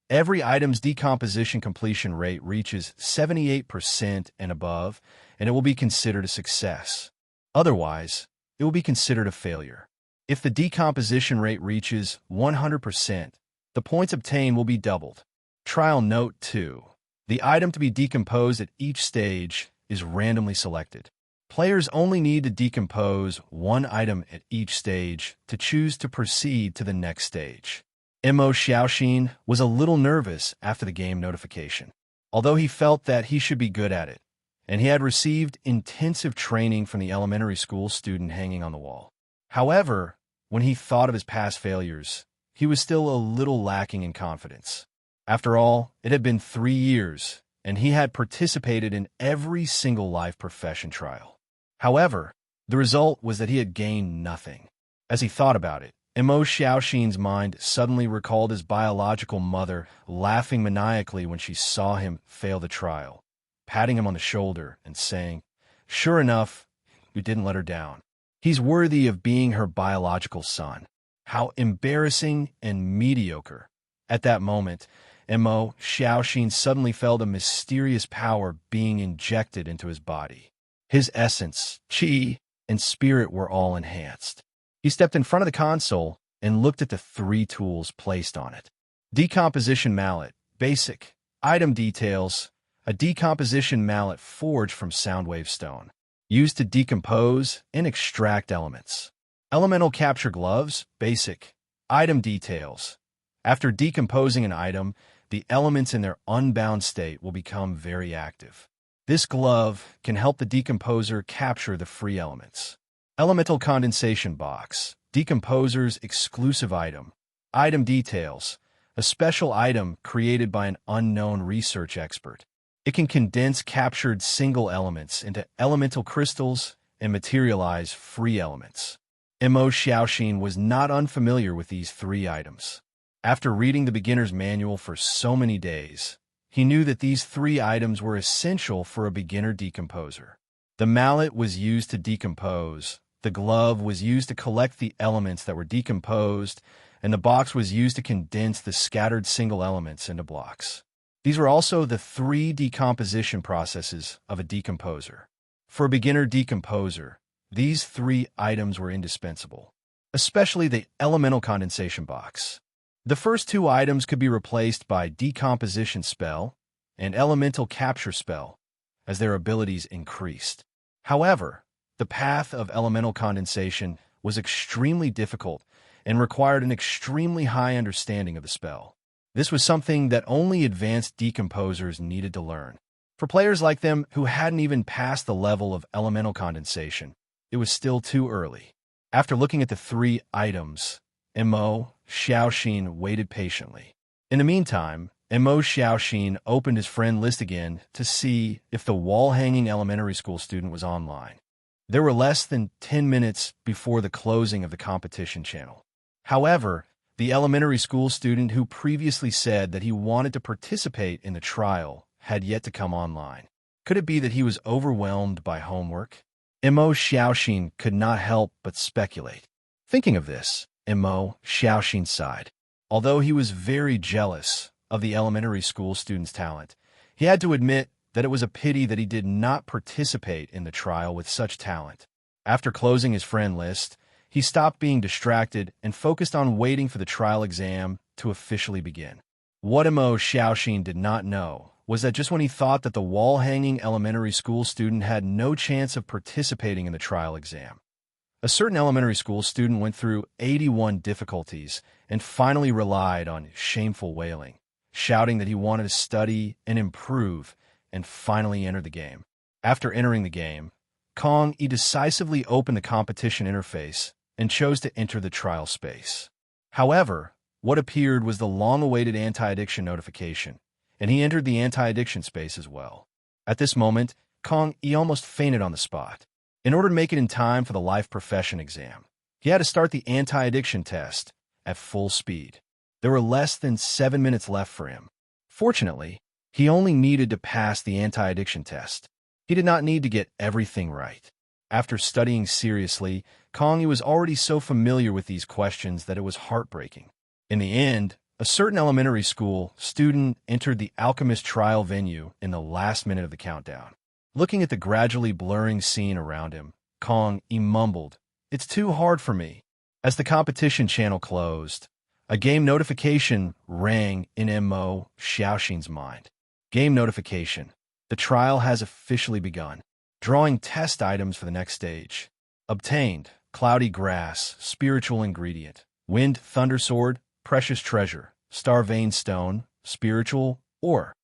Every item's decomposition completion rate reaches 78% and above, and it will be considered a success. Otherwise, it will be considered a failure. If the decomposition rate reaches 100%, the points obtained will be doubled. Trial Note 2. The item to be decomposed at each stage is randomly selected. Players only need to decompose 1 item at each stage to choose to proceed to the next stage. Mo Xiaoxin was a little nervous after the game notification, although he felt that he should be good at it, and he had received intensive training from the elementary school student hanging on the wall. However, when he thought of his past failures, he was still a little lacking in confidence. After all, it had been 3 years, and he had participated in every single life profession trial. However, the result was that he had gained nothing. As he thought about it, Mo Xiaoxin's mind suddenly recalled his biological mother laughing maniacally when she saw him fail the trial, patting him on the shoulder and saying, "Sure enough, you didn't let her down. He's worthy of being her biological son." How embarrassing and mediocre. At that moment, Mo Xiaoxin suddenly felt a mysterious power being injected into his body. His essence, qi, and spirit were all enhanced. He stepped in front of the console and looked at the 3 tools placed on it. Decomposition mallet, basic. Item details, a decomposition mallet forged from soundwave stone, used to decompose and extract elements. Elemental capture gloves, basic. Item details. After decomposing an item, the elements in their unbound state will become very active. This glove can help the decomposer capture the free elements. Elemental condensation box, decomposer's exclusive item. Item details, a special item created by an unknown research expert. It can condense captured single elements into elemental crystals and materialize free elements. Mo Xiaoxin was not unfamiliar with these 3 items. After reading the beginner's manual for so many days, he knew that these 3 items were essential for a beginner decomposer. The mallet was used to decompose, the glove was used to collect the elements that were decomposed, and the box was used to condense the scattered single elements into blocks. These were also the 3 decomposition processes of a decomposer. For a beginner decomposer, these 3 items were indispensable, especially the elemental condensation box. The first 2 items could be replaced by decomposition spell and elemental capture spell as their abilities increased. However, the path of elemental condensation was extremely difficult and required an extremely high understanding of the spell. This was something that only advanced decomposers needed to learn. For players like them who hadn't even passed the level of elemental condensation, it was still too early. After looking at the 3 items, Mo Xiaoxin waited patiently. In the meantime, Mo Xiaoxin opened his friend list again to see if the wall-hanging elementary school student was online. There were less than 10 minutes before the closing of the competition channel. However, the elementary school student who previously said that he wanted to participate in the trial had yet to come online. Could it be that he was overwhelmed by homework? Mo Xiaoxin could not help but speculate. Thinking of this, Mo Xiaoxin sighed. Although he was very jealous of the elementary school student's talent, he had to admit that it was a pity that he did not participate in the trial with such talent. After closing his friend list, he stopped being distracted and focused on waiting for the trial exam to officially begin. What Mo Xiaoxin did not know was that just when he thought that the wall-hanging elementary school student had no chance of participating in the trial exam, a certain elementary school student went through 81 difficulties and finally relied on shameful wailing, shouting that he wanted to study and improve, and finally entered the game. After entering the game, Kong decisively opened the competition interface and chose to enter the trial space. However, what appeared was the long-awaited anti-addiction notification, and he entered the anti-addiction space as well. At this moment, Kong almost fainted on the spot. In order to make it in time for the life profession exam, he had to start the anti-addiction test at full speed. There were less than 7 minutes left for him. Fortunately, he only needed to pass the anti-addiction test. He did not need to get everything right. After studying seriously, Kong was already so familiar with these questions that it was heartbreaking. In the end, a certain elementary school student entered the alchemist trial venue in the last minute of the countdown. Looking at the gradually blurring scene around him, Kong mumbled, "It's too hard for me." As the competition channel closed, a game notification rang in Mo Xiaoxin's mind. Game notification. The trial has officially begun. Drawing test items for the next stage. Obtained: cloudy grass, spiritual ingredient, wind thundersword, precious treasure, star vein stone, spiritual ore.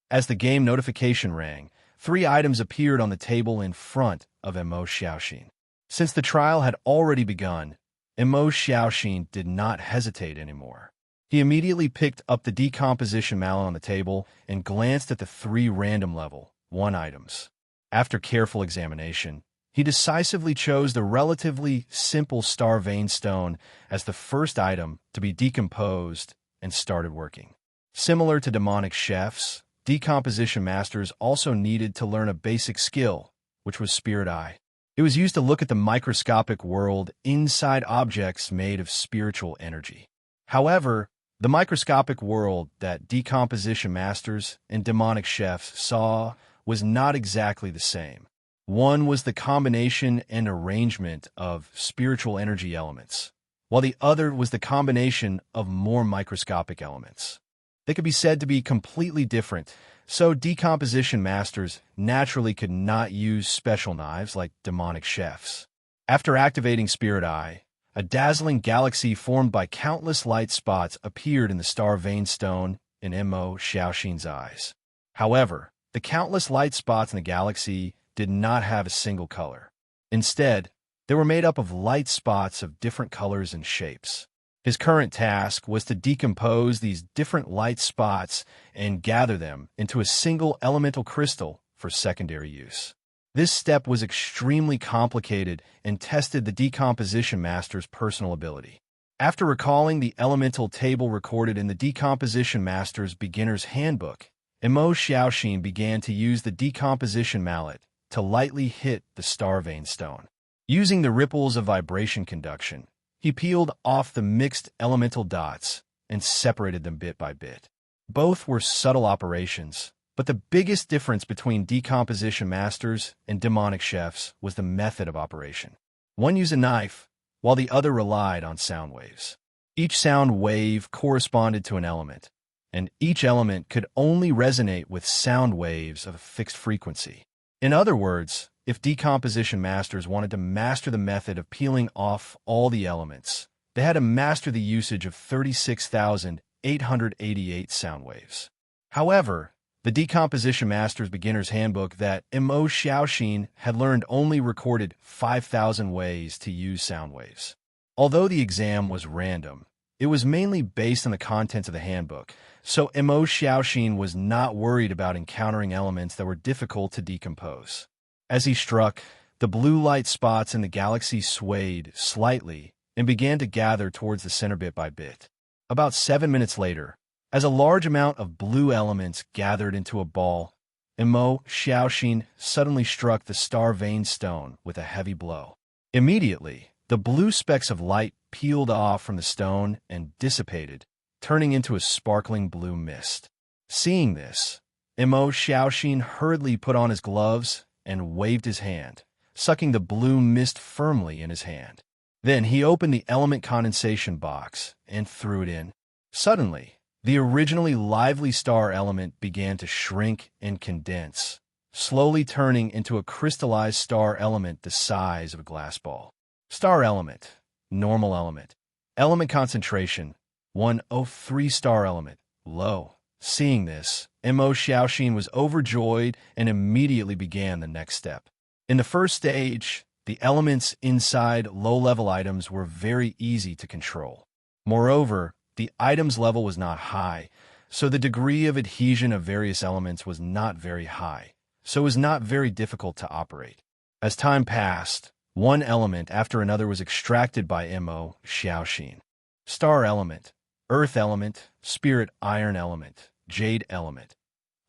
As the game notification rang, 3 items appeared on the table in front of Mo Xiaoxin. Since the trial had already begun, Mo Xiaoxin did not hesitate anymore. He immediately picked up the decomposition mallet on the table and glanced at the 3 random level 1 items. After careful examination, he decisively chose the relatively simple star vein stone as the first item to be decomposed and started working. Similar to demonic chefs, decomposition masters also needed to learn a basic skill, which was Spirit Eye. It was used to look at the microscopic world inside objects made of spiritual energy. However, the microscopic world that decomposition masters and demonic chefs saw was not exactly the same. One was the combination and arrangement of spiritual energy elements, while the other was the combination of more microscopic elements. They could be said to be completely different, so decomposition masters naturally could not use special knives like demonic chefs. After activating Spirit Eye, a dazzling galaxy formed by countless light spots appeared in the star vein stone in Mo Xiaoxin's eyes. However, the countless light spots in the galaxy did not have a single color. Instead, they were made up of light spots of different colors and shapes. His current task was to decompose these different light spots and gather them into a single elemental crystal for secondary use. This step was extremely complicated and tested the decomposition master's personal ability. After recalling the elemental table recorded in the decomposition master's beginner's handbook, Mo Xiaoxin began to use the decomposition mallet to lightly hit the star vein stone. Using the ripples of vibration conduction, he peeled off the mixed elemental dots and separated them bit by bit. Both were subtle operations, but the biggest difference between decomposition masters and demonic chefs was the method of operation. One used a knife, while the other relied on sound waves. Each sound wave corresponded to an element, and each element could only resonate with sound waves of a fixed frequency. In other words, if decomposition masters wanted to master the method of peeling off all the elements, they had to master the usage of 36,888 sound waves. However, the Decomposition Master's Beginner's Handbook that Mo Xiaoxin had learned only recorded 5,000 ways to use sound waves. Although the exam was random, it was mainly based on the contents of the handbook, so Mo Xiaoxin was not worried about encountering elements that were difficult to decompose. As he struck, the blue light spots in the galaxy swayed slightly and began to gather towards the center bit by bit. About 7 minutes later, as a large amount of blue elements gathered into a ball, Mo Xiaoxin suddenly struck the star vein stone with a heavy blow. Immediately, the blue specks of light peeled off from the stone and dissipated, turning into a sparkling blue mist. Seeing this, Mo Xiaoxin hurriedly put on his gloves and waved his hand, sucking the blue mist firmly in his hand. Then he opened the element condensation box and threw it in. Suddenly, the originally lively star element began to shrink and condense, slowly turning into a crystallized star element the size of a glass ball. Star element, normal element, element concentration, 103 star element, low. Seeing this, Mo Xiaoxin was overjoyed and immediately began the next step. In the first stage, the elements inside low-level items were very easy to control. Moreover, the item's level was not high, so the degree of adhesion of various elements was not very high, so it was not very difficult to operate. As time passed, one element after another was extracted by Mo Xiaoxin. Star element, earth element, spirit iron element, jade element.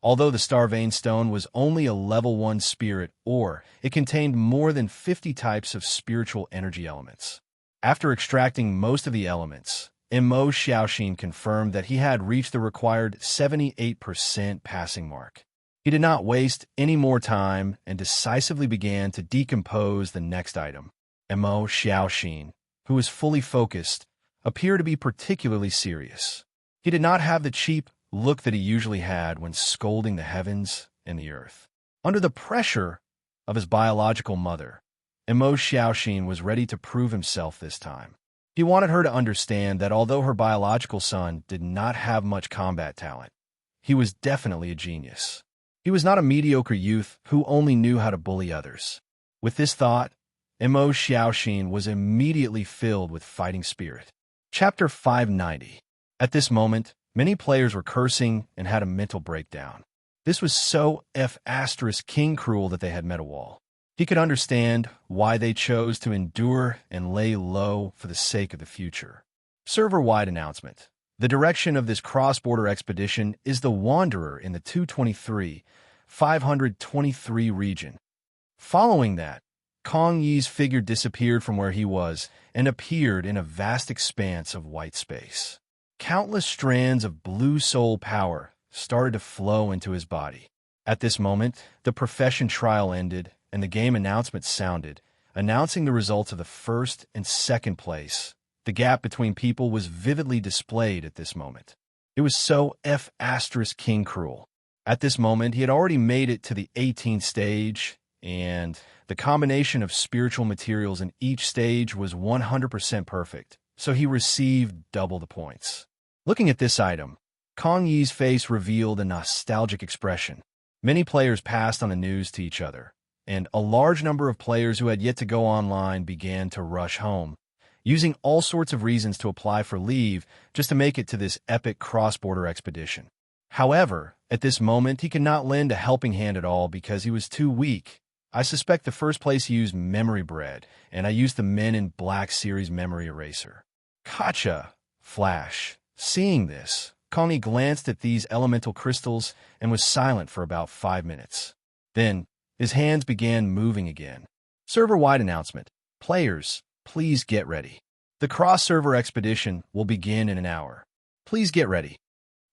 Although the star vein stone was only a level 1 spirit ore, it contained more than 50 types of spiritual energy elements. After extracting most of the elements, Mo Xiaoxin confirmed that he had reached the required 78% passing mark. He did not waste any more time and decisively began to decompose the next item. Mo Xiaoxin, who was fully focused, appeared to be particularly serious. He did not have the cheap look that he usually had when scolding the heavens and the earth. Under the pressure of his biological mother, Mo Xiaoxin was ready to prove himself this time. He wanted her to understand that although her biological son did not have much combat talent, he was definitely a genius. He was not a mediocre youth who only knew how to bully others. With this thought, Mo Xiaoxin was immediately filled with fighting spirit. Chapter 590. At this moment, many players were cursing and had a mental breakdown. This was so king cruel that they had met a wall. He could understand why they chose to endure and lay low for the sake of the future. Server-wide announcement. The direction of this cross-border expedition is the Wanderer in the 223-523 region. Following that, Kong Yi's figure disappeared from where he was and appeared in a vast expanse of white space. Countless strands of blue soul power started to flow into his body. At this moment, the profession trial ended and the game announcement sounded, announcing the results of the first and second place. The gap between people was vividly displayed at this moment. It was so king cruel. At this moment, he had already made it to the 18th stage, and the combination of spiritual materials in each stage was 100% perfect, so he received double the points. Looking at this item, Kong Yi's face revealed a nostalgic expression. Many players passed on the news to each other, and a large number of players who had yet to go online began to rush home, using all sorts of reasons to apply for leave just to make it to this epic cross-border expedition. However, at this moment, he could not lend a helping hand at all because he was too weak. I suspect the first place he used memory bread, and I used the Men in Black series memory eraser. Gotcha! Flash. Seeing this, Kongi glanced at these elemental crystals and was silent for about 5 minutes. Then, his hands began moving again. Server-wide announcement. Players, please get ready. The cross-server expedition will begin in an hour. Please get ready.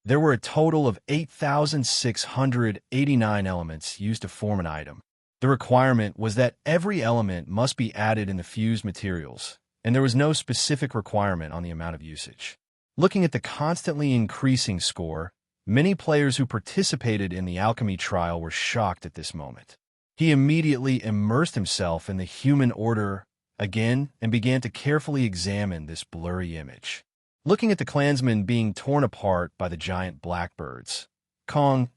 There were a total of 8,689 elements used to form an item. The requirement was that every element must be added in the fused materials, and there was no specific requirement on the amount of usage. Looking at the constantly increasing score, many players who participated in the alchemy trial were shocked at this moment. He immediately immersed himself in the human order again and began to carefully examine this blurry image. Looking at the clansmen being torn apart by the giant blackbirds,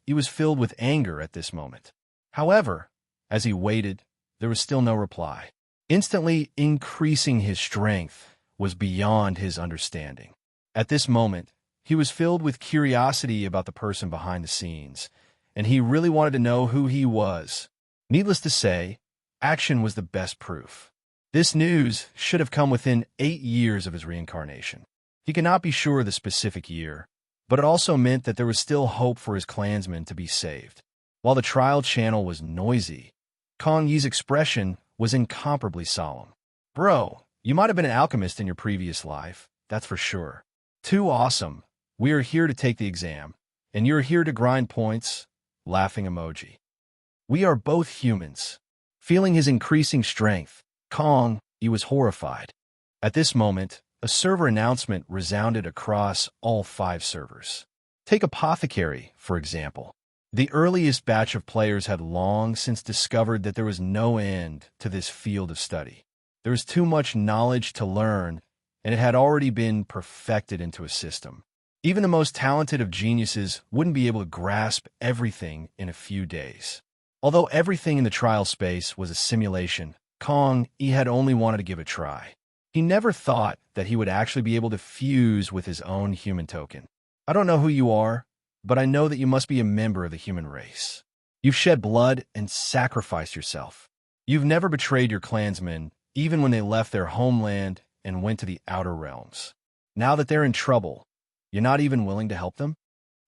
he was filled with anger at this moment. However, as he waited, there was still no reply. Instantly increasing his strength was beyond his understanding. At this moment, he was filled with curiosity about the person behind the scenes, and he really wanted to know who he was. Needless to say, action was the best proof. This news should have come within 8 years of his reincarnation. He cannot be sure of the specific year, but it also meant that there was still hope for his clansmen to be saved. While the trial channel was noisy, Kong Yi's expression was incomparably solemn. Bro, you might have been an alchemist in your previous life, that's for sure. Too awesome. We are here to take the exam, and you're here to grind points. Laughing emoji. We are both humans. Feeling his increasing strength, Kong Yi was horrified. At this moment, a server announcement resounded across all 5 servers. Take Apothecary, for example. The earliest batch of players had long since discovered that there was no end to this field of study. There was too much knowledge to learn, and it had already been perfected into a system. Even the most talented of geniuses wouldn't be able to grasp everything in a few days. Although everything in the trial space was a simulation, Kong Yi had only wanted to give it a try. He never thought that he would actually be able to fuse with his own human token. I don't know who you are, but I know that you must be a member of the human race. You've shed blood and sacrificed yourself. You've never betrayed your clansmen, even when they left their homeland and went to the outer realms. Now that they're in trouble, you're not even willing to help them?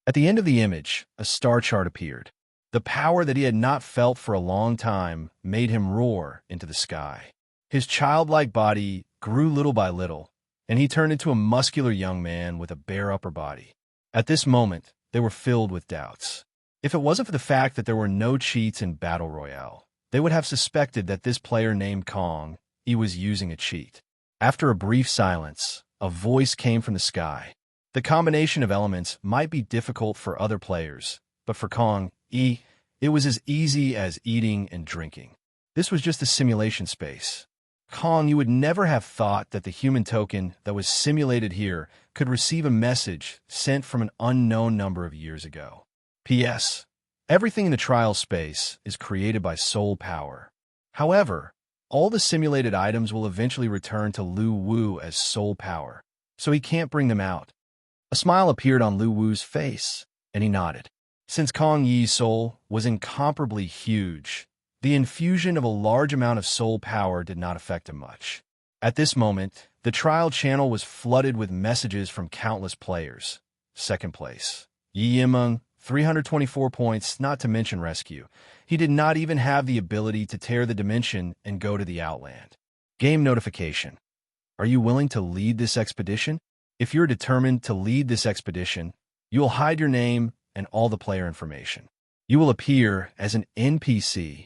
At the end of the image, a star chart appeared. The power that he had not felt for a long time made him roar into the sky. His childlike body grew little by little, and he turned into a muscular young man with a bare upper body. At this moment, they were filled with doubts. If it wasn't for the fact that there were no cheats in Battle Royale, they would have suspected that this player named Kong Yi was using a cheat. After a brief silence, a voice came from the sky. The combination of elements might be difficult for other players, but for Kong Yi, it was as easy as eating and drinking. This was just a simulation space. Kong Yi would never have thought that the human token that was simulated here could receive a message sent from an unknown number of years ago. P.S. Everything in the trial space is created by soul power. However, all the simulated items will eventually return to Lu Wu as soul power, so he can't bring them out. A smile appeared on Lu Wu's face, and he nodded. Since Kong Yi's soul was incomparably huge, the infusion of a large amount of soul power did not affect him much. At this moment, the trial channel was flooded with messages from countless players. Second place. Yi Yimeng, 324 points, not to mention rescue. He did not even have the ability to tear the dimension and go to the Outland. Game notification. Are you willing to lead this expedition? If you're determined to lead this expedition, you will hide your name and all the player information. You will appear as an NPC.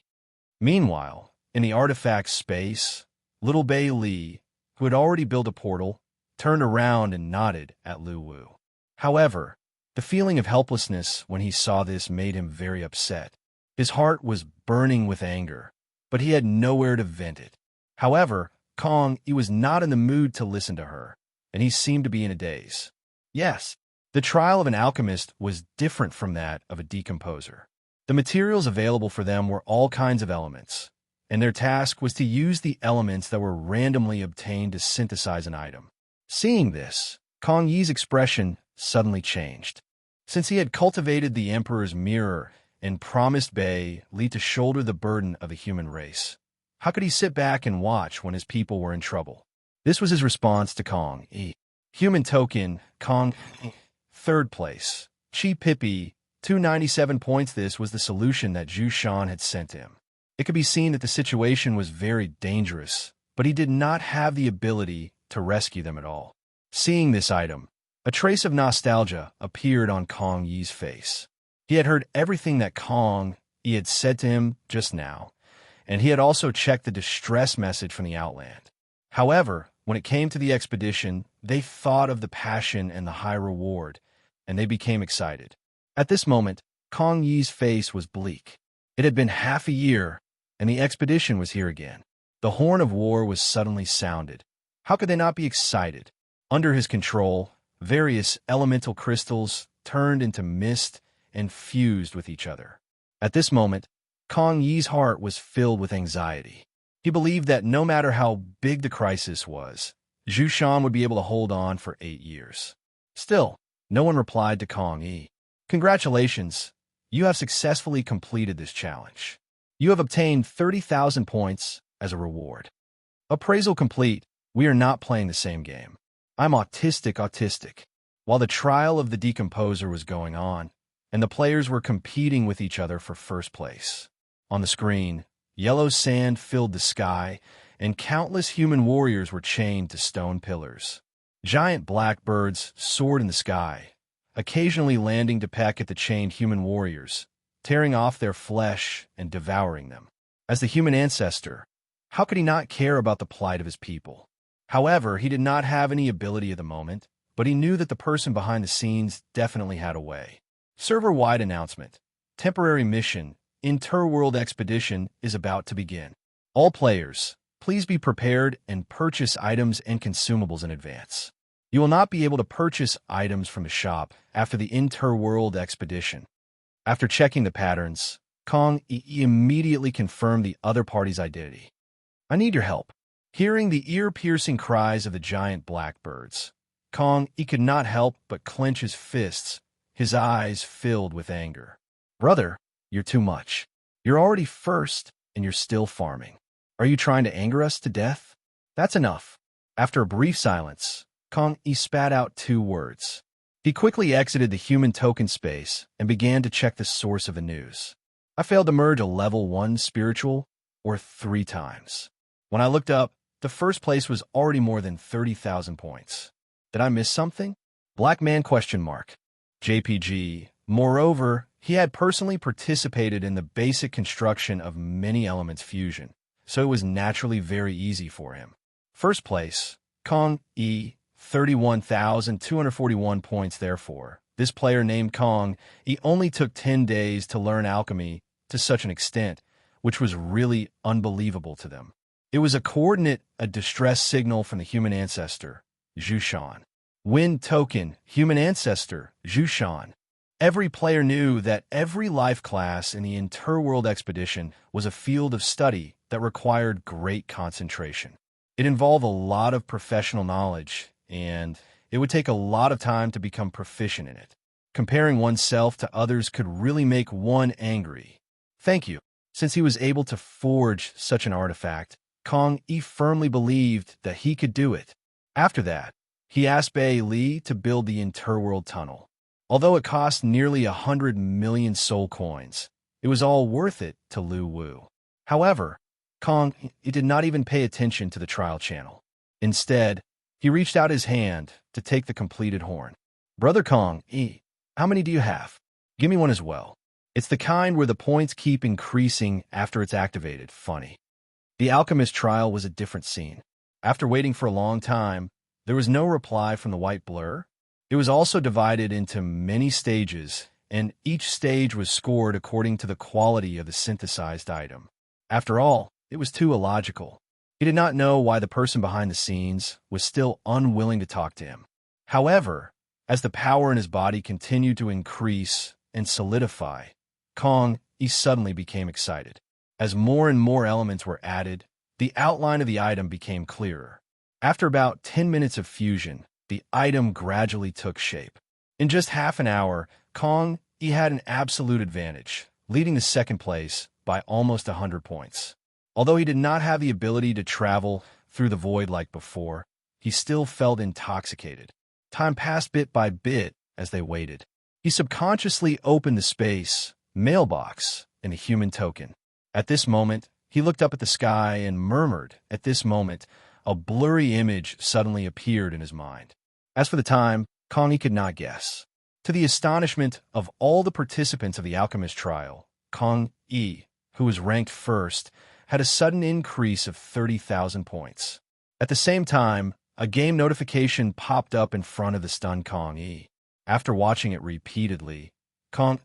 Meanwhile, in the artifact space, Little Bei Li, who had already built a portal, turned around and nodded at Lu Wu. However, the feeling of helplessness when he saw this made him very upset. His heart was burning with anger, but he had nowhere to vent it. However, Kong Yi was not in the mood to listen to her, and he seemed to be in a daze. Yes, the trial of an alchemist was different from that of a decomposer. The materials available for them were all kinds of elements, and their task was to use the elements that were randomly obtained to synthesize an item. Seeing this, Kong Yi's expression suddenly changed. Since he had cultivated the Emperor's mirror and promised Bei Li to shoulder the burden of the human race, how could he sit back and watch when his people were in trouble? This was his response to Kong Yi. Human token, Kong Yi. Third place. Chi Pippi, 297 points. This was the solution that Zhu Shan had sent him. It could be seen that the situation was very dangerous, but he did not have the ability to rescue them at all. Seeing this item, a trace of nostalgia appeared on Kong Yi's face. He had heard everything that Kong Yi had said to him just now, and he had also checked the distress message from the Outland. However, when it came to the expedition, they thought of the passion and the high reward, and they became excited. At this moment, Kong Yi's face was bleak. It had been half a year, and the expedition was here again. The horn of war was suddenly sounded. How could they not be excited? Under his control, various elemental crystals turned into mist and fused with each other. At this moment, Kong Yi's heart was filled with anxiety. He believed that no matter how big the crisis was, Zhu Shan would be able to hold on for 8 years. Still, no one replied to Kong Yi. Congratulations, you have successfully completed this challenge. You have obtained 30,000 points as a reward. Appraisal complete. We are not playing the same game. I'm autistic. While the trial of the decomposer was going on, and the players were competing with each other for first place. On the screen, yellow sand filled the sky, and countless human warriors were chained to stone pillars. Giant blackbirds soared in the sky, occasionally landing to peck at the chained human warriors, tearing off their flesh and devouring them. As the human ancestor, how could he not care about the plight of his people? However, he did not have any ability at the moment, but he knew that the person behind the scenes definitely had a way. Server-wide announcement. Temporary mission, Interworld Expedition is about to begin. All players, please be prepared and purchase items and consumables in advance. You will not be able to purchase items from the shop after the Interworld Expedition. After checking the patterns, Kong Yi immediately confirmed the other party's identity. I need your help. Hearing the ear-piercing cries of the giant blackbirds, Kong Yi could not help but clench his fists, his eyes filled with anger. Brother, you're too much. You're already first, and you're still farming. Are you trying to anger us to death? That's enough. After a brief silence, Kong Yi spat out 2 words. He quickly exited the human token space and began to check the source of the news. I failed to merge a level 1 spiritual, or 3 times. When I looked up, the first place was already more than 30,000 points. Did I miss something? Black man ? JPG. Moreover, he had personally participated in the basic construction of many elements fusion, so it was naturally very easy for him. First place, Kong Yi, 31,241 points. Therefore, this player named Kong Yi only took 10 days to learn alchemy to such an extent, which was really unbelievable to them. It was a distress signal from the human ancestor, Zhu Shan. Wind token, human ancestor, Zhu Shan. Every player knew that every life class in the Interworld Expedition was a field of study that required great concentration. It involved a lot of professional knowledge, and it would take a lot of time to become proficient in it. Comparing oneself to others could really make one angry. Thank you. Since he was able to forge such an artifact, Kong Yi firmly believed that he could do it. After that, he asked Bei Li to build the Interworld Tunnel. Although it cost nearly 100 million soul coins, it was all worth it to Lu Wu. However, Kong Yi did not even pay attention to the trial channel. Instead, he reached out his hand to take the completed horn. Brother Kong Yi, how many do you have? Give me one as well. It's the kind where the points keep increasing after it's activated. Funny. The alchemist trial was a different scene. After waiting for a long time, there was no reply from the white blur. It was also divided into many stages, and each stage was scored according to the quality of the synthesized item. After all, it was too illogical. He did not know why the person behind the scenes was still unwilling to talk to him. However, as the power in his body continued to increase and solidify, Kong Yi suddenly became excited. As more and more elements were added, the outline of the item became clearer. After about 10 minutes of fusion, the item gradually took shape. In just half an hour, Kong Yi had an absolute advantage, leading to second place by almost 100 points. Although he did not have the ability to travel through the void like before, he still felt intoxicated. Time passed bit by bit as they waited. He subconsciously opened the space, mailbox, and a human token. At this moment, he looked up at the sky and murmured. At this moment, a blurry image suddenly appeared in his mind. As for the time, Kong Yi could not guess. To the astonishment of all the participants of the alchemist trial, Kong Yi, who was ranked first, had a sudden increase of 30,000 points. At the same time, a game notification popped up in front of the stunned Kong Yi. After watching it repeatedly,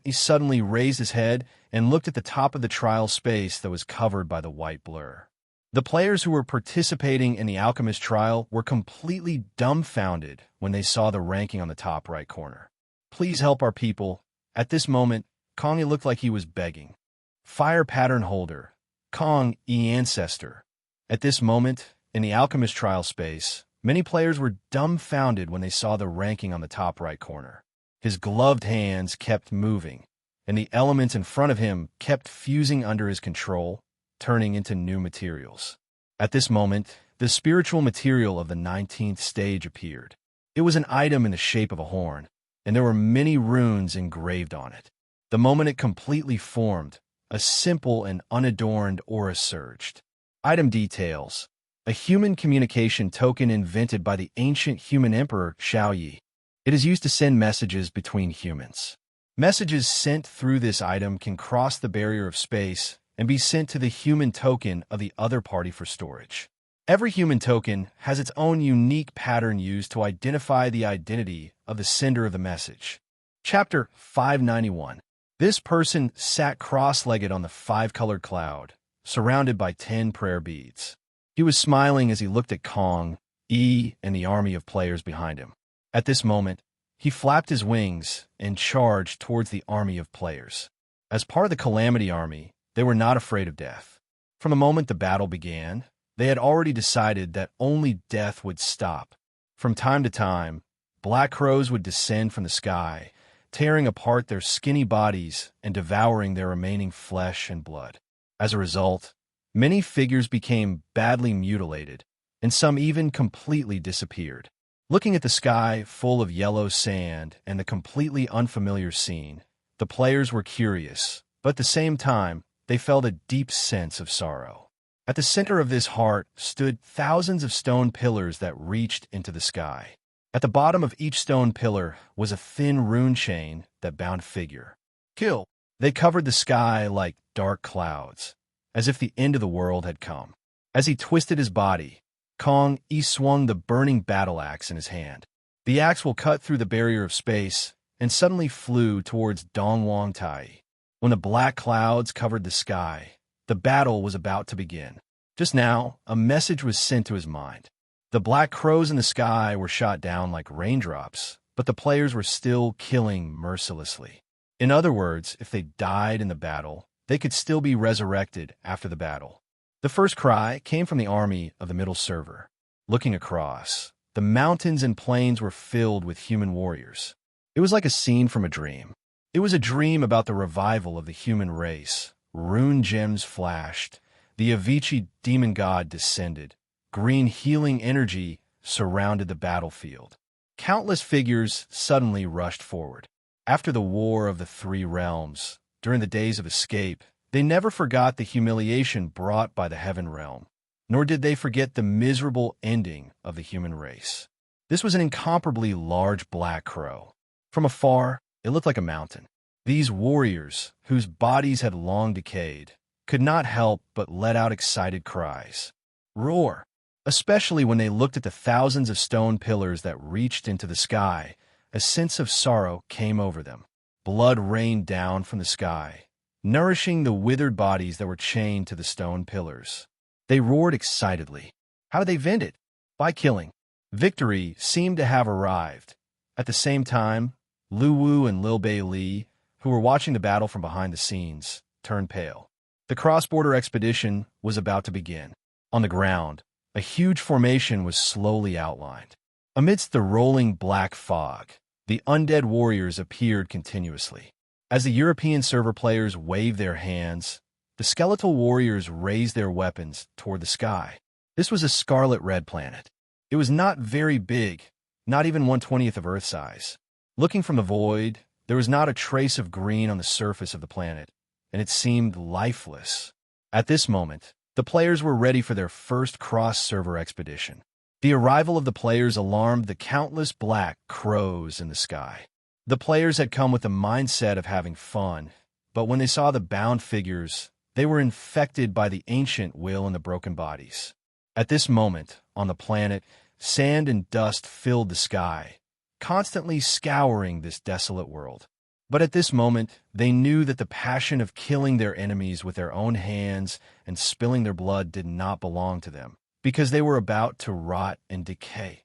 He suddenly raised his head and looked at the top of the trial space that was covered by the white blur. The players who were participating in the alchemist trial were completely dumbfounded when they saw the ranking on the top right corner. "Please help our people." At this moment, Kong looked like he was begging. "Fire pattern holder. Kong ancestor." At this moment, in the alchemist trial space, many players were dumbfounded when they saw the ranking on the top right corner. His gloved hands kept moving, and the elements in front of him kept fusing under his control, turning into new materials. At this moment, the spiritual material of the 19th stage appeared. It was an item in the shape of a horn, and there were many runes engraved on it. The moment it completely formed, a simple and unadorned aura surged. Item details: a human communication token invented by the ancient human emperor Xiaoyi. It is used to send messages between humans. Messages sent through this item can cross the barrier of space and be sent to the human token of the other party for storage. Every human token has its own unique pattern used to identify the identity of the sender of the message. Chapter 591. This person sat cross-legged on the 5-colored cloud, surrounded by 10 prayer beads. He was smiling as he looked at Kong, and the army of players behind him. At this moment, he flapped his wings and charged towards the army of players. As part of the Calamity Army, they were not afraid of death. From the moment the battle began, they had already decided that only death would stop. From time to time, black crows would descend from the sky, tearing apart their skinny bodies and devouring their remaining flesh and blood. As a result, many figures became badly mutilated, and some even completely disappeared. Looking at the sky full of yellow sand and the completely unfamiliar scene, the players were curious, but at the same time, they felt a deep sense of sorrow. At the center of this heart stood thousands of stone pillars that reached into the sky. At the bottom of each stone pillar was a thin rune chain that bound figure. Kill. They covered the sky like dark clouds, as if the end of the world had come. As he twisted his body, Kong swung the burning battle axe in his hand. The axe will cut through the barrier of space and suddenly flew towards Dongwang Tai. When the black clouds covered the sky, the battle was about to begin. Just now, a message was sent to his mind. The black crows in the sky were shot down like raindrops, but the players were still killing mercilessly. In other words, if they died in the battle, they could still be resurrected after the battle. The first cry came from the army of the middle server. Looking across, the mountains and plains were filled with human warriors. It was like a scene from a dream. It was a dream about the revival of the human race. Rune gems flashed. The Avicii demon god descended. Green healing energy surrounded the battlefield. Countless figures suddenly rushed forward. After the War of the Three Realms, during the days of escape, they never forgot the humiliation brought by the Heaven Realm, nor did they forget the miserable ending of the human race. This was an incomparably large black crow. From afar, it looked like a mountain. These warriors, whose bodies had long decayed, could not help but let out excited cries. Roar! Especially when they looked at the thousands of stone pillars that reached into the sky, a sense of sorrow came over them. Blood rained down from the sky, nourishing the withered bodies that were chained to the stone pillars. They roared excitedly. How did they vent it? By killing. Victory seemed to have arrived. At the same time, Lu Wu and Lil Bei Li, who were watching the battle from behind the scenes, turned pale. The cross-border expedition was about to begin. On the ground, a huge formation was slowly outlined. Amidst the rolling black fog, the undead warriors appeared continuously. As the European server players waved their hands, the skeletal warriors raised their weapons toward the sky. This was a scarlet-red planet. It was not very big, not even 1/20th of Earth size. Looking from the void, there was not a trace of green on the surface of the planet, and it seemed lifeless. At this moment, the players were ready for their first cross-server expedition. The arrival of the players alarmed the countless black crows in the sky. The players had come with the mindset of having fun, but when they saw the bound figures, they were infected by the ancient will in the broken bodies. At this moment, on the planet, sand and dust filled the sky, constantly scouring this desolate world. But at this moment, they knew that the passion of killing their enemies with their own hands and spilling their blood did not belong to them, because they were about to rot and decay.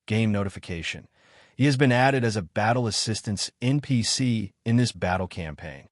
Game notification. He has been added as a battle assistance NPC in this battle campaign.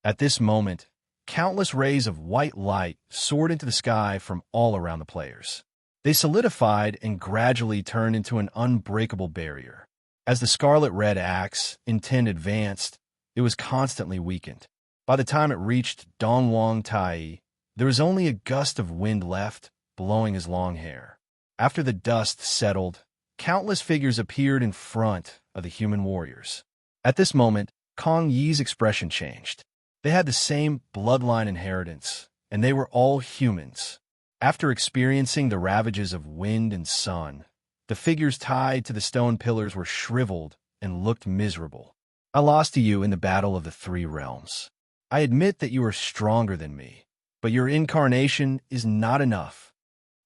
At this moment, countless rays of white light soared into the sky from all around the players. They solidified and gradually turned into an unbreakable barrier. As the scarlet-red axe, intent advanced, it was constantly weakened. By the time it reached Dongwang Tai, there was only a gust of wind left, blowing his long hair. After the dust settled, countless figures appeared in front of the human warriors. At this moment, Kong Yi's expression changed. They had the same bloodline inheritance, and they were all humans. After experiencing the ravages of wind and sun, the figures tied to the stone pillars were shriveled and looked miserable. I lost to you in the battle of the three realms. I admit that you are stronger than me, but your incarnation is not enough.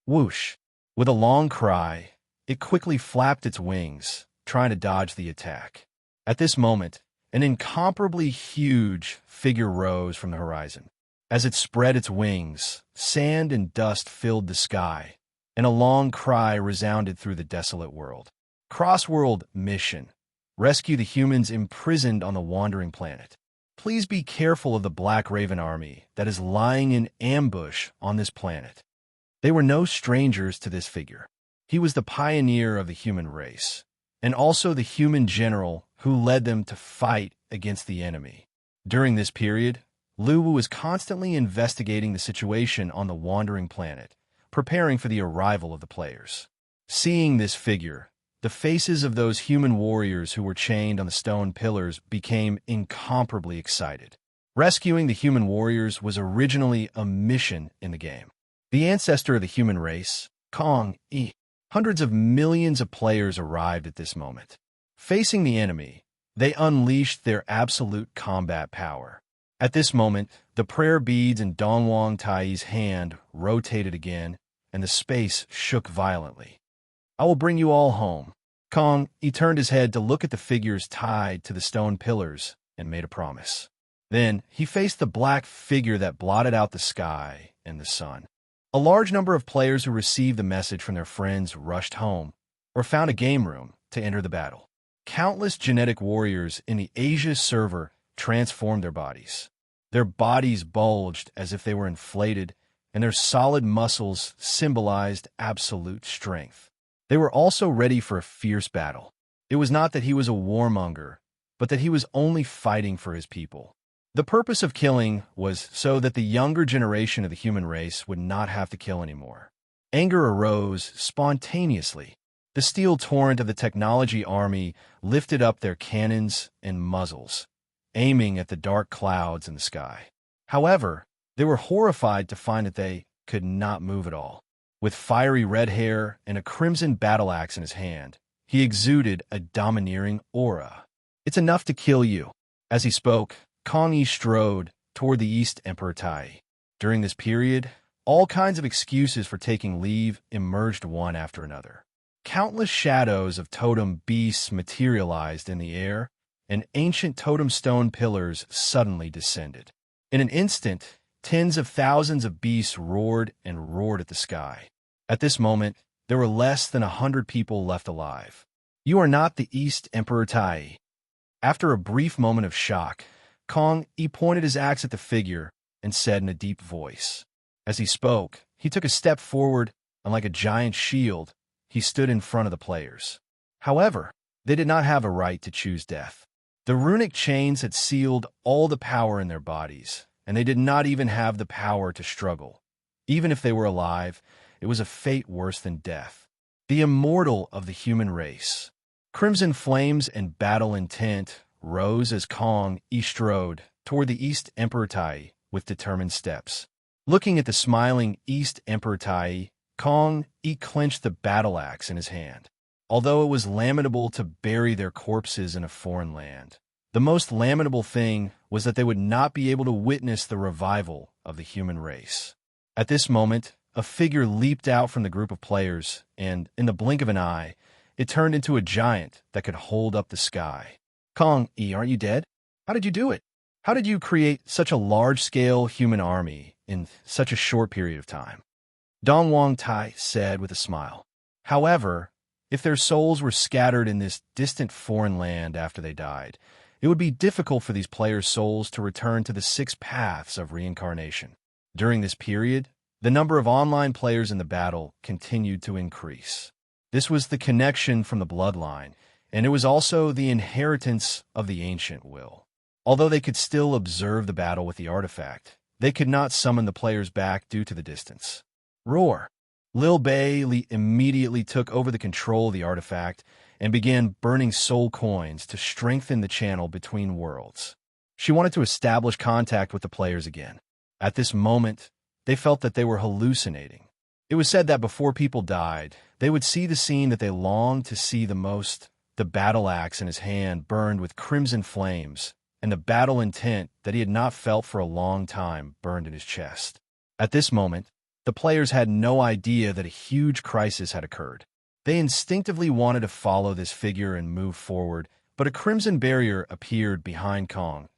Whoosh! With a long cry, it quickly flapped its wings, trying to dodge the attack. At this moment, an incomparably huge figure rose from the horizon. As it spread its wings, sand and dust filled the sky, and a long cry resounded through the desolate world. Crossworld mission. Rescue the humans imprisoned on the wandering planet. Please be careful of the Black Raven army that is lying in ambush on this planet. They were no strangers to this figure. He was the pioneer of the human race, and also the human general who led them to fight against the enemy. During this period, Lu Wu was constantly investigating the situation on the wandering planet, preparing for the arrival of the players. Seeing this figure, the faces of those human warriors who were chained on the stone pillars became incomparably excited. Rescuing the human warriors was originally a mission in the game. The ancestor of the human race, Kong Yi. Hundreds of millions of players arrived at this moment. Facing the enemy, they unleashed their absolute combat power. At this moment, the prayer beads in Dongwang Tai's hand rotated again, and the space shook violently. I will bring you all home. Kong Yi turned his head to look at the figures tied to the stone pillars and made a promise. Then he faced the black figure that blotted out the sky and the sun. A large number of players who received the message from their friends rushed home, or found a game room to enter the battle. Countless genetic warriors in the Asia server transformed their bodies. Their bodies bulged as if they were inflated, and their solid muscles symbolized absolute strength. They were also ready for a fierce battle. It was not that he was a warmonger, but that he was only fighting for his people. The purpose of killing was so that the younger generation of the human race would not have to kill anymore. Anger arose spontaneously. The steel torrent of the technology army lifted up their cannons and muzzles, aiming at the dark clouds in the sky. However, they were horrified to find that they could not move at all. With fiery red hair and a crimson battle axe in his hand, he exuded a domineering aura. It's enough to kill you. As he spoke, Kong Yi strode toward the East Emperor Tai. During this period, all kinds of excuses for taking leave emerged one after another. Countless shadows of totem beasts materialized in the air, and ancient totem stone pillars suddenly descended. In an instant, tens of thousands of beasts roared and roared at the sky. At this moment, there were less than 100 people left alive. You are not the East Emperor Tai. After a brief moment of shock, Kong Yi pointed his axe at the figure and said in a deep voice. As he spoke, he took a step forward, and like a giant shield, he stood in front of the players. However, they did not have a right to choose death. The runic chains had sealed all the power in their bodies, and they did not even have the power to struggle. Even if they were alive, it was a fate worse than death. The immortal of the human race. Crimson flames and battle intent rose as Kong Yi strode toward the East Emperor Tai with determined steps. Looking at the smiling East Emperor Tai, Kong Yi clenched the battle axe in his hand. Although it was lamentable to bury their corpses in a foreign land, the most lamentable thing was that they would not be able to witness the revival of the human race. At this moment, a figure leaped out from the group of players, and, in the blink of an eye, it turned into a giant that could hold up the sky. Kong Yi, aren't you dead? How did you do it? How did you create such a large-scale human army in such a short period of time? Dong Wang Tai said with a smile. However, if their souls were scattered in this distant foreign land after they died, it would be difficult for these players' souls to return to the 6 paths of reincarnation. During this period, the number of online players in the battle continued to increase. This was the connection from the bloodline, and it was also the inheritance of the ancient will. Although they could still observe the battle with the artifact, they could not summon the players back due to the distance. Roar! Lil Bei immediately took over the control of the artifact and began burning soul coins to strengthen the channel between worlds. She wanted to establish contact with the players again. At this moment, they felt that they were hallucinating. It was said that before people died, they would see the scene that they longed to see the most, the battle axe in his hand burned with crimson flames, and the battle intent that he had not felt for a long time burned in his chest. At this moment, the players had no idea that a huge crisis had occurred. They instinctively wanted to follow this figure and move forward, but a crimson barrier appeared behind Kong,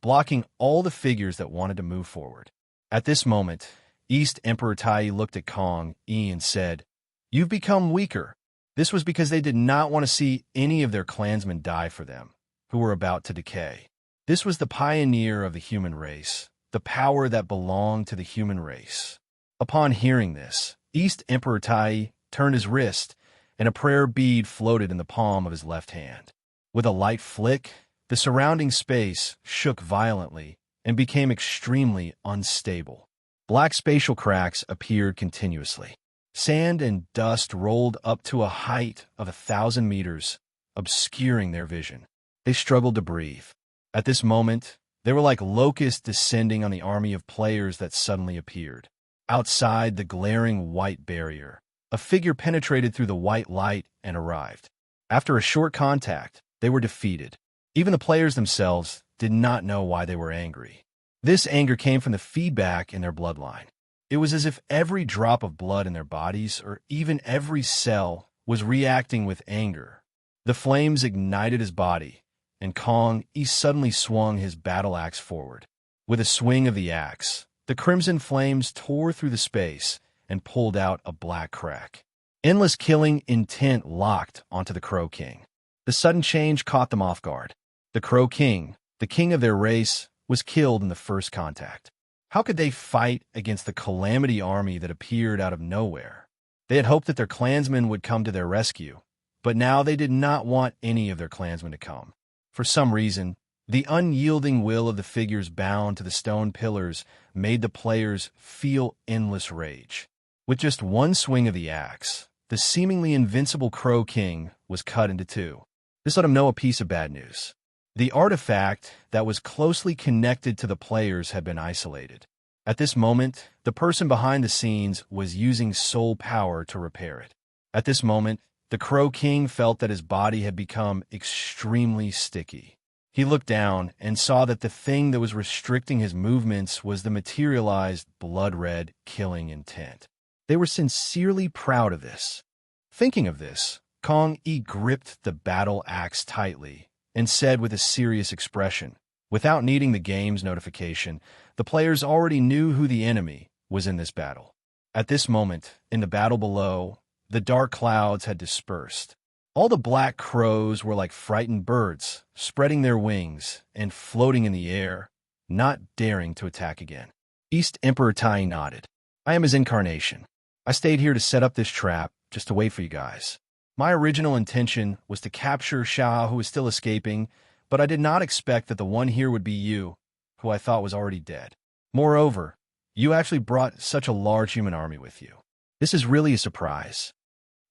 blocking all the figures that wanted to move forward. At this moment, East Emperor Tai looked at Kong and said, "You've become weaker." This was because they did not want to see any of their clansmen die for them, who were about to decay. This was the pioneer of the human race, the power that belonged to the human race. Upon hearing this, East Emperor Tai turned his wrist, and a prayer bead floated in the palm of his left hand. With a light flick, the surrounding space shook violently and became extremely unstable. Black spatial cracks appeared continuously. Sand and dust rolled up to a height of 1,000 meters, obscuring their vision. They struggled to breathe. At this moment, they were like locusts descending on the army of players that suddenly appeared. Outside the glaring white barrier, a figure penetrated through the white light and arrived. After a short contact, they were defeated. Even the players themselves did not know why they were angry. This anger came from the feedback in their bloodline. It was as if every drop of blood in their bodies, or even every cell, was reacting with anger. The flames ignited his body, and Kong suddenly swung his battle axe forward. With a swing of the axe, the crimson flames tore through the space and pulled out a black crack. Endless killing intent locked onto the Crow King. The sudden change caught them off guard. The Crow King, the king of their race, was killed in the first contact. How could they fight against the calamity army that appeared out of nowhere? They had hoped that their clansmen would come to their rescue, but now they did not want any of their clansmen to come. For some reason, the unyielding will of the figures bound to the stone pillars made the players feel endless rage. With just one swing of the axe, the seemingly invincible Crow King was cut into two. This let him know a piece of bad news. The artifact that was closely connected to the players had been isolated. At this moment, the person behind the scenes was using soul power to repair it. At this moment, the Crow King felt that his body had become extremely sticky. He looked down and saw that the thing that was restricting his movements was the materialized blood-red killing intent. They were sincerely proud of this. Thinking of this, Kong gripped the battle axe tightly and said with a serious expression, without needing the game's notification, the players already knew who the enemy was in this battle. At this moment, in the battle below, the dark clouds had dispersed. All the black crows were like frightened birds, spreading their wings and floating in the air, not daring to attack again. East Emperor Tai nodded. "I am his incarnation. I stayed here to set up this trap, just to wait for you guys. My original intention was to capture Sha, who is still escaping, but I did not expect that the one here would be you, who I thought was already dead. Moreover, you actually brought such a large human army with you. This is really a surprise."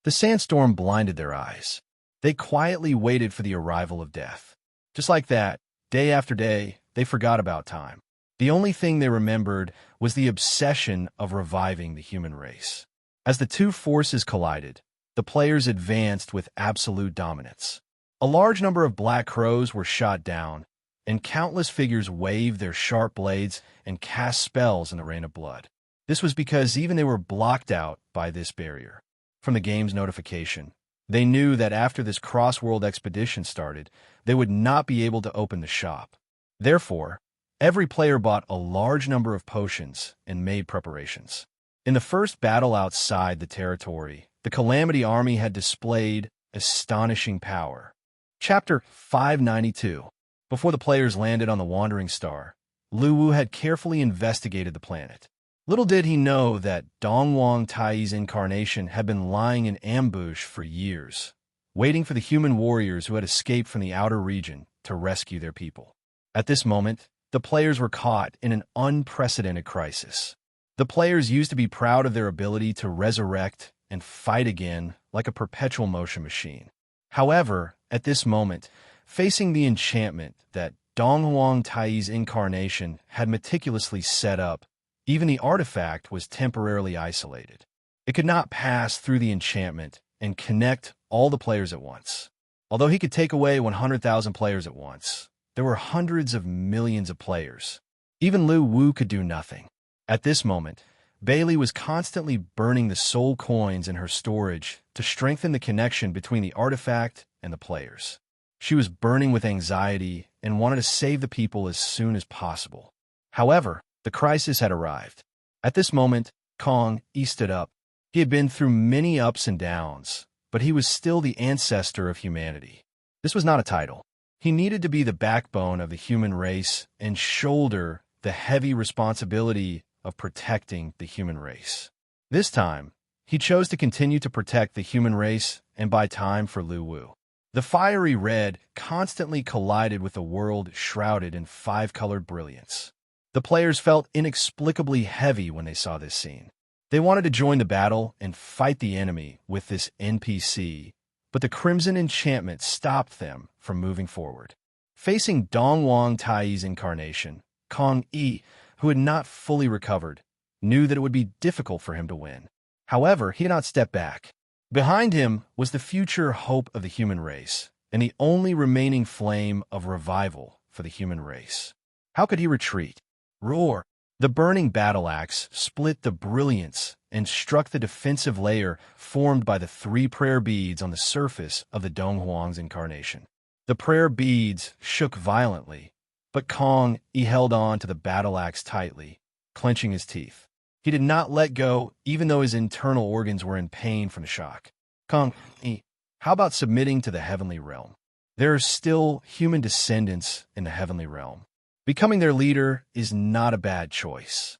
The sandstorm blinded their eyes. They quietly waited for the arrival of death. Just like that, day after day, they forgot about time. The only thing they remembered was the obsession of reviving the human race. As the two forces collided, the players advanced with absolute dominance. A large number of black crows were shot down, and countless figures waved their sharp blades and cast spells in the rain of blood. This was because even they were blocked out by this barrier. From the game's notification, they knew that after this cross-world expedition started, they would not be able to open the shop. Therefore, every player bought a large number of potions and made preparations. In the first battle outside the territory, the Calamity Army had displayed astonishing power. Chapter 592. Before the players landed on the Wandering Star, Lu Wu had carefully investigated the planet. Little did he know that Dongwang Tai's incarnation had been lying in ambush for years, waiting for the human warriors who had escaped from the outer region to rescue their people. At this moment, the players were caught in an unprecedented crisis. The players used to be proud of their ability to resurrect and fight again like a perpetual motion machine. However, at this moment, facing the enchantment that Dongwang Tai's incarnation had meticulously set up, even the artifact was temporarily isolated. It could not pass through the enchantment and connect all the players at once. Although he could take away 100,000 players at once, there were hundreds of millions of players. Even Lu Wu could do nothing. At this moment, Bailey was constantly burning the soul coins in her storage to strengthen the connection between the artifact and the players. She was burning with anxiety and wanted to save the people as soon as possible. However, the crisis had arrived. At this moment, Kong Yi stood up. He had been through many ups and downs, but he was still the ancestor of humanity. This was not a title. He needed to be the backbone of the human race and shoulder the heavy responsibility of protecting the human race. This time, he chose to continue to protect the human race and buy time for Lu Wu. The fiery red constantly collided with a world shrouded in five-colored brilliance. The players felt inexplicably heavy when they saw this scene. They wanted to join the battle and fight the enemy with this NPC, but the Crimson Enchantment stopped them from moving forward. Facing Dongwang Tai's incarnation, Kong Yi, who had not fully recovered, knew that it would be difficult for him to win. However, he did not step back. Behind him was the future hope of the human race, and the only remaining flame of revival for the human race. How could he retreat? Roar! The burning battle axe split the brilliance and struck the defensive layer formed by the 3 prayer beads on the surface of the Donghuang's incarnation. The prayer beads shook violently, but Kong Yi held on to the battle axe tightly, clenching his teeth. He did not let go, even though his internal organs were in pain from the shock. Kong Yi, how about submitting to the heavenly realm? There are still human descendants in the heavenly realm. Becoming their leader is not a bad choice.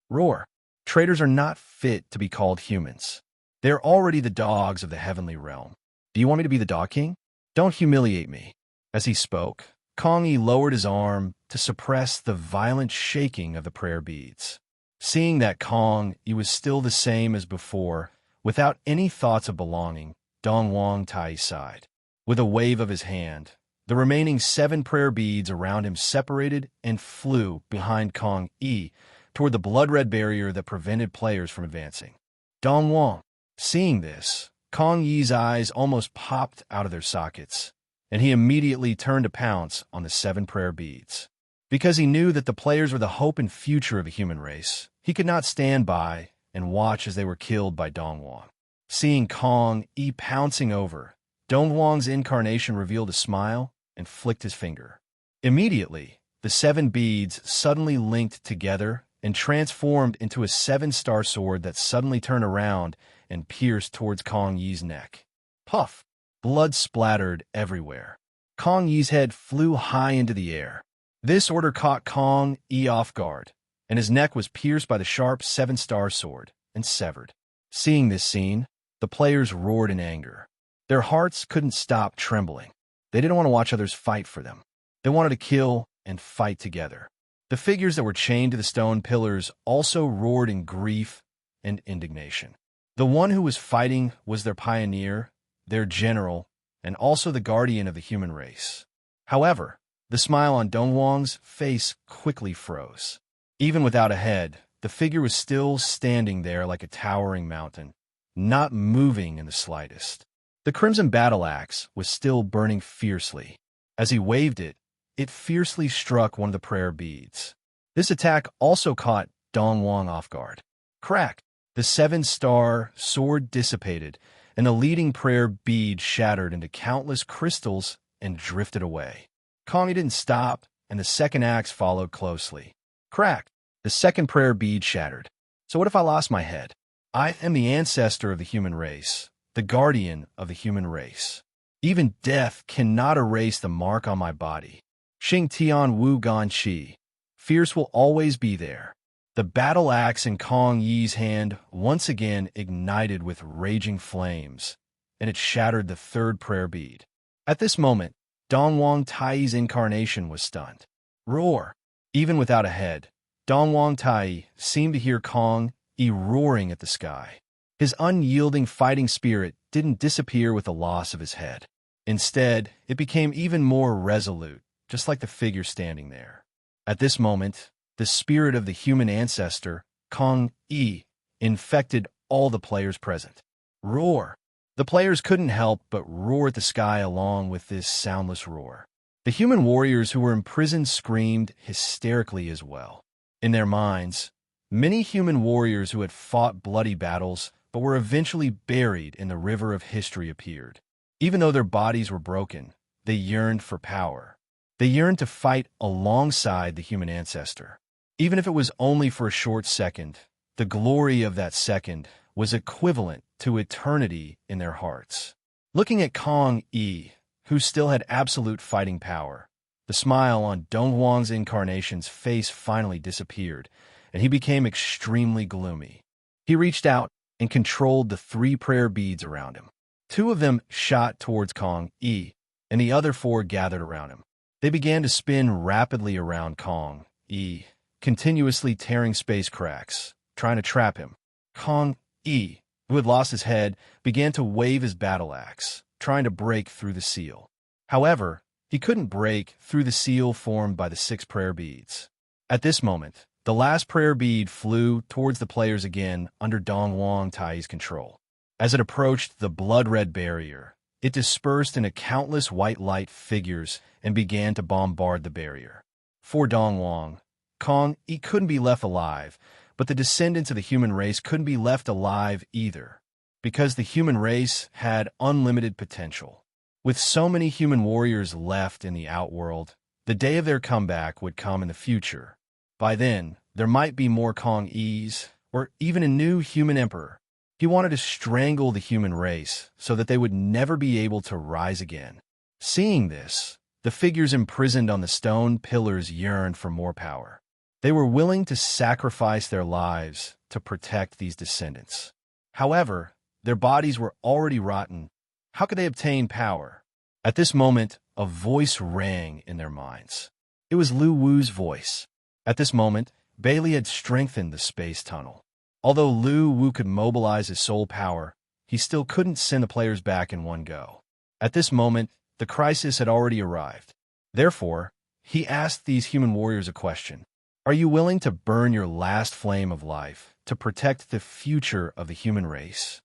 Roar! Traitors are not fit to be called humans. They are already the dogs of the heavenly realm. Do you want me to be the Dog King? Don't humiliate me. As he spoke, Kong Yi lowered his arm to suppress the violent shaking of the prayer beads. Seeing that Kong Yi was still the same as before, without any thoughts of belonging, Dongwang Tai sighed. With a wave of his hand, the remaining 7 prayer beads around him separated and flew behind Kong Yi toward the blood-red barrier that prevented players from advancing. Dongwang, seeing this, Kong Yi's eyes almost popped out of their sockets, and he immediately turned to pounce on the 7 prayer beads. Because he knew that the players were the hope and future of the human race, he could not stand by and watch as they were killed by Dongwang. Seeing Kong Yi pouncing over, Dongwang's incarnation revealed a smile and flicked his finger. Immediately, the 7 beads suddenly linked together and transformed into a 7-star sword that suddenly turned around and pierced towards Kong Yi's neck. Puff! Blood splattered everywhere. Kong Yi's head flew high into the air. This order caught Kong Yi off guard, and his neck was pierced by the sharp 7-star sword and severed. Seeing this scene, the players roared in anger. Their hearts couldn't stop trembling. They didn't want to watch others fight for them. They wanted to kill and fight together. The figures that were chained to the stone pillars also roared in grief and indignation. The one who was fighting was their pioneer, their general, and also the guardian of the human race. However, the smile on Dongwang's face quickly froze. Even without a head, the figure was still standing there like a towering mountain, not moving in the slightest. The crimson battle axe was still burning fiercely. As he waved it, it fiercely struck one of the prayer beads. This attack also caught Dongwang off guard. Crack! The 7-star sword dissipated, and the leading prayer bead shattered into countless crystals and drifted away. Kong Yi didn't stop and the second axe followed closely. Crack! The second prayer bead shattered. So what if I lost my head? I am the ancestor of the human race, the guardian of the human race. Even death cannot erase the mark on my body. Xing Tian Wu Gan Qi. Fierce will always be there. The battle axe in Kong Yi's hand once again ignited with raging flames, and it shattered the third prayer bead. At this moment, Dongwang Tai's incarnation was stunned. Roar! Even without a head, Dongwang Tai seemed to hear Kong Yi roaring at the sky. His unyielding fighting spirit didn't disappear with the loss of his head. Instead, it became even more resolute, just like the figure standing there. At this moment, the spirit of the human ancestor, Kong Yi, infected all the players present. Roar! The players couldn't help but roar at the sky along with this soundless roar. The human warriors who were imprisoned screamed hysterically as well. In their minds, many human warriors who had fought bloody battles but were eventually buried in the river of history appeared. Even though their bodies were broken, they yearned for power. They yearned to fight alongside the human ancestor. Even if it was only for a short second, the glory of that second was equivalent to eternity in their hearts. Looking at Kong Yi, who still had absolute fighting power, the smile on Dongwang's incarnation's face finally disappeared, and he became extremely gloomy. He reached out and controlled the 3 prayer beads around him. 2 of them shot towards Kong Yi, and the other 4 gathered around him. They began to spin rapidly around Kong Yi, continuously tearing space cracks, trying to trap him. Kong Yi, who had lost his head, began to wave his battle axe, trying to break through the seal. However, he couldn't break through the seal formed by the 6 prayer beads. At this moment, the last prayer bead flew towards the players again under Dongwang Tai's control. As it approached the blood-red barrier, it dispersed into countless white light figures and began to bombard the barrier. For Dongwang, Kong Yi couldn't be left alive, but the descendants of the human race couldn't be left alive either, because the human race had unlimited potential. With so many human warriors left in the outworld, the day of their comeback would come in the future. By then, there might be more Kong Yis, or even a new human emperor. He wanted to strangle the human race so that they would never be able to rise again. Seeing this, the figures imprisoned on the stone pillars yearned for more power. They were willing to sacrifice their lives to protect these descendants. However, their bodies were already rotten. How could they obtain power? At this moment, a voice rang in their minds. It was Lu Wu's voice. At this moment, Bailey had strengthened the space tunnel. Although Lu Wu could mobilize his soul power, he still couldn't send the players back in one go. At this moment, the crisis had already arrived. Therefore, he asked these human warriors a question. Are you willing to burn your last flame of life to protect the future of the human race?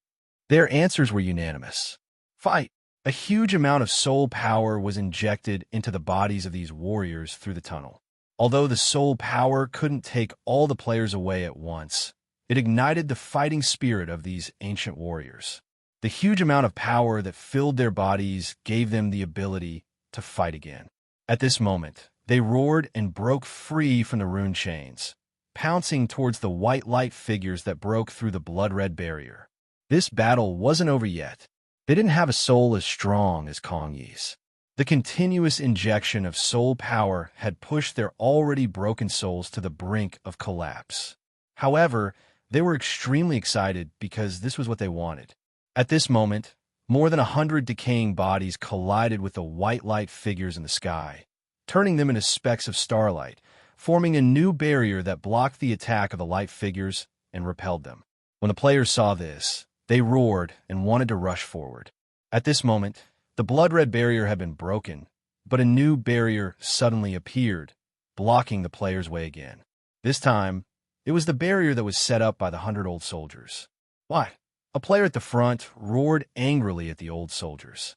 Their answers were unanimous. Fight! A huge amount of soul power was injected into the bodies of these warriors through the tunnel. Although the soul power couldn't take all the players away at once, it ignited the fighting spirit of these ancient warriors. The huge amount of power that filled their bodies gave them the ability to fight again. At this moment, they roared and broke free from the rune chains, pouncing towards the white light figures that broke through the blood-red barrier. This battle wasn't over yet. They didn't have a soul as strong as Kong Yi's. The continuous injection of soul power had pushed their already broken souls to the brink of collapse. However, they were extremely excited because this was what they wanted. At this moment, more than 100 decaying bodies collided with the white light figures in the sky, turning them into specks of starlight, forming a new barrier that blocked the attack of the light figures and repelled them. When the players saw this, they roared and wanted to rush forward. At this moment, the blood-red barrier had been broken, but a new barrier suddenly appeared, blocking the players' way again. This time, it was the barrier that was set up by the 100 old soldiers. Why? A player at the front roared angrily at the old soldiers.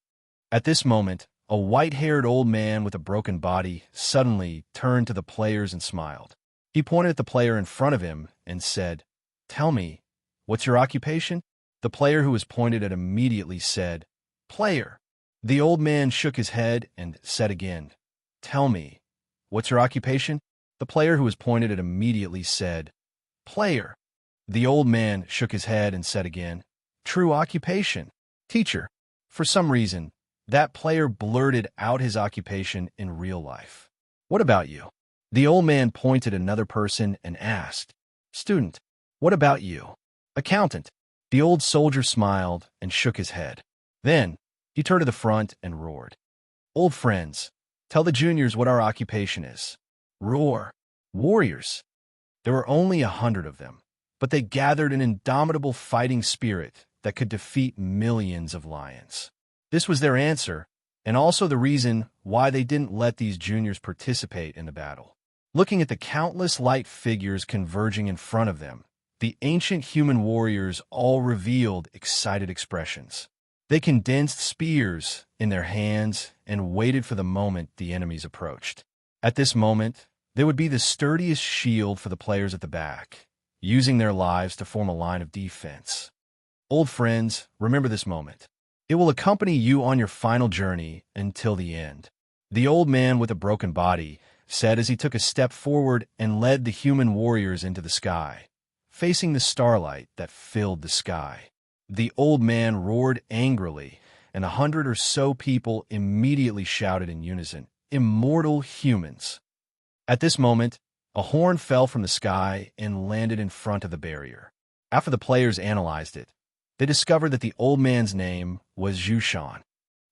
At this moment, a white-haired old man with a broken body suddenly turned to the players and smiled. He pointed at the player in front of him and said, "Tell me, what's your occupation?" The player who was pointed at immediately said, "Player." The old man shook his head and said again, "Tell me, "What's your occupation?" The player who was pointed at immediately said, "Player." The old man shook his head and said again, "True occupation, teacher." For some reason, that player blurted out his occupation in real life. "What about you?" The old man pointed at another person and asked, "Student, what about you?" "Accountant." The old soldier smiled and shook his head. Then, he turned to the front and roared, "Old friends, tell the juniors what our occupation is." Roar. Warriors. There were only 100 of them, but they gathered an indomitable fighting spirit that could defeat millions of lions. This was their answer, and also the reason why they didn't let these juniors participate in the battle. Looking at the countless light figures converging in front of them, the ancient human warriors all revealed excited expressions. They condensed spears in their hands and waited for the moment the enemies approached. At this moment, they would be the sturdiest shield for the players at the back, using their lives to form a line of defense. Old friends, remember this moment. It will accompany you on your final journey until the end. The old man with a broken body said as he took a step forward and led the human warriors into the sky, facing the starlight that filled the sky. The old man roared angrily, and 100 or so people immediately shouted in unison, "Immortal humans!" At this moment, a horn fell from the sky and landed in front of the barrier. After the players analyzed it, they discovered that the old man's name was Zhushan.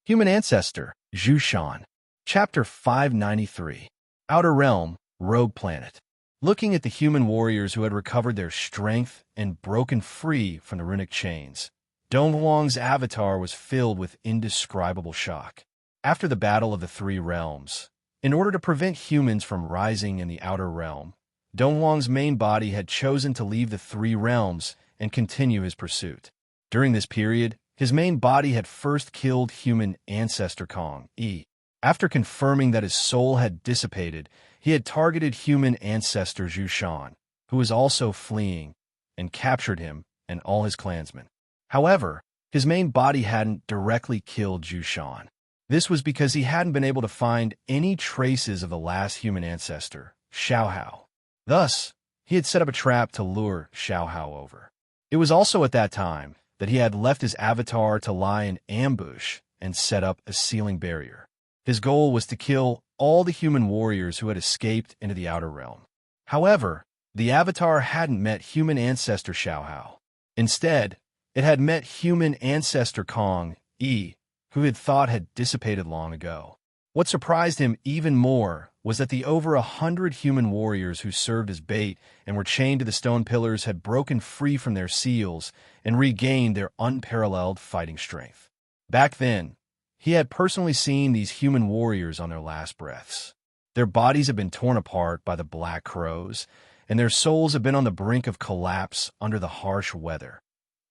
Human ancestor, Zhushan. Chapter 593. Outer Realm, Rogue Planet. Looking at the human warriors who had recovered their strength and broken free from the runic chains, Donghuang's avatar was filled with indescribable shock. After the Battle of the Three Realms, in order to prevent humans from rising in the Outer Realm, Donghuang's main body had chosen to leave the Three Realms and continue his pursuit. During this period, his main body had first killed human ancestor Kong E. After confirming that his soul had dissipated, he had targeted human ancestor Zhushan, who was also fleeing, and captured him and all his clansmen. However, his main body hadn't directly killed Zhushan. This was because he hadn't been able to find any traces of the last human ancestor, Xiaohao. Thus, he had set up a trap to lure Xiaohao over. It was also at that time that he had left his avatar to lie in ambush and set up a sealing barrier. His goal was to kill all the human warriors who had escaped into the Outer Realm. However, the avatar hadn't met human ancestor Xiaohao. Instead, it had met human ancestor Kong E, who had thought had dissipated long ago. What surprised him even more was that the over 100 human warriors who served as bait and were chained to the stone pillars had broken free from their seals and regained their unparalleled fighting strength. Back then, he had personally seen these human warriors on their last breaths. Their bodies had been torn apart by the black crows, and their souls had been on the brink of collapse under the harsh weather.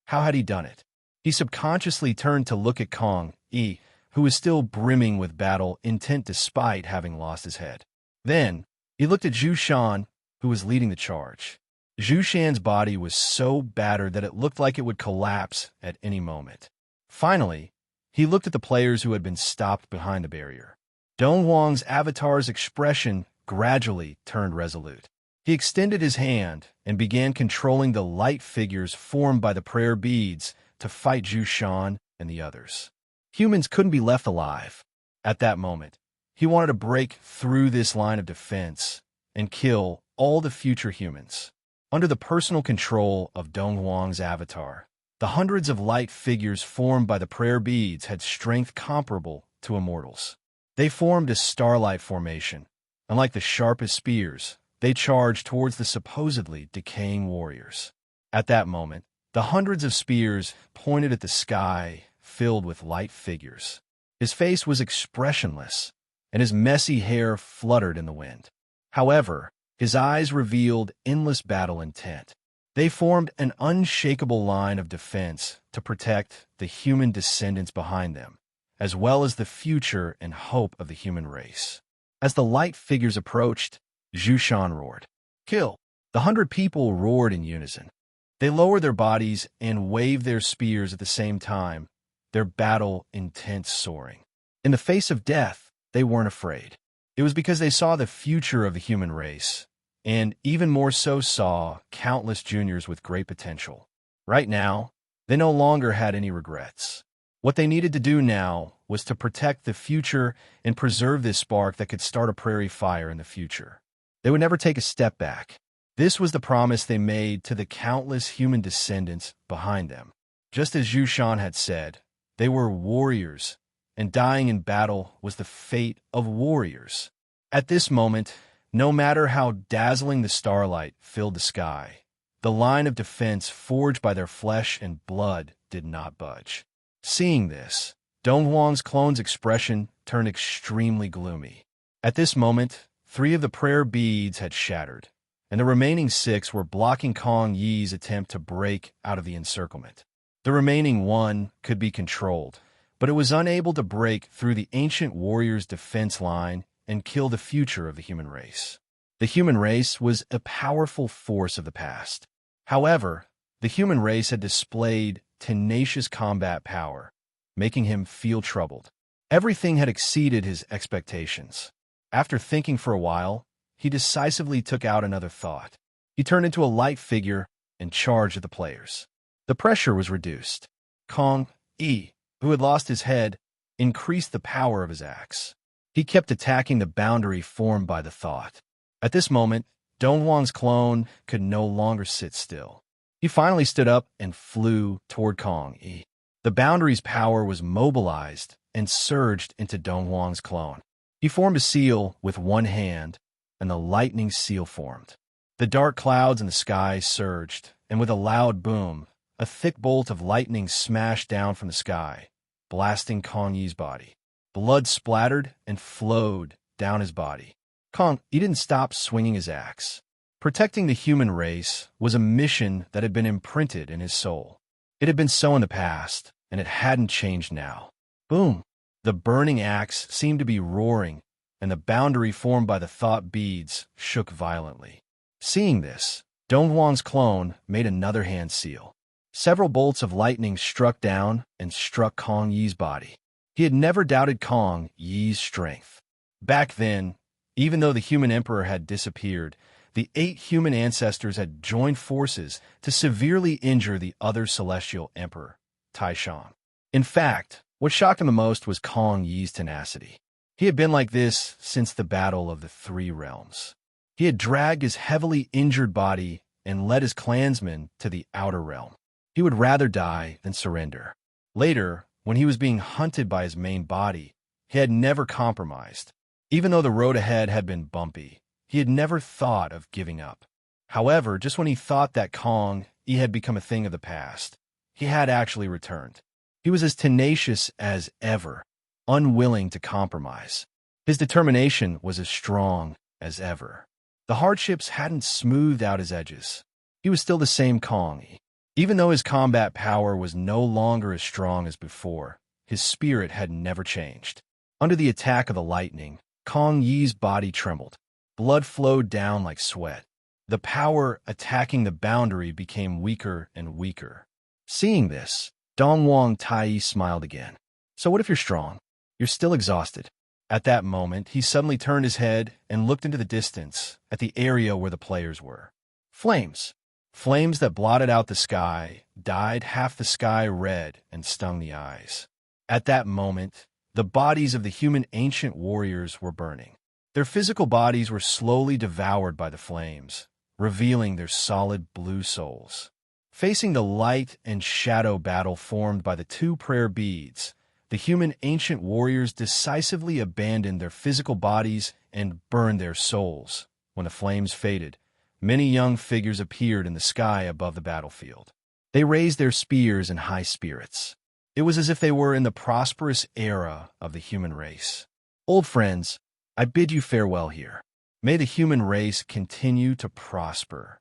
How had he done it? He subconsciously turned to look at Kong E, who was still brimming with battle intent despite having lost his head. Then, he looked at Zhushan, who was leading the charge. Zhushan's body was so battered that it looked like it would collapse at any moment. Finally, he looked at the players who had been stopped behind the barrier. Donghuang's avatar's expression gradually turned resolute. He extended his hand and began controlling the light figures formed by the prayer beads to fight Zhushan and the others. Humans couldn't be left alive. At that moment, he wanted to break through this line of defense and kill all the future humans. Under the personal control of Donghuang's avatar, the hundreds of light figures formed by the prayer beads had strength comparable to immortals. They formed a starlight formation, and like the sharpest spears, they charged towards the supposedly decaying warriors. At that moment, the hundreds of spears pointed at the sky, filled with light figures. His face was expressionless, and his messy hair fluttered in the wind. However, his eyes revealed endless battle intent. They formed an unshakable line of defense to protect the human descendants behind them, as well as the future and hope of the human race. As the light figures approached, Zhushan roared, "Kill!" The 100 people roared in unison. They lowered their bodies and waved their spears at the same time, their battle intent soaring. In the face of death, they weren't afraid. It was because they saw the future of the human race, and even more so saw countless juniors with great potential. Right now, they no longer had any regrets. What they needed to do now was to protect the future and preserve this spark that could start a prairie fire in the future. They would never take a step back. This was the promise they made to the countless human descendants behind them. Just as Zhu Shan had said, they were warriors, and dying in battle was the fate of warriors. At this moment, no matter how dazzling the starlight filled the sky, the line of defense forged by their flesh and blood did not budge. Seeing this, Donghuang's clone's expression turned extremely gloomy. At this moment, 3 of the prayer beads had shattered, and the remaining 6 were blocking Kong Yi's attempt to break out of the encirclement. The remaining 1 could be controlled, but it was unable to break through the ancient warrior's defense line and kill the future of the human race. The human race was a powerful force of the past. However, the human race had displayed tenacious combat power, making him feel troubled. Everything had exceeded his expectations. After thinking for a while, he decisively took out another thought. He turned into a light figure and charged at the players. The pressure was reduced. Kong Yi, who had lost his head, increased the power of his axe. He kept attacking the boundary formed by the thought. At this moment, Donghuang's clone could no longer sit still. He finally stood up and flew toward Kong Yi. The boundary's power was mobilized and surged into Donghuang's clone. He formed a seal with one hand, and the lightning seal formed. The dark clouds in the sky surged, and with a loud boom, a thick bolt of lightning smashed down from the sky, blasting Kong Yi's body. Blood splattered and flowed down his body. Kong Yi didn't stop swinging his axe. Protecting the human race was a mission that had been imprinted in his soul. It had been so in the past, and it hadn't changed now. Boom! The burning axe seemed to be roaring, and the boundary formed by the thought beads shook violently. Seeing this, Donghuang's clone made another hand seal. Several bolts of lightning struck down and struck Kong Yi's body. He had never doubted Kong Yi's strength. Back then, even though the human emperor had disappeared, the 8 human ancestors had joined forces to severely injure the other celestial emperor, Taishan. In fact, what shocked him the most was Kong Yi's tenacity. He had been like this since the Battle of the 3 Realms. He had dragged his heavily injured body and led his clansmen to the outer realm. He would rather die than surrender. Later, when he was being hunted by his main body, he had never compromised. Even though the road ahead had been bumpy, he had never thought of giving up. However, just when he thought that Kong Yi had become a thing of the past, he had actually returned. He was as tenacious as ever, unwilling to compromise. His determination was as strong as ever. The hardships hadn't smoothed out his edges. He was still the same Kong Yi. Even though his combat power was no longer as strong as before, his spirit had never changed. Under the attack of the lightning, Kong Yi's body trembled. Blood flowed down like sweat. The power attacking the boundary became weaker and weaker. Seeing this, Donghuang Tai smiled again. So what if you're strong? You're still exhausted. At that moment, he suddenly turned his head and looked into the distance at the area where the players were. Flames. Flames that blotted out the sky, dyed half the sky red, and stung the eyes. At that moment, the bodies of the human ancient warriors were burning. Their physical bodies were slowly devoured by the flames, revealing their solid blue souls. Facing the light and shadow battle formed by the 2 prayer beads, the human ancient warriors decisively abandoned their physical bodies and burned their souls. When the flames faded, many young figures appeared in the sky above the battlefield. They raised their spears in high spirits. It was as if they were in the prosperous era of the human race. Old friends, I bid you farewell here. May the human race continue to prosper.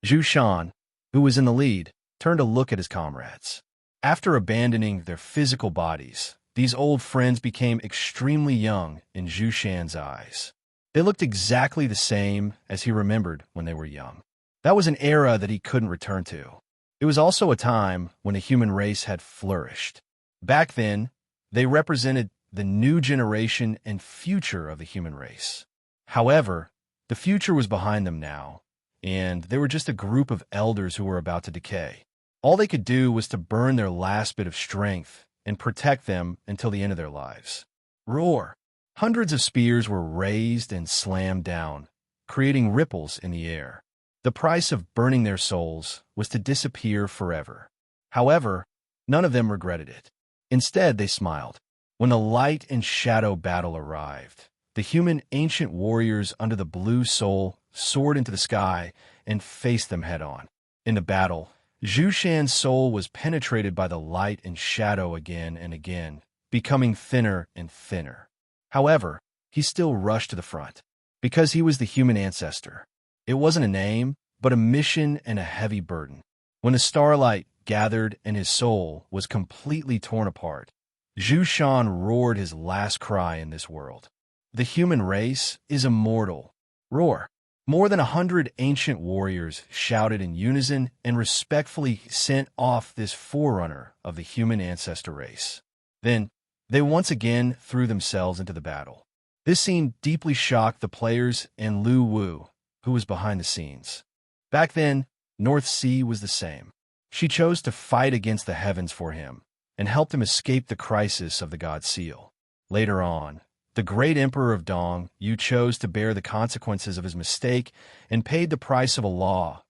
Zhu Shan, who was in the lead, turned to look at his comrades. After abandoning their physical bodies, these old friends became extremely young in Zhu Shan's eyes. They looked exactly the same as he remembered when they were young. That was an era that he couldn't return to. It was also a time when the human race had flourished. Back then, they represented the new generation and future of the human race. However, the future was behind them now, and they were just a group of elders who were about to decay. All they could do was to burn their last bit of strength and protect them until the end of their lives. Roar! Hundreds of spears were raised and slammed down, creating ripples in the air. The price of burning their souls was to disappear forever. However, none of them regretted it. Instead, they smiled. When the light and shadow battle arrived, the human ancient warriors under the blue soul soared into the sky and faced them head-on. In the battle, Zhu Shan's soul was penetrated by the light and shadow again and again, becoming thinner and thinner. However, he still rushed to the front, because he was the human ancestor. It wasn't a name, but a mission and a heavy burden. When the starlight gathered and his soul was completely torn apart, Zhu Shan roared his last cry in this world. The human race is immortal. Roar! More than 100 ancient warriors shouted in unison and respectfully sent off this forerunner of the human ancestor race. Then, they once again threw themselves into the battle. This scene deeply shocked the players and Lu Wu, who was behind the scenes. Back then, North Sea was the same. She chose to fight against the heavens for him and helped him escape the crisis of the God Seal. Later on, the great emperor of Dong Yu chose to bear the consequences of his mistake and paid the price of a law.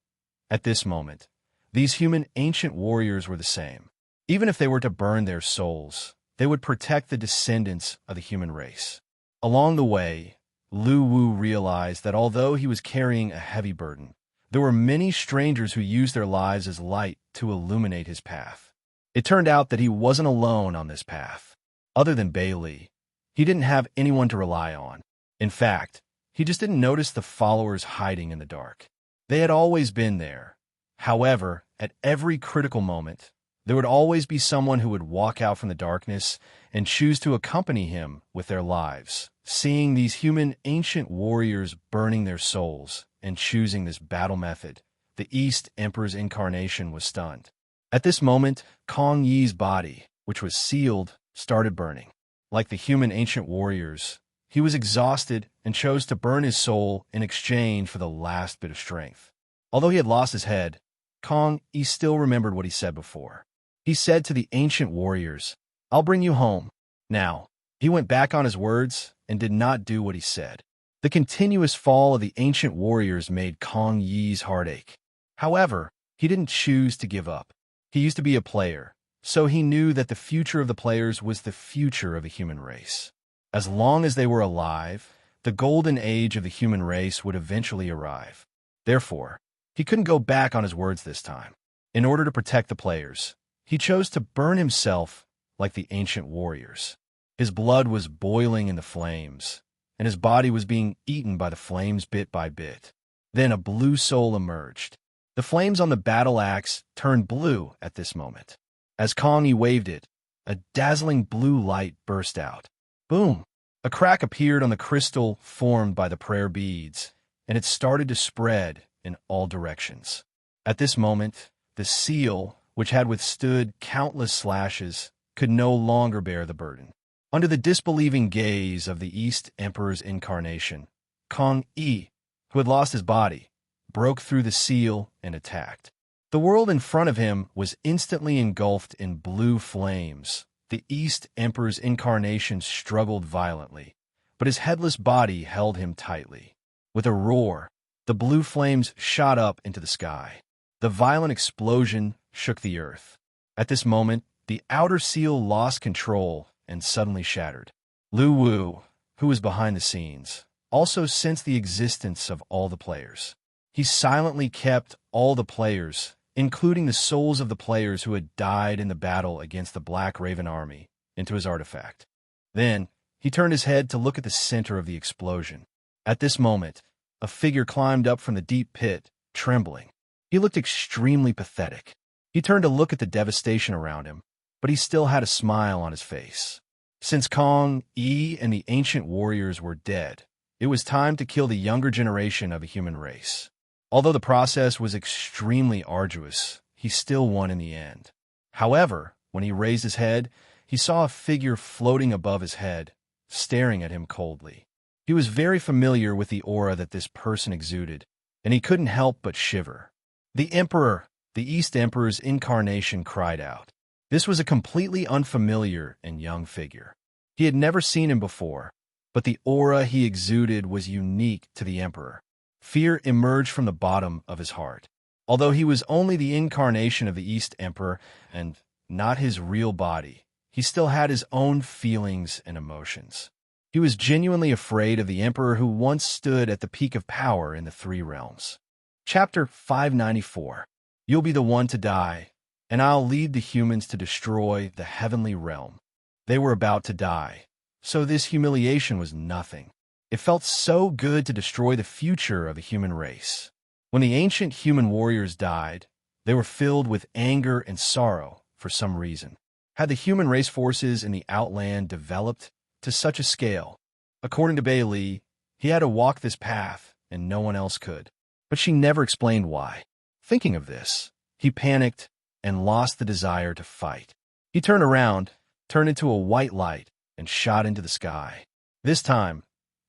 At this moment, these human ancient warriors were the same. Even if they were to burn their souls, they would protect the descendants of the human race. Along the way, Lu Wu realized that although he was carrying a heavy burden, there were many strangers who used their lives as light to illuminate his path. It turned out that he wasn't alone on this path. Other than Bailey, he didn't have anyone to rely on. In fact, he just didn't notice the followers hiding in the dark. They had always been there. However, at every critical moment, there would always be someone who would walk out from the darkness and choose to accompany him with their lives. Seeing these human ancient warriors burning their souls and choosing this battle method, the East Emperor's incarnation was stunned. At this moment, Kong Yi's body, which was sealed, started burning. Like the human ancient warriors, he was exhausted and chose to burn his soul in exchange for the last bit of strength. Although he had lost his head, Kong Yi still remembered what he said before. He said to the ancient warriors, "I'll bring you home." Now, he went back on his words and did not do what he said. The continuous fall of the ancient warriors made Kong Yi's heart ache. However, he didn't choose to give up. He used to be a player, so he knew that the future of the players was the future of the human race. As long as they were alive, the golden age of the human race would eventually arrive. Therefore, he couldn't go back on his words this time. In order to protect the players, he chose to burn himself like the ancient warriors. His blood was boiling in the flames, and his body was being eaten by the flames bit by bit. Then a blue soul emerged. The flames on the battle axe turned blue at this moment. As Kong Yi waved it, a dazzling blue light burst out. Boom! A crack appeared on the crystal formed by the prayer beads, and it started to spread in all directions. At this moment, the seal, which had withstood countless slashes, could no longer bear the burden. Under the disbelieving gaze of the East Emperor's incarnation, Kong Yi, who had lost his body, broke through the seal and attacked. The world in front of him was instantly engulfed in blue flames. The East Emperor's incarnation struggled violently, but his headless body held him tightly. With a roar, the blue flames shot up into the sky. The violent explosion shook the earth. At this moment, the outer seal lost control and suddenly shattered. Lu Wu, who was behind the scenes, also sensed the existence of all the players. He silently kept all the players, including the souls of the players who had died in the battle against the Black Raven army, into his artifact. Then, he turned his head to look at the center of the explosion. At this moment, a figure climbed up from the deep pit, trembling. He looked extremely pathetic. He turned to look at the devastation around him, but he still had a smile on his face. Since Kong Yi and the ancient warriors were dead, it was time to kill the younger generation of the human race. Although the process was extremely arduous, he still won in the end. However, when he raised his head, he saw a figure floating above his head, staring at him coldly. He was very familiar with the aura that this person exuded, and he couldn't help but shiver. The Emperor, the East Emperor's incarnation, cried out. This was a completely unfamiliar and young figure. He had never seen him before, but the aura he exuded was unique to the Emperor. Fear emerged from the bottom of his heart. Although he was only the incarnation of the East Emperor and not his real body, he still had his own feelings and emotions. He was genuinely afraid of the Emperor who once stood at the peak of power in the Three Realms. Chapter 594. You'll be the one to die, and I'll lead the humans to destroy the heavenly realm. They were about to die, so this humiliation was nothing. It felt so good to destroy the future of the human race. When the ancient human warriors died, they were filled with anger and sorrow for some reason. Had the human race forces in the Outland developed to such a scale? According to Bailey, he had to walk this path and no one else could. But she never explained why. Thinking of this, he panicked and lost the desire to fight. He turned around, turned into a white light, and shot into the sky. This time,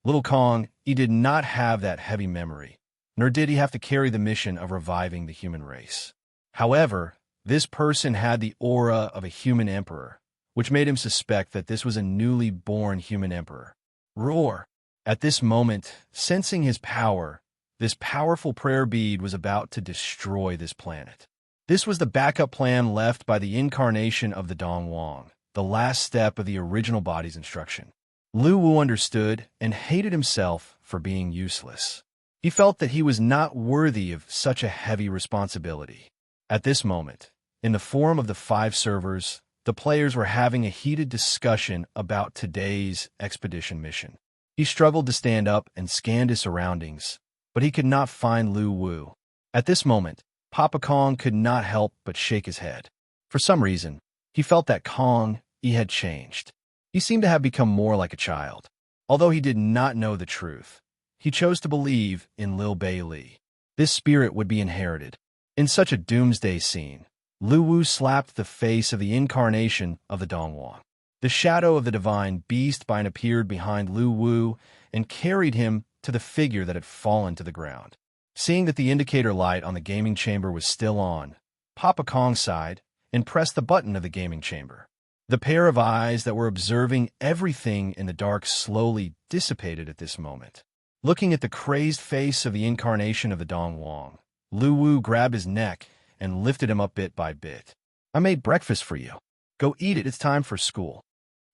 little Kong, he did not have that heavy memory, nor did he have to carry the mission of reviving the human race. However, this person had the aura of a human emperor, which made him suspect that this was a newly born human emperor. Roar! At this moment, sensing his power, this powerful prayer bead was about to destroy this planet. This was the backup plan left by the incarnation of the Dongwang, the last step of the original body's instruction. Lu Wu understood and hated himself for being useless. He felt that he was not worthy of such a heavy responsibility. At this moment, in the forum of the 5 servers, the players were having a heated discussion about today's expedition mission. He struggled to stand up and scanned his surroundings, but he could not find Lu Wu. At this moment, Papa Kong could not help but shake his head. For some reason, he felt that Kong, he had changed. He seemed to have become more like a child. Although he did not know the truth, he chose to believe in Lil Bailey. This spirit would be inherited. In such a doomsday scene, Lu Wu slapped the face of the incarnation of the Dongwang. The shadow of the divine beast appeared behind Lu Wu and carried him to the figure that had fallen to the ground. Seeing that the indicator light on the gaming chamber was still on, Papa Kong sighed and pressed the button of the gaming chamber. The pair of eyes that were observing everything in the dark slowly dissipated at this moment. Looking at the crazed face of the incarnation of the Dongwang, Lu Wu grabbed his neck and lifted him up bit by bit. I made breakfast for you. Go eat it, it's time for school.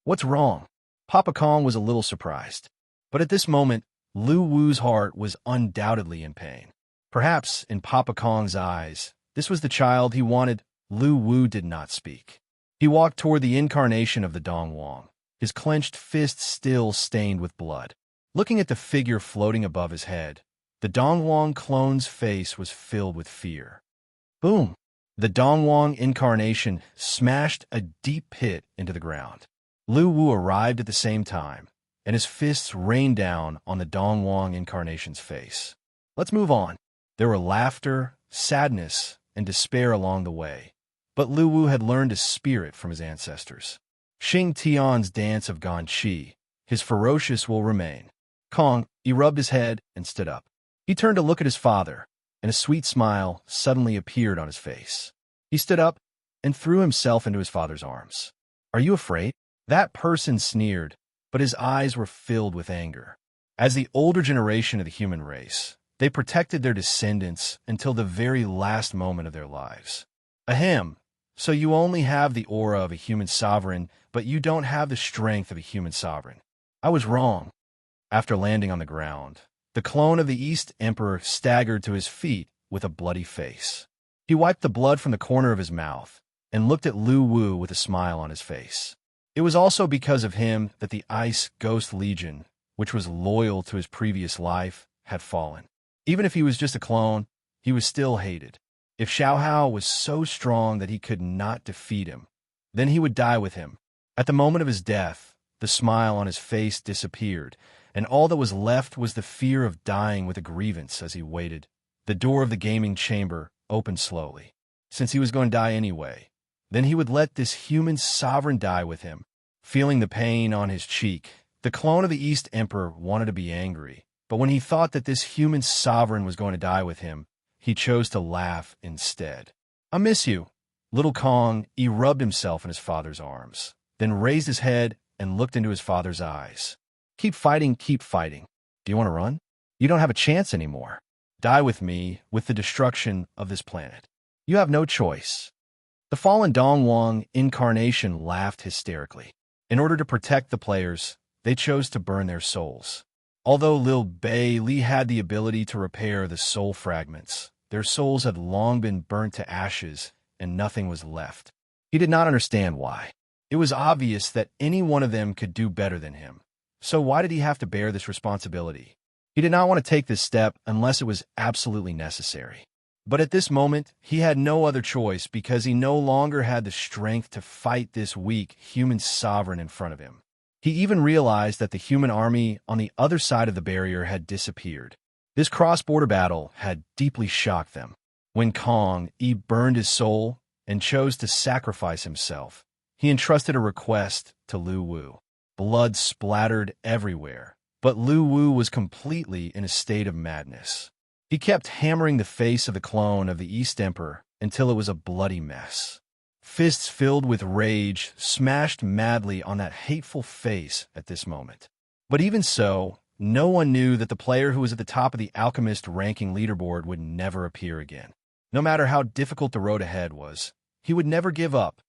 What's wrong? Papa Kong was a little surprised. But at this moment, Lu Wu's heart was undoubtedly in pain. Perhaps, in Papa Kong's eyes, this was the child he wanted. Lu Wu did not speak. He walked toward the incarnation of the Dongwang, his clenched fist still stained with blood. Looking at the figure floating above his head, the Dongwang clone's face was filled with fear. Boom! The Dongwang incarnation smashed a deep pit into the ground. Lu Wu arrived at the same time, and his fists rained down on the Dongwang incarnation's face. Let's move on. There were laughter, sadness, and despair along the way, but Lu Wu had learned a spirit from his ancestors. Xing Tian's dance of Ganqi, his ferocious will remain. Kong, he rubbed his head and stood up. He turned to look at his father, and a sweet smile suddenly appeared on his face. He stood up and threw himself into his father's arms. Are you afraid? That person sneered, but his eyes were filled with anger. As the older generation of the human race, they protected their descendants until the very last moment of their lives. Ahem, so you only have the aura of a human sovereign, but you don't have the strength of a human sovereign. I was wrong. After landing on the ground, the clone of the East Emperor staggered to his feet with a bloody face. He wiped the blood from the corner of his mouth and looked at Lu Wu with a smile on his face. It was also because of him that the Ice Ghost Legion, which was loyal to his previous life, had fallen. Even if he was just a clone, he was still hated. If Xiao Hao was so strong that he could not defeat him, then he would die with him. At the moment of his death, the smile on his face disappeared, and all that was left was the fear of dying with a grievance as he waited. The door of the gaming chamber opened slowly. Since he was going to die anyway, Then he would let this human sovereign die with him. Feeling the pain on his cheek, the clone of the East Emperor wanted to be angry, but when he thought that this human sovereign was going to die with him, he chose to laugh instead. "I miss you." Little Kong rubbed himself in his father's arms, then raised his head and looked into his father's eyes. Keep fighting, keep fighting. Do you want to run? You don't have a chance anymore. Die with me with the destruction of this planet. You have no choice." The fallen Dongwang incarnation laughed hysterically. In order to protect the players, they chose to burn their souls. Although Lil Bei Li had the ability to repair the soul fragments, their souls had long been burnt to ashes and nothing was left. He did not understand why. It was obvious that any one of them could do better than him. So why did he have to bear this responsibility? He did not want to take this step unless it was absolutely necessary. But at this moment, he had no other choice because he no longer had the strength to fight this weak human sovereign in front of him. He even realized that the human army on the other side of the barrier had disappeared. This cross-border battle had deeply shocked them. When Kong burned his soul and chose to sacrifice himself, he entrusted a request to Lu Wu. Blood splattered everywhere, but Lu Wu was completely in a state of madness. He kept hammering the face of the clone of the East Emperor until it was a bloody mess. Fists filled with rage smashed madly on that hateful face at this moment. But even so, no one knew that the player who was at the top of the alchemist ranking leaderboard would never appear again. No matter how difficult the road ahead was, he would never give up.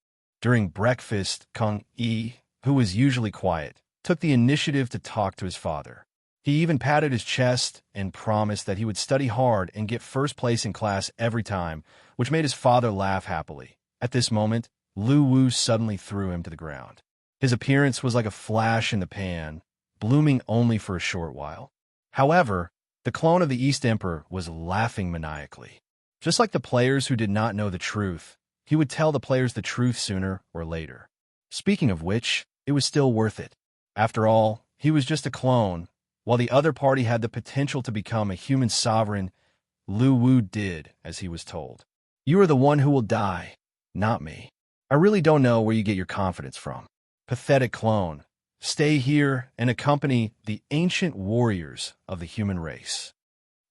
During breakfast, Kong Yi, who was usually quiet, took the initiative to talk to his father. He even patted his chest and promised that he would study hard and get first place in class every time, which made his father laugh happily. At this moment, Lu Wu suddenly threw him to the ground. His appearance was like a flash in the pan, blooming only for a short while. However, the clone of the East Emperor was laughing maniacally. Just like the players who did not know the truth, he would tell the players the truth sooner or later. Speaking of which, it was still worth it. After all, he was just a clone. While the other party had the potential to become a human sovereign, Lu Wu did as he was told. "You are the one who will die, not me. I really don't know where you get your confidence from. Pathetic clone. Stay here and accompany the ancient warriors of the human race,"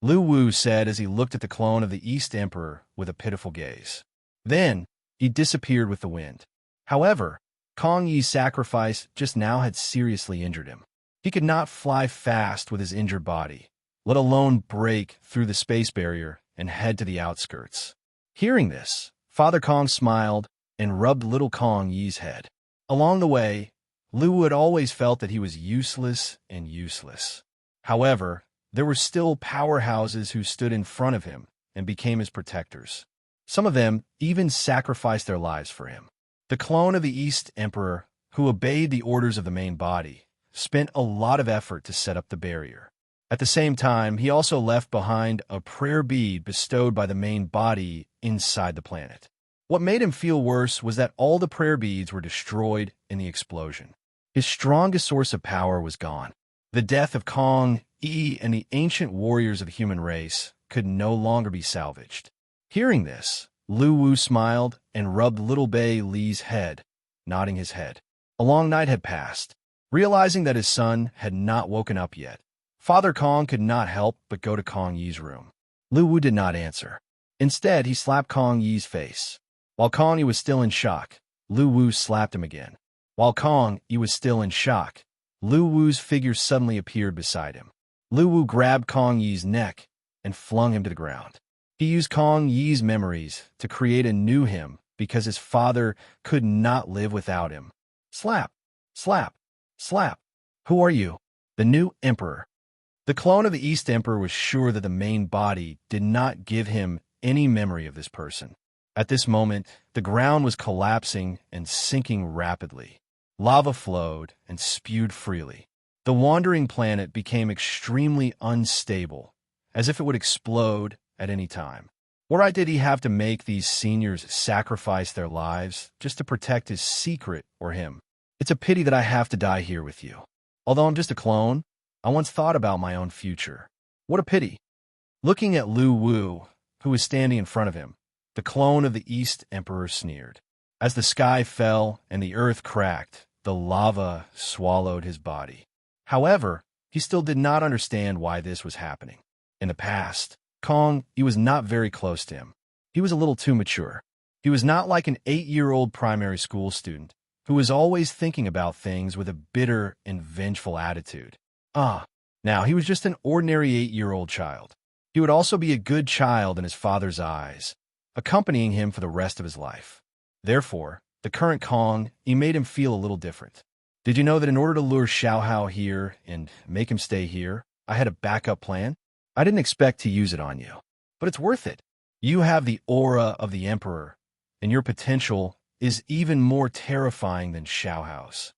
Lu Wu said as he looked at the clone of the East Emperor with a pitiful gaze. Then, he disappeared with the wind. However, Kong Yi's sacrifice just now had seriously injured him. He could not fly fast with his injured body, let alone break through the space barrier and head to the outskirts. Hearing this, Father Kong smiled and rubbed little Kong Yi's head. Along the way, Lu Wu had always felt that he was useless and useless. However, there were still powerhouses who stood in front of him and became his protectors. Some of them even sacrificed their lives for him. The clone of the East Emperor, who obeyed the orders of the main body, spent a lot of effort to set up the barrier. At the same time, he also left behind a prayer bead bestowed by the main body inside the planet. What made him feel worse was that all the prayer beads were destroyed in the explosion. His strongest source of power was gone. The death of Kong Yi and the ancient warriors of the human race could no longer be salvaged. Hearing this, Lu Wu smiled and rubbed little Bei Li's head, nodding his head. A long night had passed. Realizing that his son had not woken up yet, Father Kong could not help but go to Kong Yi's room. Lu Wu did not answer. Instead, he slapped Kong Yi's face. While Kong Yi was still in shock, Lu Wu slapped him again. While Kong Yi was still in shock, Lu Wu's figure suddenly appeared beside him. Lu Wu grabbed Kong Yi's neck and flung him to the ground. He used Kong Yi's memories to create a new him because his father could not live without him. Slap, slap, slap. Who are you? The new emperor. The clone of the East Emperor was sure that the main body did not give him any memory of this person. At this moment, the ground was collapsing and sinking rapidly. Lava flowed and spewed freely. The wandering planet became extremely unstable, as if it would explode at any time. Why did he have to make these seniors sacrifice their lives just to protect his secret or him? It's a pity that I have to die here with you. Although I'm just a clone, I once thought about my own future. What a pity. Looking at Lu Wu, who was standing in front of him, the clone of the East Emperor sneered. As the sky fell and the earth cracked, the lava swallowed his body. However, he still did not understand why this was happening. In the past, Kong, he was not very close to him. He was a little too mature. He was not like an 8-year-old primary school student who was always thinking about things with a bitter and vengeful attitude. Now he was just an ordinary 8-year-old child. He would also be a good child in his father's eyes, accompanying him for the rest of his life. Therefore, the current Kong, he made him feel a little different. Did you know that in order to lure Xiaohao here and make him stay here, I had a backup plan? I didn't expect to use it on you, but it's worth it. You have the aura of the Emperor, and your potential is even more terrifying than Xiaohao's.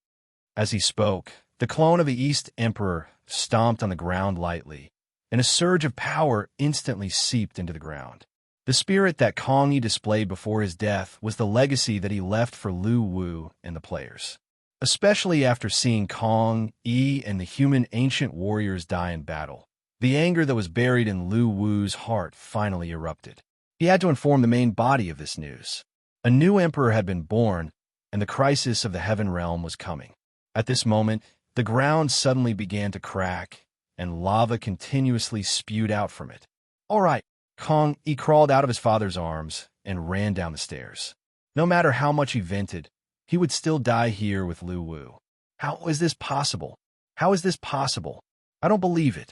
As he spoke, the clone of the East Emperor stomped on the ground lightly, and a surge of power instantly seeped into the ground. The spirit that Kong Yi displayed before his death was the legacy that he left for Lu Wu and the players. Especially after seeing Kong Yi and the human ancient warriors die in battle, the anger that was buried in Lu Wu's heart finally erupted. He had to inform the main body of this news. A new emperor had been born, and the crisis of the Heaven Realm was coming. At this moment, the ground suddenly began to crack, and lava continuously spewed out from it. All right, Kong Yi crawled out of his father's arms and ran down the stairs. No matter how much he vented, he would still die here with Lu Wu. How is this possible? How is this possible? I don't believe it.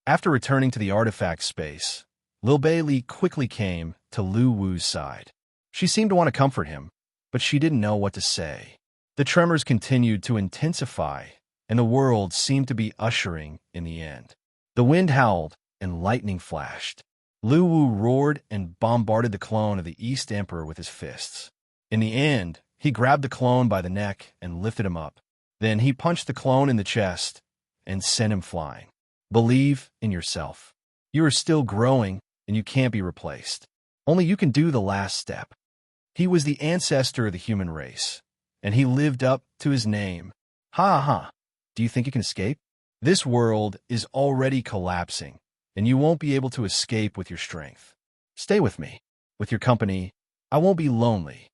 After returning to the artifact space, Lil Bailey quickly came to Lu Wu's side. She seemed to want to comfort him, but she didn't know what to say. The tremors continued to intensify, and the world seemed to be ushering in the end. The wind howled, and lightning flashed. Lu Wu roared and bombarded the clone of the East Emperor with his fists. In the end, he grabbed the clone by the neck and lifted him up. Then he punched the clone in the chest and sent him flying. Believe in yourself. You are still growing, and you can't be replaced. Only you can do the last step. He was the ancestor of the human race, and he lived up to his name. Ha ha. Do you think you can escape? This world is already collapsing, and you won't be able to escape with your strength. Stay with me. With your company, I won't be lonely.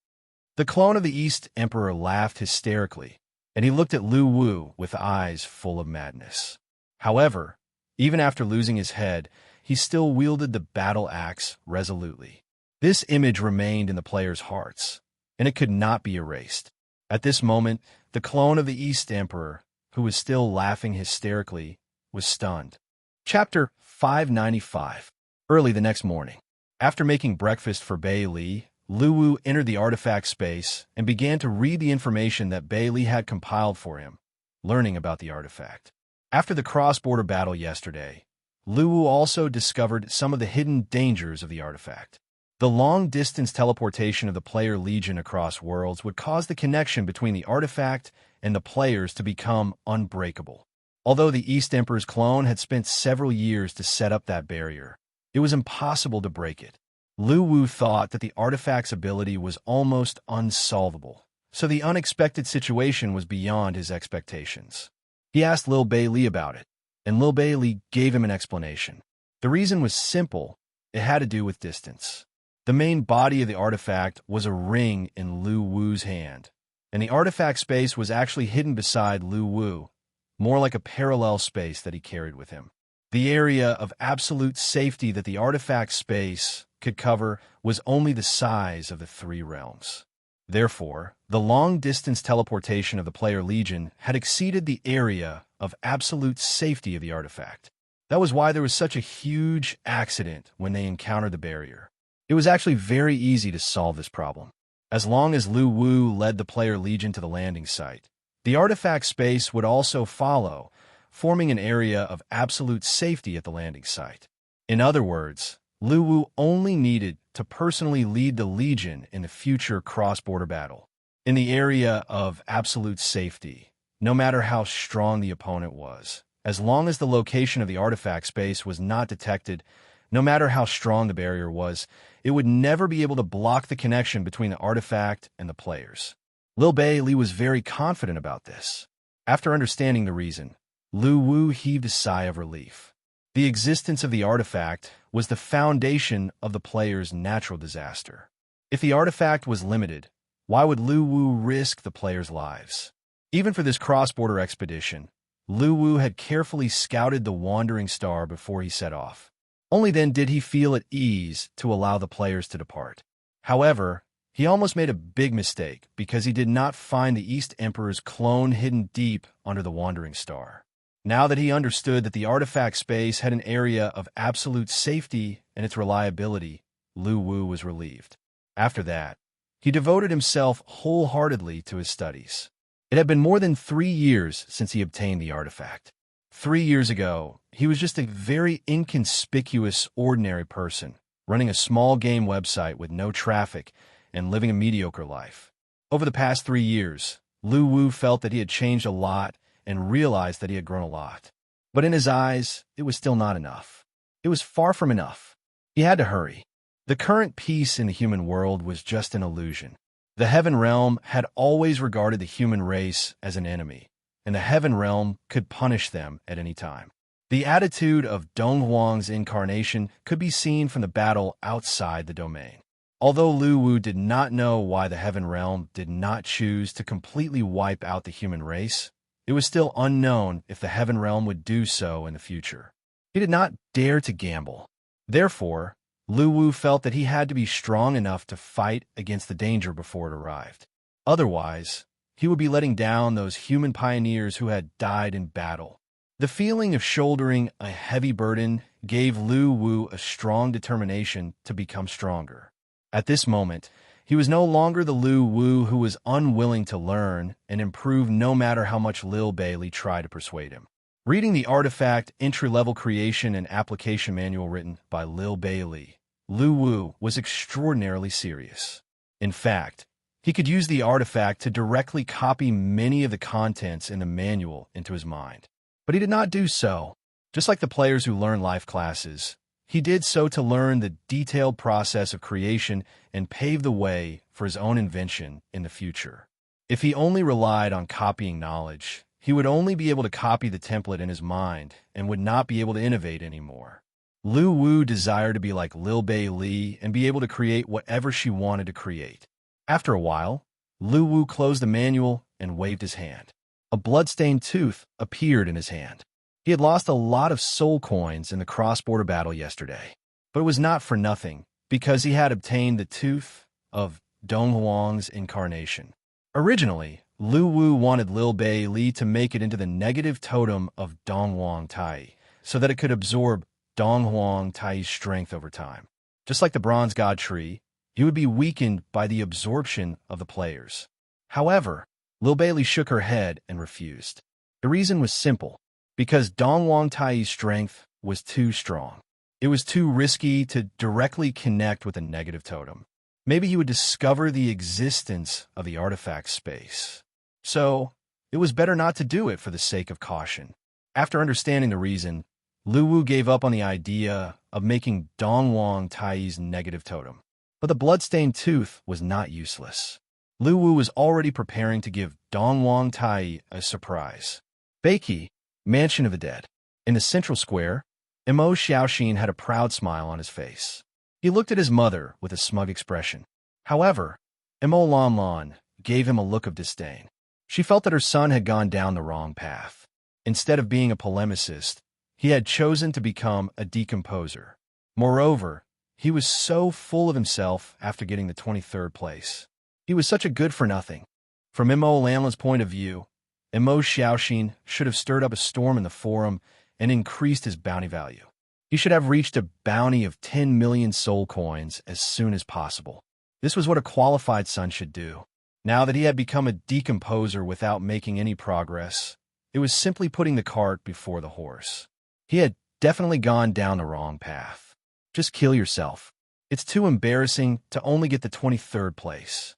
The clone of the East Emperor laughed hysterically, and he looked at Lu Wu with eyes full of madness. However, even after losing his head, he still wielded the battle axe resolutely. This image remained in the players' hearts, and it could not be erased. At this moment, the clone of the East Emperor, who was still laughing hysterically, was stunned. Chapter 595. Early the next morning, after making breakfast for Bei Li, Lu Wu entered the artifact space and began to read the information that Bei Li had compiled for him, learning about the artifact. After the cross-border battle yesterday, Lu Wu also discovered some of the hidden dangers of the artifact. The long-distance teleportation of the player legion across worlds would cause the connection between the artifact and the players to become unbreakable. Although the East Emperor's clone had spent several years to set up that barrier, it was impossible to break it. Lu Wu thought that the artifact's ability was almost unsolvable, so the unexpected situation was beyond his expectations. He asked Lil Bailey about it, and Lil Bailey gave him an explanation. The reason was simple. It had to do with distance. The main body of the artifact was a ring in Lu Wu's hand, and the artifact space was actually hidden beside Lu Wu, more like a parallel space that he carried with him. The area of absolute safety that the artifact space could cover was only the size of the 3 realms. Therefore, the long-distance teleportation of the player legion had exceeded the area of absolute safety of the artifact. That was why there was such a huge accident when they encountered the barrier. It was actually very easy to solve this problem. As long as Lu Wu led the player legion to the landing site, the artifact space would also follow, forming an area of absolute safety at the landing site. In other words, Lu Wu only needed to personally lead the legion in a future cross-border battle. In the area of absolute safety, no matter how strong the opponent was, as long as the location of the artifact space was not detected, no matter how strong the barrier was, it would never be able to block the connection between the artifact and the players. Lil Bailey was very confident about this. After understanding the reason, Lu Wu heaved a sigh of relief. The existence of the artifact was the foundation of the player's natural disaster. If the artifact was limited, Why would Lu Wu risk the players' lives? Even for this cross-border expedition, Lu Wu had carefully scouted the wandering star before he set off. Only then did he feel at ease to allow the players to depart. However, he almost made a big mistake because he did not find the East Emperor's clone hidden deep under the wandering star. Now that he understood that the artifact space had an area of absolute safety and its reliability, Lu Wu was relieved. After that, he devoted himself wholeheartedly to his studies. It had been more than 3 years since he obtained the artifact. 3 years ago, he was just a very inconspicuous, ordinary person, running a small game website with no traffic and living a mediocre life. Over the past 3 years, Lu Wu felt that he had changed a lot and realized that he had grown a lot. But in his eyes, it was still not enough. It was far from enough. He had to hurry. The current peace in the human world was just an illusion. The Heaven Realm had always regarded the human race as an enemy, and the Heaven Realm could punish them at any time. The attitude of Donghuang's incarnation could be seen from the battle outside the domain. Although Lu Wu did not know why the Heaven Realm did not choose to completely wipe out the human race, it was still unknown if the Heaven Realm would do so in the future. He did not dare to gamble. Therefore, Lu Wu felt that he had to be strong enough to fight against the danger before it arrived. Otherwise, he would be letting down those human pioneers who had died in battle. The feeling of shouldering a heavy burden gave Lu Wu a strong determination to become stronger. At this moment, he was no longer the Lu Wu who was unwilling to learn and improve no matter how much Lil Bailey tried to persuade him. Reading the artifact entry-level creation and application manual written by Lil Bailey, Lu Wu was extraordinarily serious. In fact, he could use the artifact to directly copy many of the contents in the manual into his mind. But he did not do so. Just like the players who learn life classes, he did so to learn the detailed process of creation and pave the way for his own invention in the future. If he only relied on copying knowledge, he would only be able to copy the template in his mind and would not be able to innovate anymore. Lu Wu desired to be like Lil Bailey and be able to create whatever she wanted to create. After a while, Lu Wu closed the manual and waved his hand. A blood-stained tooth appeared in his hand. He had lost a lot of soul coins in the cross-border battle yesterday, but it was not for nothing, because he had obtained the tooth of Donghuang's incarnation. Originally, Lu Wu wanted Lil Bailey to make it into the negative totem of Donghuang Tai, so that it could absorb Donghuang Tai's strength over time. Just like the bronze god tree, he would be weakened by the absorption of the players. However, Lil Bailey shook her head and refused. The reason was simple, because Donghuang Tai's strength was too strong. It was too risky to directly connect with a negative totem. Maybe he would discover the existence of the artifact space. So, it was better not to do it for the sake of caution. After understanding the reason, Lu Wu gave up on the idea of making Donghuang Tai's negative totem. But the bloodstained tooth was not useless. Lu Wu was already preparing to give Donghuang Tai a surprise. Beiki, Mansion of the Dead. In the central square, Mo Xiaoxin had a proud smile on his face. He looked at his mother with a smug expression. However, Mo Lanlan gave him a look of disdain. She felt that her son had gone down the wrong path. Instead of being a polemicist, he had chosen to become a decomposer. Moreover, he was so full of himself after getting the 23rd place. He was such a good-for-nothing. From Mo Lanlan's point of view, Mo Xiaoxin should have stirred up a storm in the forum and increased his bounty value. He should have reached a bounty of 10 million soul coins as soon as possible. This was what a qualified son should do. Now that he had become a decomposer without making any progress, it was simply putting the cart before the horse. He had definitely gone down the wrong path. Just kill yourself. It's too embarrassing to only get the 23rd place.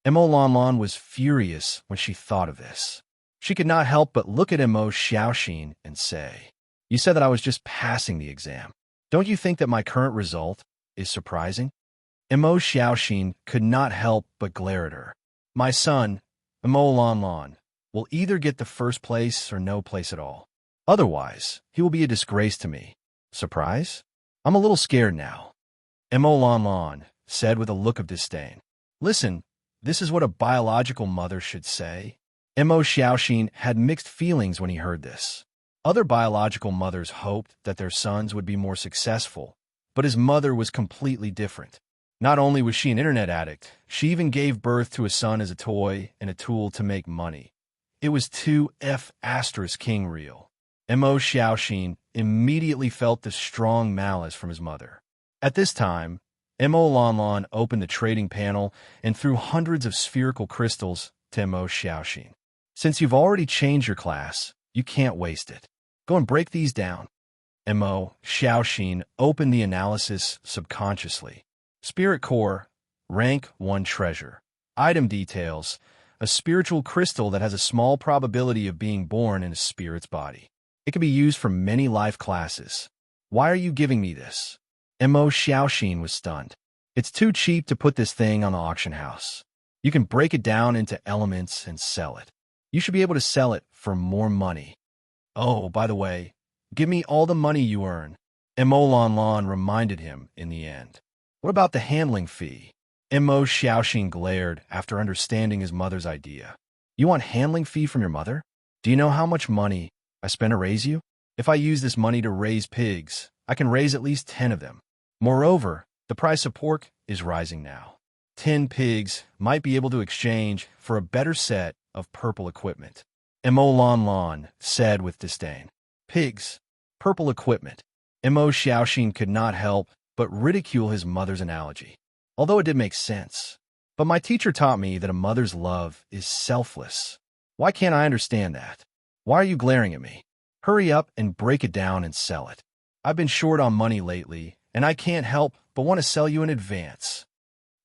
Mo Lanlan was furious when she thought of this. She could not help but look at Mo Xiaoxin and say, "You said that I was just passing the exam. Don't you think that my current result is surprising?" Mo Xiaoxin could not help but glare at her. "My son, Mo Lanlan, will either get the first place or no place at all. Otherwise, he will be a disgrace to me. Surprise? I'm a little scared now." Mo Lanlan said with a look of disdain. "Listen, This is what a biological mother should say. Mo Xiaoxin had mixed feelings when he heard this. Other biological mothers hoped that their sons would be more successful, but his mother was completely different. Not only was she an internet addict, she even gave birth to a son as a toy and a tool to make money. It was too king real. Mo Xiaoxin immediately felt the strong malice from his mother. At this time, Mo Lanlan opened the trading panel and threw hundreds of spherical crystals to Mo Xiaoxin. Since you've already changed your class, you can't waste it. Go and break these down. Mo Xiaoxin opened the analysis subconsciously. Spirit Core, Rank 1 Treasure. Item details, a spiritual crystal that has a small probability of being born in a spirit's body. It can be used for many life classes. Why are you giving me this? Mo Xiaoxin was stunned. It's too cheap to put this thing on the auction house. You can break it down into elements and sell it. You should be able to sell it for more money. Oh, by the way, give me all the money you earn. Mo Lanlan reminded him in the end. What about the handling fee? Mo Xiaoxin glared after understanding his mother's idea. You want handling fee from your mother? Do you know how much money I spend to raise you? If I use this money to raise pigs, I can raise at least 10 of them. Moreover, the price of pork is rising now. 10 pigs might be able to exchange for a better set of purple equipment. Mo Lanlan said with disdain. Pigs, purple equipment. Mo Xiaoxin could not help but ridicule his mother's analogy, although it did make sense. But my teacher taught me that a mother's love is selfless. Why can't I understand that? Why are you glaring at me? Hurry up and break it down and sell it. I've been short on money lately, and I can't help but want to sell you in advance.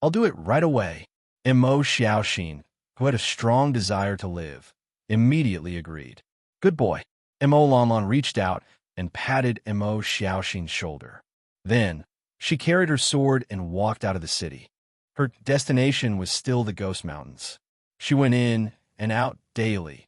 I'll do it right away. Mo Xiaoxin, who had a strong desire to live, immediately agreed. Good boy. Mo Lanlan reached out and patted Mo Xiaoxin's shoulder. Then, she carried her sword and walked out of the city. Her destination was still the Ghost Mountains. She went in and out daily.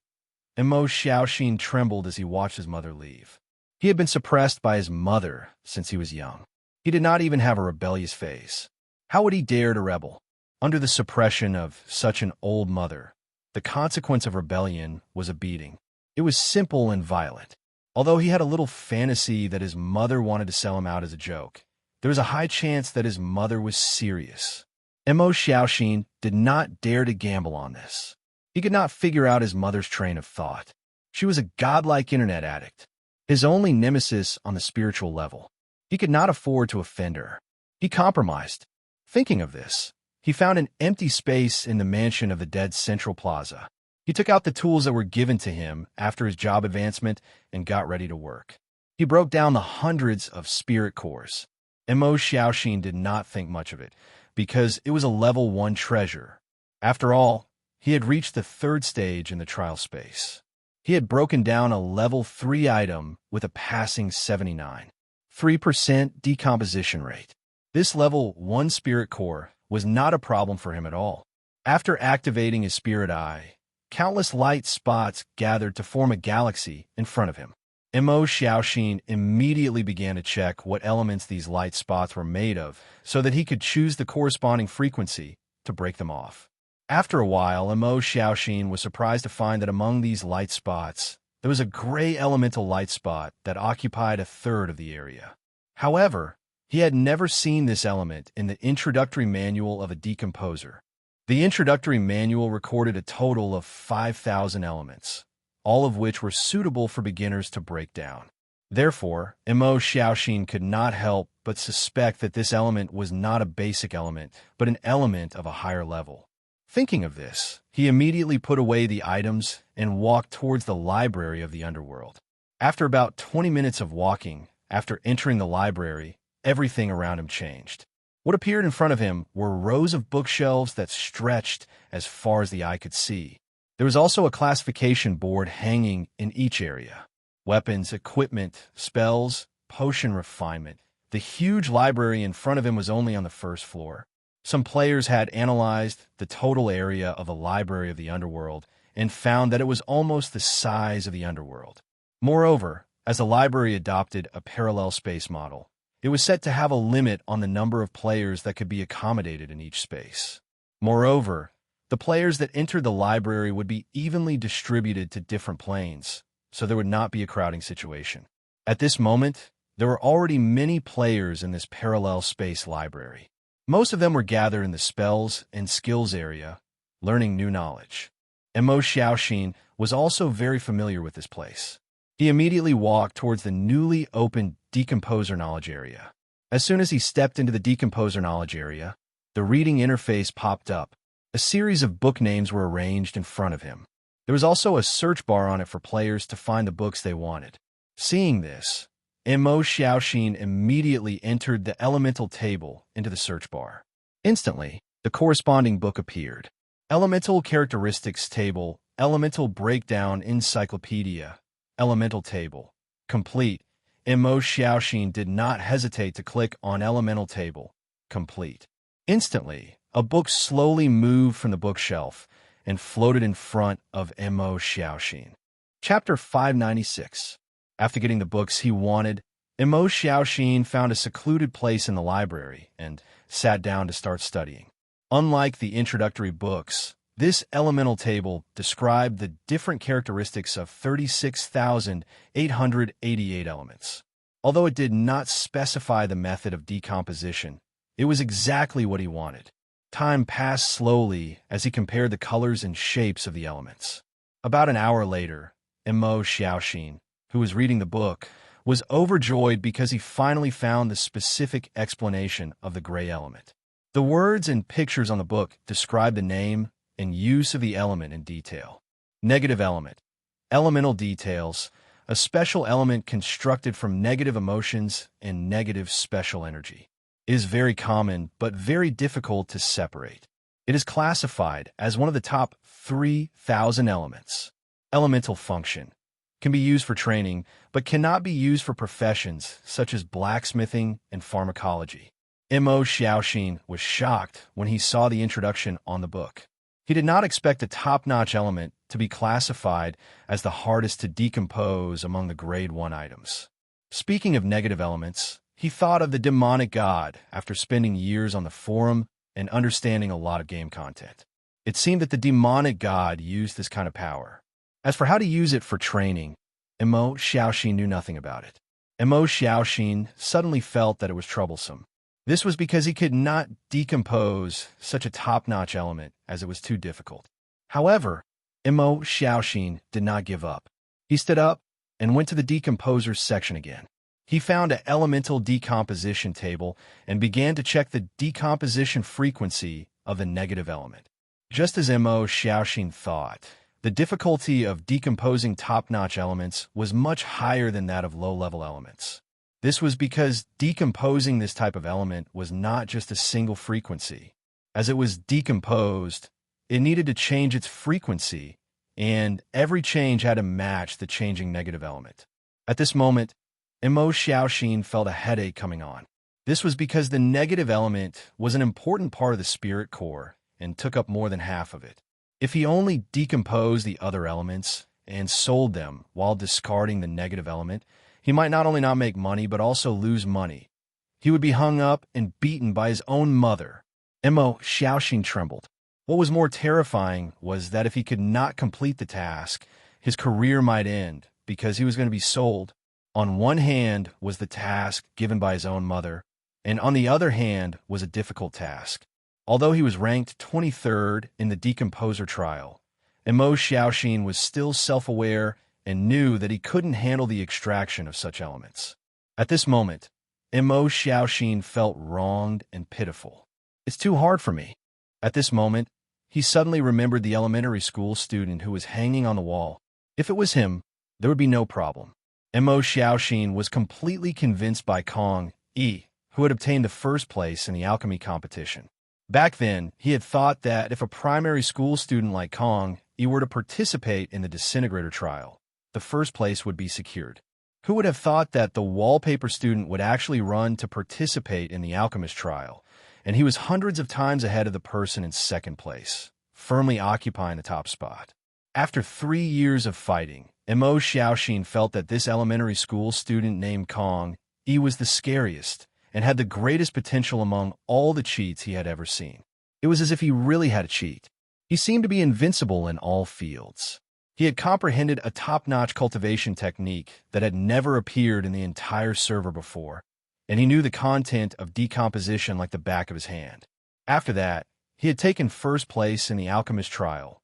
Mo Xiaoxin trembled as he watched his mother leave. He had been suppressed by his mother since he was young. He did not even have a rebellious phase. How would he dare to rebel? Under the suppression of such an old mother, the consequence of rebellion was a beating. It was simple and violent. Although he had a little fantasy that his mother wanted to sell him out as a joke, there was a high chance that his mother was serious. Mo Xiaoxin did not dare to gamble on this. He could not figure out his mother's train of thought. She was a godlike internet addict, his only nemesis on the spiritual level. He could not afford to offend her. He compromised. Thinking of this, he found an empty space in the mansion of the dead Central Plaza. He took out the tools that were given to him after his job advancement and got ready to work. He broke down the hundreds of spirit cores. Mo Xiaoxin did not think much of it, because it was a level 1 treasure. After all, he had reached the 3rd stage in the trial space. He had broken down a level 3 item with a passing 79. 3% decomposition rate. This level 1 spirit core was not a problem for him at all. After activating his spirit eye, countless light spots gathered to form a galaxy in front of him. Mo Xiaoxin immediately began to check what elements these light spots were made of so that he could choose the corresponding frequency to break them off. After a while, Mo Xiaoxin was surprised to find that among these light spots, there was a gray elemental light spot that occupied a third of the area. However, he had never seen this element in the introductory manual of a decomposer. The introductory manual recorded a total of 5,000 elements, all of which were suitable for beginners to break down. Therefore, Mo Xiaoxin could not help but suspect that this element was not a basic element, but an element of a higher level. Thinking of this, he immediately put away the items and walked towards the library of the underworld. After about 20 minutes of walking, after entering the library, everything around him changed. What appeared in front of him were rows of bookshelves that stretched as far as the eye could see. There was also a classification board hanging in each area. Weapons, equipment, spells, potion refinement. The huge library in front of him was only on the 1st floor. Some players had analyzed the total area of the library of the underworld and found that it was almost the size of the underworld. Moreover, as the library adopted a parallel space model, it was set to have a limit on the number of players that could be accommodated in each space. Moreover, The players that entered the library would be evenly distributed to different planes, so there would not be a crowding situation. At this moment, there were already many players in this parallel space library. Most of them were gathered in the spells and skills area, learning new knowledge. And Mo Xiaoxin was also very familiar with this place. He immediately walked towards the newly opened Decomposer Knowledge area. As soon as he stepped into the Decomposer Knowledge area, the reading interface popped up. A series of book names were arranged in front of him. There was also a search bar on it for players to find the books they wanted. Seeing this, Mo Xiaoxin immediately entered the elemental table into the search bar. Instantly, the corresponding book appeared. Elemental Characteristics Table, Elemental Breakdown Encyclopedia, Elemental Table. Complete. Mo Xiaoxin did not hesitate to click on Elemental Table. Complete. Instantly, a book slowly moved from the bookshelf and floated in front of Mo Xiaoxin. Chapter 596. After getting the books he wanted, Mo Xiaoxin found a secluded place in the library and sat down to start studying. Unlike the introductory books, this elemental table described the different characteristics of 36,888 elements. Although it did not specify the method of decomposition, it was exactly what he wanted. Time passed slowly as he compared the colors and shapes of the elements. About an hour later, Mo Xiaoxin, who was reading the book, was overjoyed because he finally found the specific explanation of the gray element. The words and pictures on the book describe the name and use of the element in detail. Negative element. Elemental details. A special element constructed from negative emotions and negative special energy. It is very common but very difficult to separate. It is classified as one of the top 3,000 elements. Elemental function. Can be used for training, but cannot be used for professions such as blacksmithing and pharmacology. Mo Xiaoxin was shocked when he saw the introduction on the book. He did not expect a top-notch element to be classified as the hardest to decompose among the Grade 1 items. Speaking of negative elements, he thought of the demonic god after spending years on the forum and understanding a lot of game content. It seemed that the demonic god used this kind of power. As for how to use it for training, Mo Xiaoxin knew nothing about it. Mo Xiaoxin suddenly felt that it was troublesome. This was because he could not decompose such a top-notch element as it was too difficult. However, Mo Xiaoxin did not give up. He stood up and went to the decomposers section again. He found an elemental decomposition table and began to check the decomposition frequency of the negative element. Just as Mo Xiaoxin thought, the difficulty of decomposing top-notch elements was much higher than that of low-level elements. This was because decomposing this type of element was not just a single frequency. As it was decomposed, it needed to change its frequency, and every change had to match the changing negative element. At this moment, Mo Xiaoxin felt a headache coming on. This was because the negative element was an important part of the spirit core and took up more than half of it. If he only decomposed the other elements and sold them while discarding the negative element, he might not only not make money, but also lose money. He would be hung up and beaten by his own mother. Mo Xiaoxin trembled. What was more terrifying was that if he could not complete the task, his career might end because he was going to be sold. On one hand was the task given by his own mother, and on the other hand was a difficult task. Although he was ranked 23rd in the decomposer trial, Mo Xiaoxin was still self-aware and knew that he couldn't handle the extraction of such elements. At this moment, Mo Xiaoxin felt wronged and pitiful. It's too hard for me. At this moment, he suddenly remembered the elementary school student who was hanging on the wall. If it was him, there would be no problem. Mo Xiaoxin was completely convinced by Kong Yi, who had obtained the first place in the alchemy competition. Back then, he had thought that if a primary school student like Kong Yi were to participate in the disintegrator trial, the first place would be secured. Who would have thought that the wallpaper student would actually run to participate in the alchemist trial, and he was hundreds of times ahead of the person in second place, firmly occupying the top spot. After 3 years of fighting, Mo Xiaoxin felt that this elementary school student named Kong Yi was the scariest and had the greatest potential among all the cheats he had ever seen. It was as if he really had a cheat. He seemed to be invincible in all fields. He had comprehended a top-notch cultivation technique that had never appeared in the entire server before, and he knew the content of decomposition like the back of his hand. After that, he had taken first place in the alchemist trial.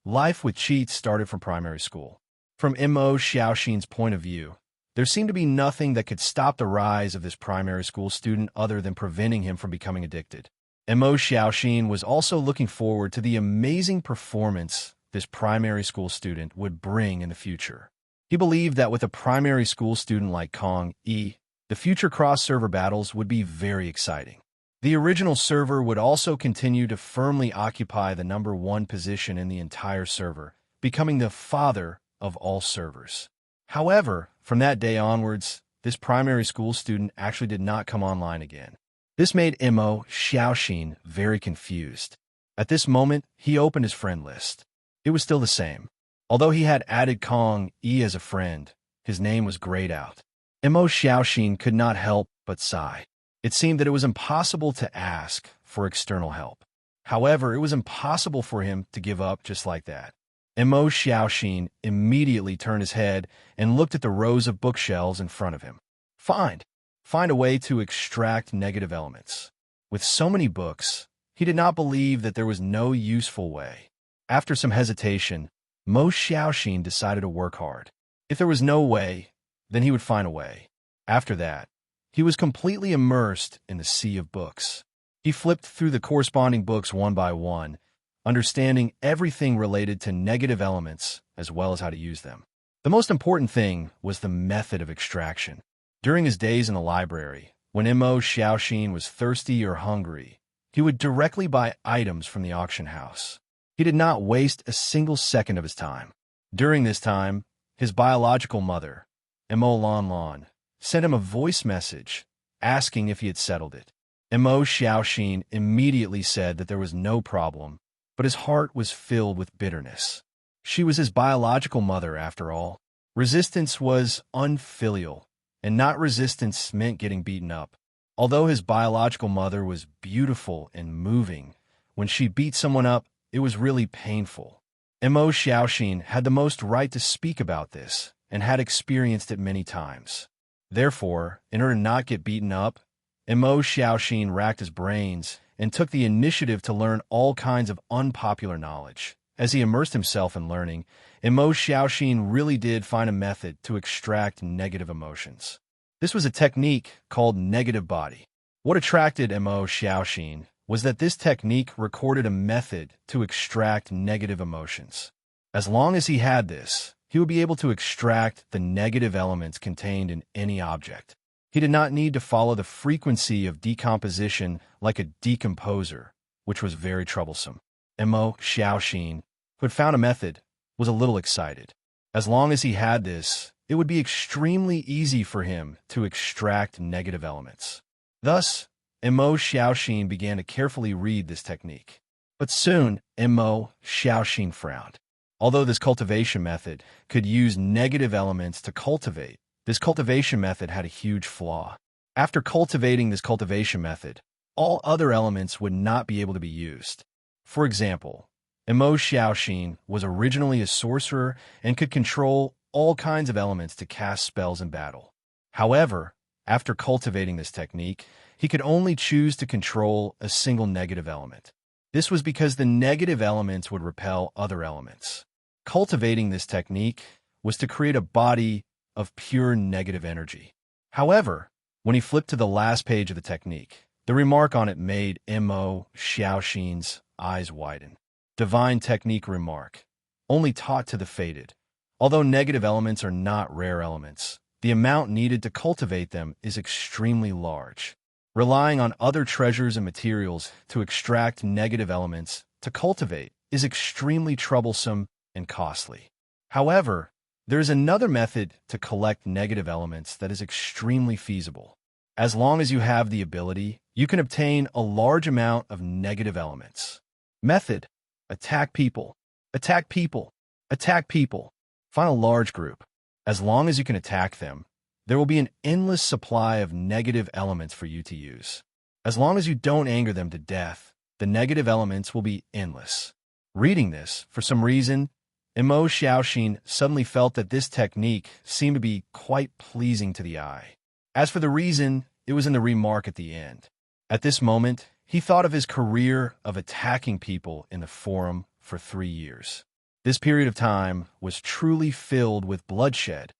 Life with cheats started from primary school. From Mo Xiaoxin's point of view, there seemed to be nothing that could stop the rise of this primary school student other than preventing him from becoming addicted. Mo Xiaoxin was also looking forward to the amazing performance this primary school student would bring in the future. He believed that with a primary school student like Kong Yi, the future cross-server battles would be very exciting. The original server would also continue to firmly occupy the #1 position in the entire server, becoming the father of all servers. However, from that day onwards, this primary school student actually did not come online again. This made Mo Xiaoxin very confused. At this moment, he opened his friend list. It was still the same. Although he had added Kong Yi as a friend, his name was grayed out. Mo Xiaoxin could not help but sigh. It seemed that it was impossible to ask for external help. However, it was impossible for him to give up just like that. Mo Xiaoxin immediately turned his head and looked at the rows of bookshelves in front of him. Find a way to extract negative elements. With so many books, he did not believe that there was no useful way. After some hesitation, Mo Xiaoxin decided to work hard. If there was no way, then he would find a way. After that, he was completely immersed in the sea of books. He flipped through the corresponding books one by one, understanding everything related to negative elements as well as how to use them. The most important thing was the method of extraction. During his days in the library, when Mo Xiaoxin was thirsty or hungry, he would directly buy items from the auction house. He did not waste a single second of his time. During this time, his biological mother, Mo Lanlan, sent him a voice message asking if he had settled it. Mo Xiaoxin immediately said that there was no problem, but his heart was filled with bitterness. She was his biological mother, after all. Resistance was unfilial, and not resistance meant getting beaten up. Although his biological mother was beautiful and moving, when she beat someone up, it was really painful. Mo Xiaoxin had the most right to speak about this and had experienced it many times. Therefore, in order to not get beaten up, Mo Xiaoxin racked his brains and took the initiative to learn all kinds of unpopular knowledge. As he immersed himself in learning, Mo Xiaoxin really did find a method to extract negative emotions. This was a technique called negative body. What attracted Mo Xiaoxin was that this technique recorded a method to extract negative emotions. As long as he had this, he would be able to extract the negative elements contained in any object. He did not need to follow the frequency of decomposition like a decomposer, which was very troublesome. Mo Xiaoxin, who had found a method, was a little excited. As long as he had this, it would be extremely easy for him to extract negative elements. Thus, Mo Xiaoxin began to carefully read this technique. But soon, Mo Xiaoxin frowned. Although this cultivation method could use negative elements to cultivate, this cultivation method had a huge flaw. After cultivating this cultivation method, all other elements would not be able to be used. For example, Mo Xiaoxin was originally a sorcerer and could control all kinds of elements to cast spells in battle. However, after cultivating this technique, he could only choose to control a single negative element. This was because the negative elements would repel other elements. Cultivating this technique was to create a body of pure negative energy. However, when he flipped to the last page of the technique, the remark on it made Mo Xiaoxin's eyes widen. Divine technique remark, only taught to the fated. Although negative elements are not rare elements, the amount needed to cultivate them is extremely large. Relying on other treasures and materials to extract negative elements to cultivate is extremely troublesome and costly. However, there is another method to collect negative elements that is extremely feasible. As long as you have the ability, you can obtain a large amount of negative elements. Method: attack people, attack people, attack people. Find a large group. As long as you can attack them, there will be an endless supply of negative elements for you to use. As long as you don't anger them to death, the negative elements will be endless. Reading this, for some reason, Emo Xiaoxin suddenly felt that this technique seemed to be quite pleasing to the eye. As for the reason, it was in the remark at the end. At this moment, he thought of his career of attacking people in the forum for 3 years. This period of time was truly filled with bloodshed.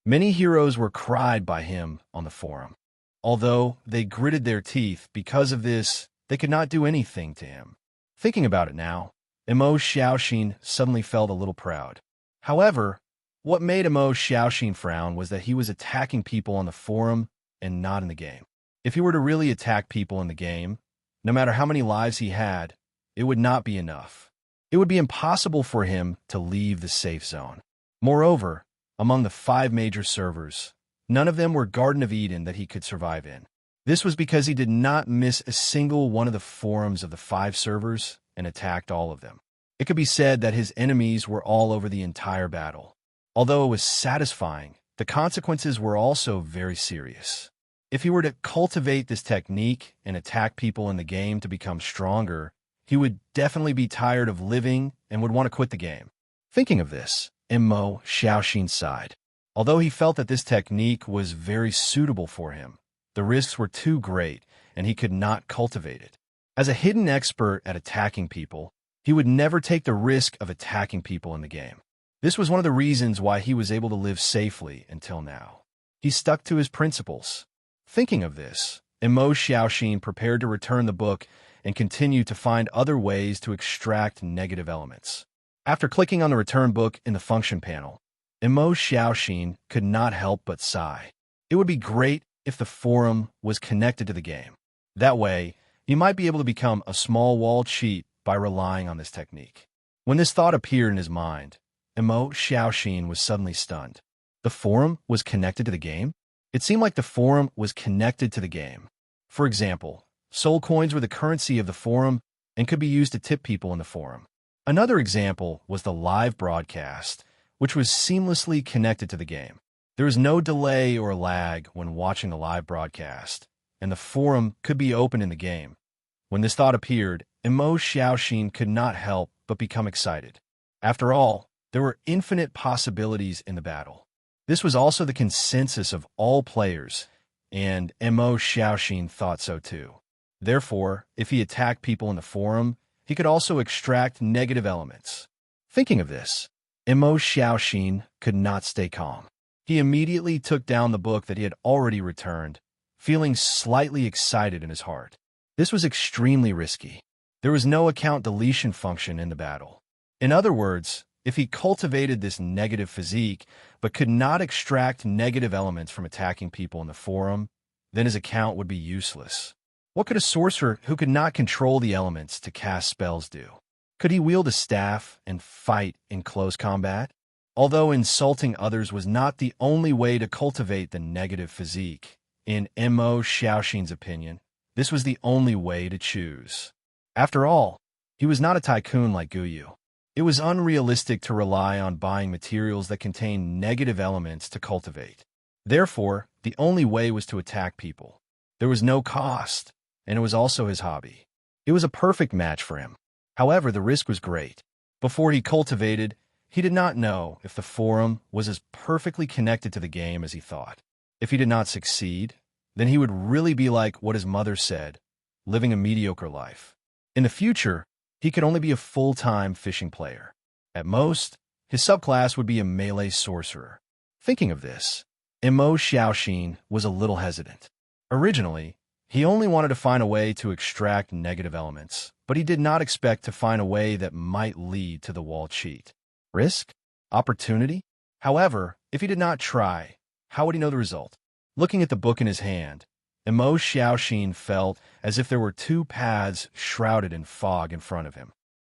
Many heroes were cried by him on the forum. Although they gritted their teeth because of this, they could not do anything to him. Thinking about it now, Emo Xiaoxin suddenly felt a little proud. However, what made Emo Xiaoxin frown was that he was attacking people on the forum and not in the game. If he were to really attack people in the game, no matter how many lives he had, it would not be enough. It would be impossible for him to leave the safe zone. Moreover, among the 5 major servers, none of them were Garden of Eden that he could survive in. This was because he did not miss a single one of the forums of the 5 servers and attacked all of them. It could be said that his enemies were all over the entire battle. Although it was satisfying, the consequences were also very serious. If he were to cultivate this technique and attack people in the game to become stronger, he would definitely be tired of living and would want to quit the game. Thinking of this, Emo Xiaoxin sighed. Although he felt that this technique was very suitable for him, the risks were too great and he could not cultivate it. As a hidden expert at attacking people, he would never take the risk of attacking people in the game. This was one of the reasons why he was able to live safely until now. He stuck to his principles. Thinking of this, Emo Xiaoxin prepared to return the book and continue to find other ways to extract negative elements. After clicking on the return book in the function panel, Emo Xiaoxin could not help but sigh. It would be great if the forum was connected to the game. That way, he might be able to become a small wall cheat by relying on this technique. When this thought appeared in his mind, Emo Xiaoxin was suddenly stunned. The forum was connected to the game? It seemed like the forum was connected to the game. For example, soul coins were the currency of the forum and could be used to tip people in the forum. Another example was the live broadcast, which was seamlessly connected to the game. There was no delay or lag when watching the live broadcast, and the forum could be open in the game. When this thought appeared, Emo Xiaoxin could not help but become excited. After all, there were infinite possibilities in the battle. This was also the consensus of all players, and Emo Xiaoxin thought so too. Therefore, if he attacked people in the forum, he could also extract negative elements. Thinking of this, Emo Xiaoxin could not stay calm. He immediately took down the book that he had already returned, feeling slightly excited in his heart. This was extremely risky. There was no account deletion function in the battle. In other words, if he cultivated this negative physique, but could not extract negative elements from attacking people in the forum, then his account would be useless. What could a sorcerer who could not control the elements to cast spells do? Could he wield a staff and fight in close combat? Although insulting others was not the only way to cultivate the negative physique, in Emo Xiaoxin's opinion, this was the only way to choose. After all, he was not a tycoon like Guyu. It was unrealistic to rely on buying materials that contained negative elements to cultivate. Therefore, the only way was to attack people. There was no cost, and it was also his hobby. It was a perfect match for him. However, the risk was great. Before he cultivated, he did not know if the forum was as perfectly connected to the game as he thought. If he did not succeed, then he would really be like what his mother said, living a mediocre life. In the future, he could only be a full-time fishing player. At most, his subclass would be a melee sorcerer. Thinking of this, Emo Xiaoxin was a little hesitant. Originally, he only wanted to find a way to extract negative elements, but he did not expect to find a way that might lead to the wall cheat. Risk? Opportunity? However, if he did not try, how would he know the result? Looking at the book in his hand, Emo Xiaoxin felt as if there were 2 paths shrouded in fog in front of him.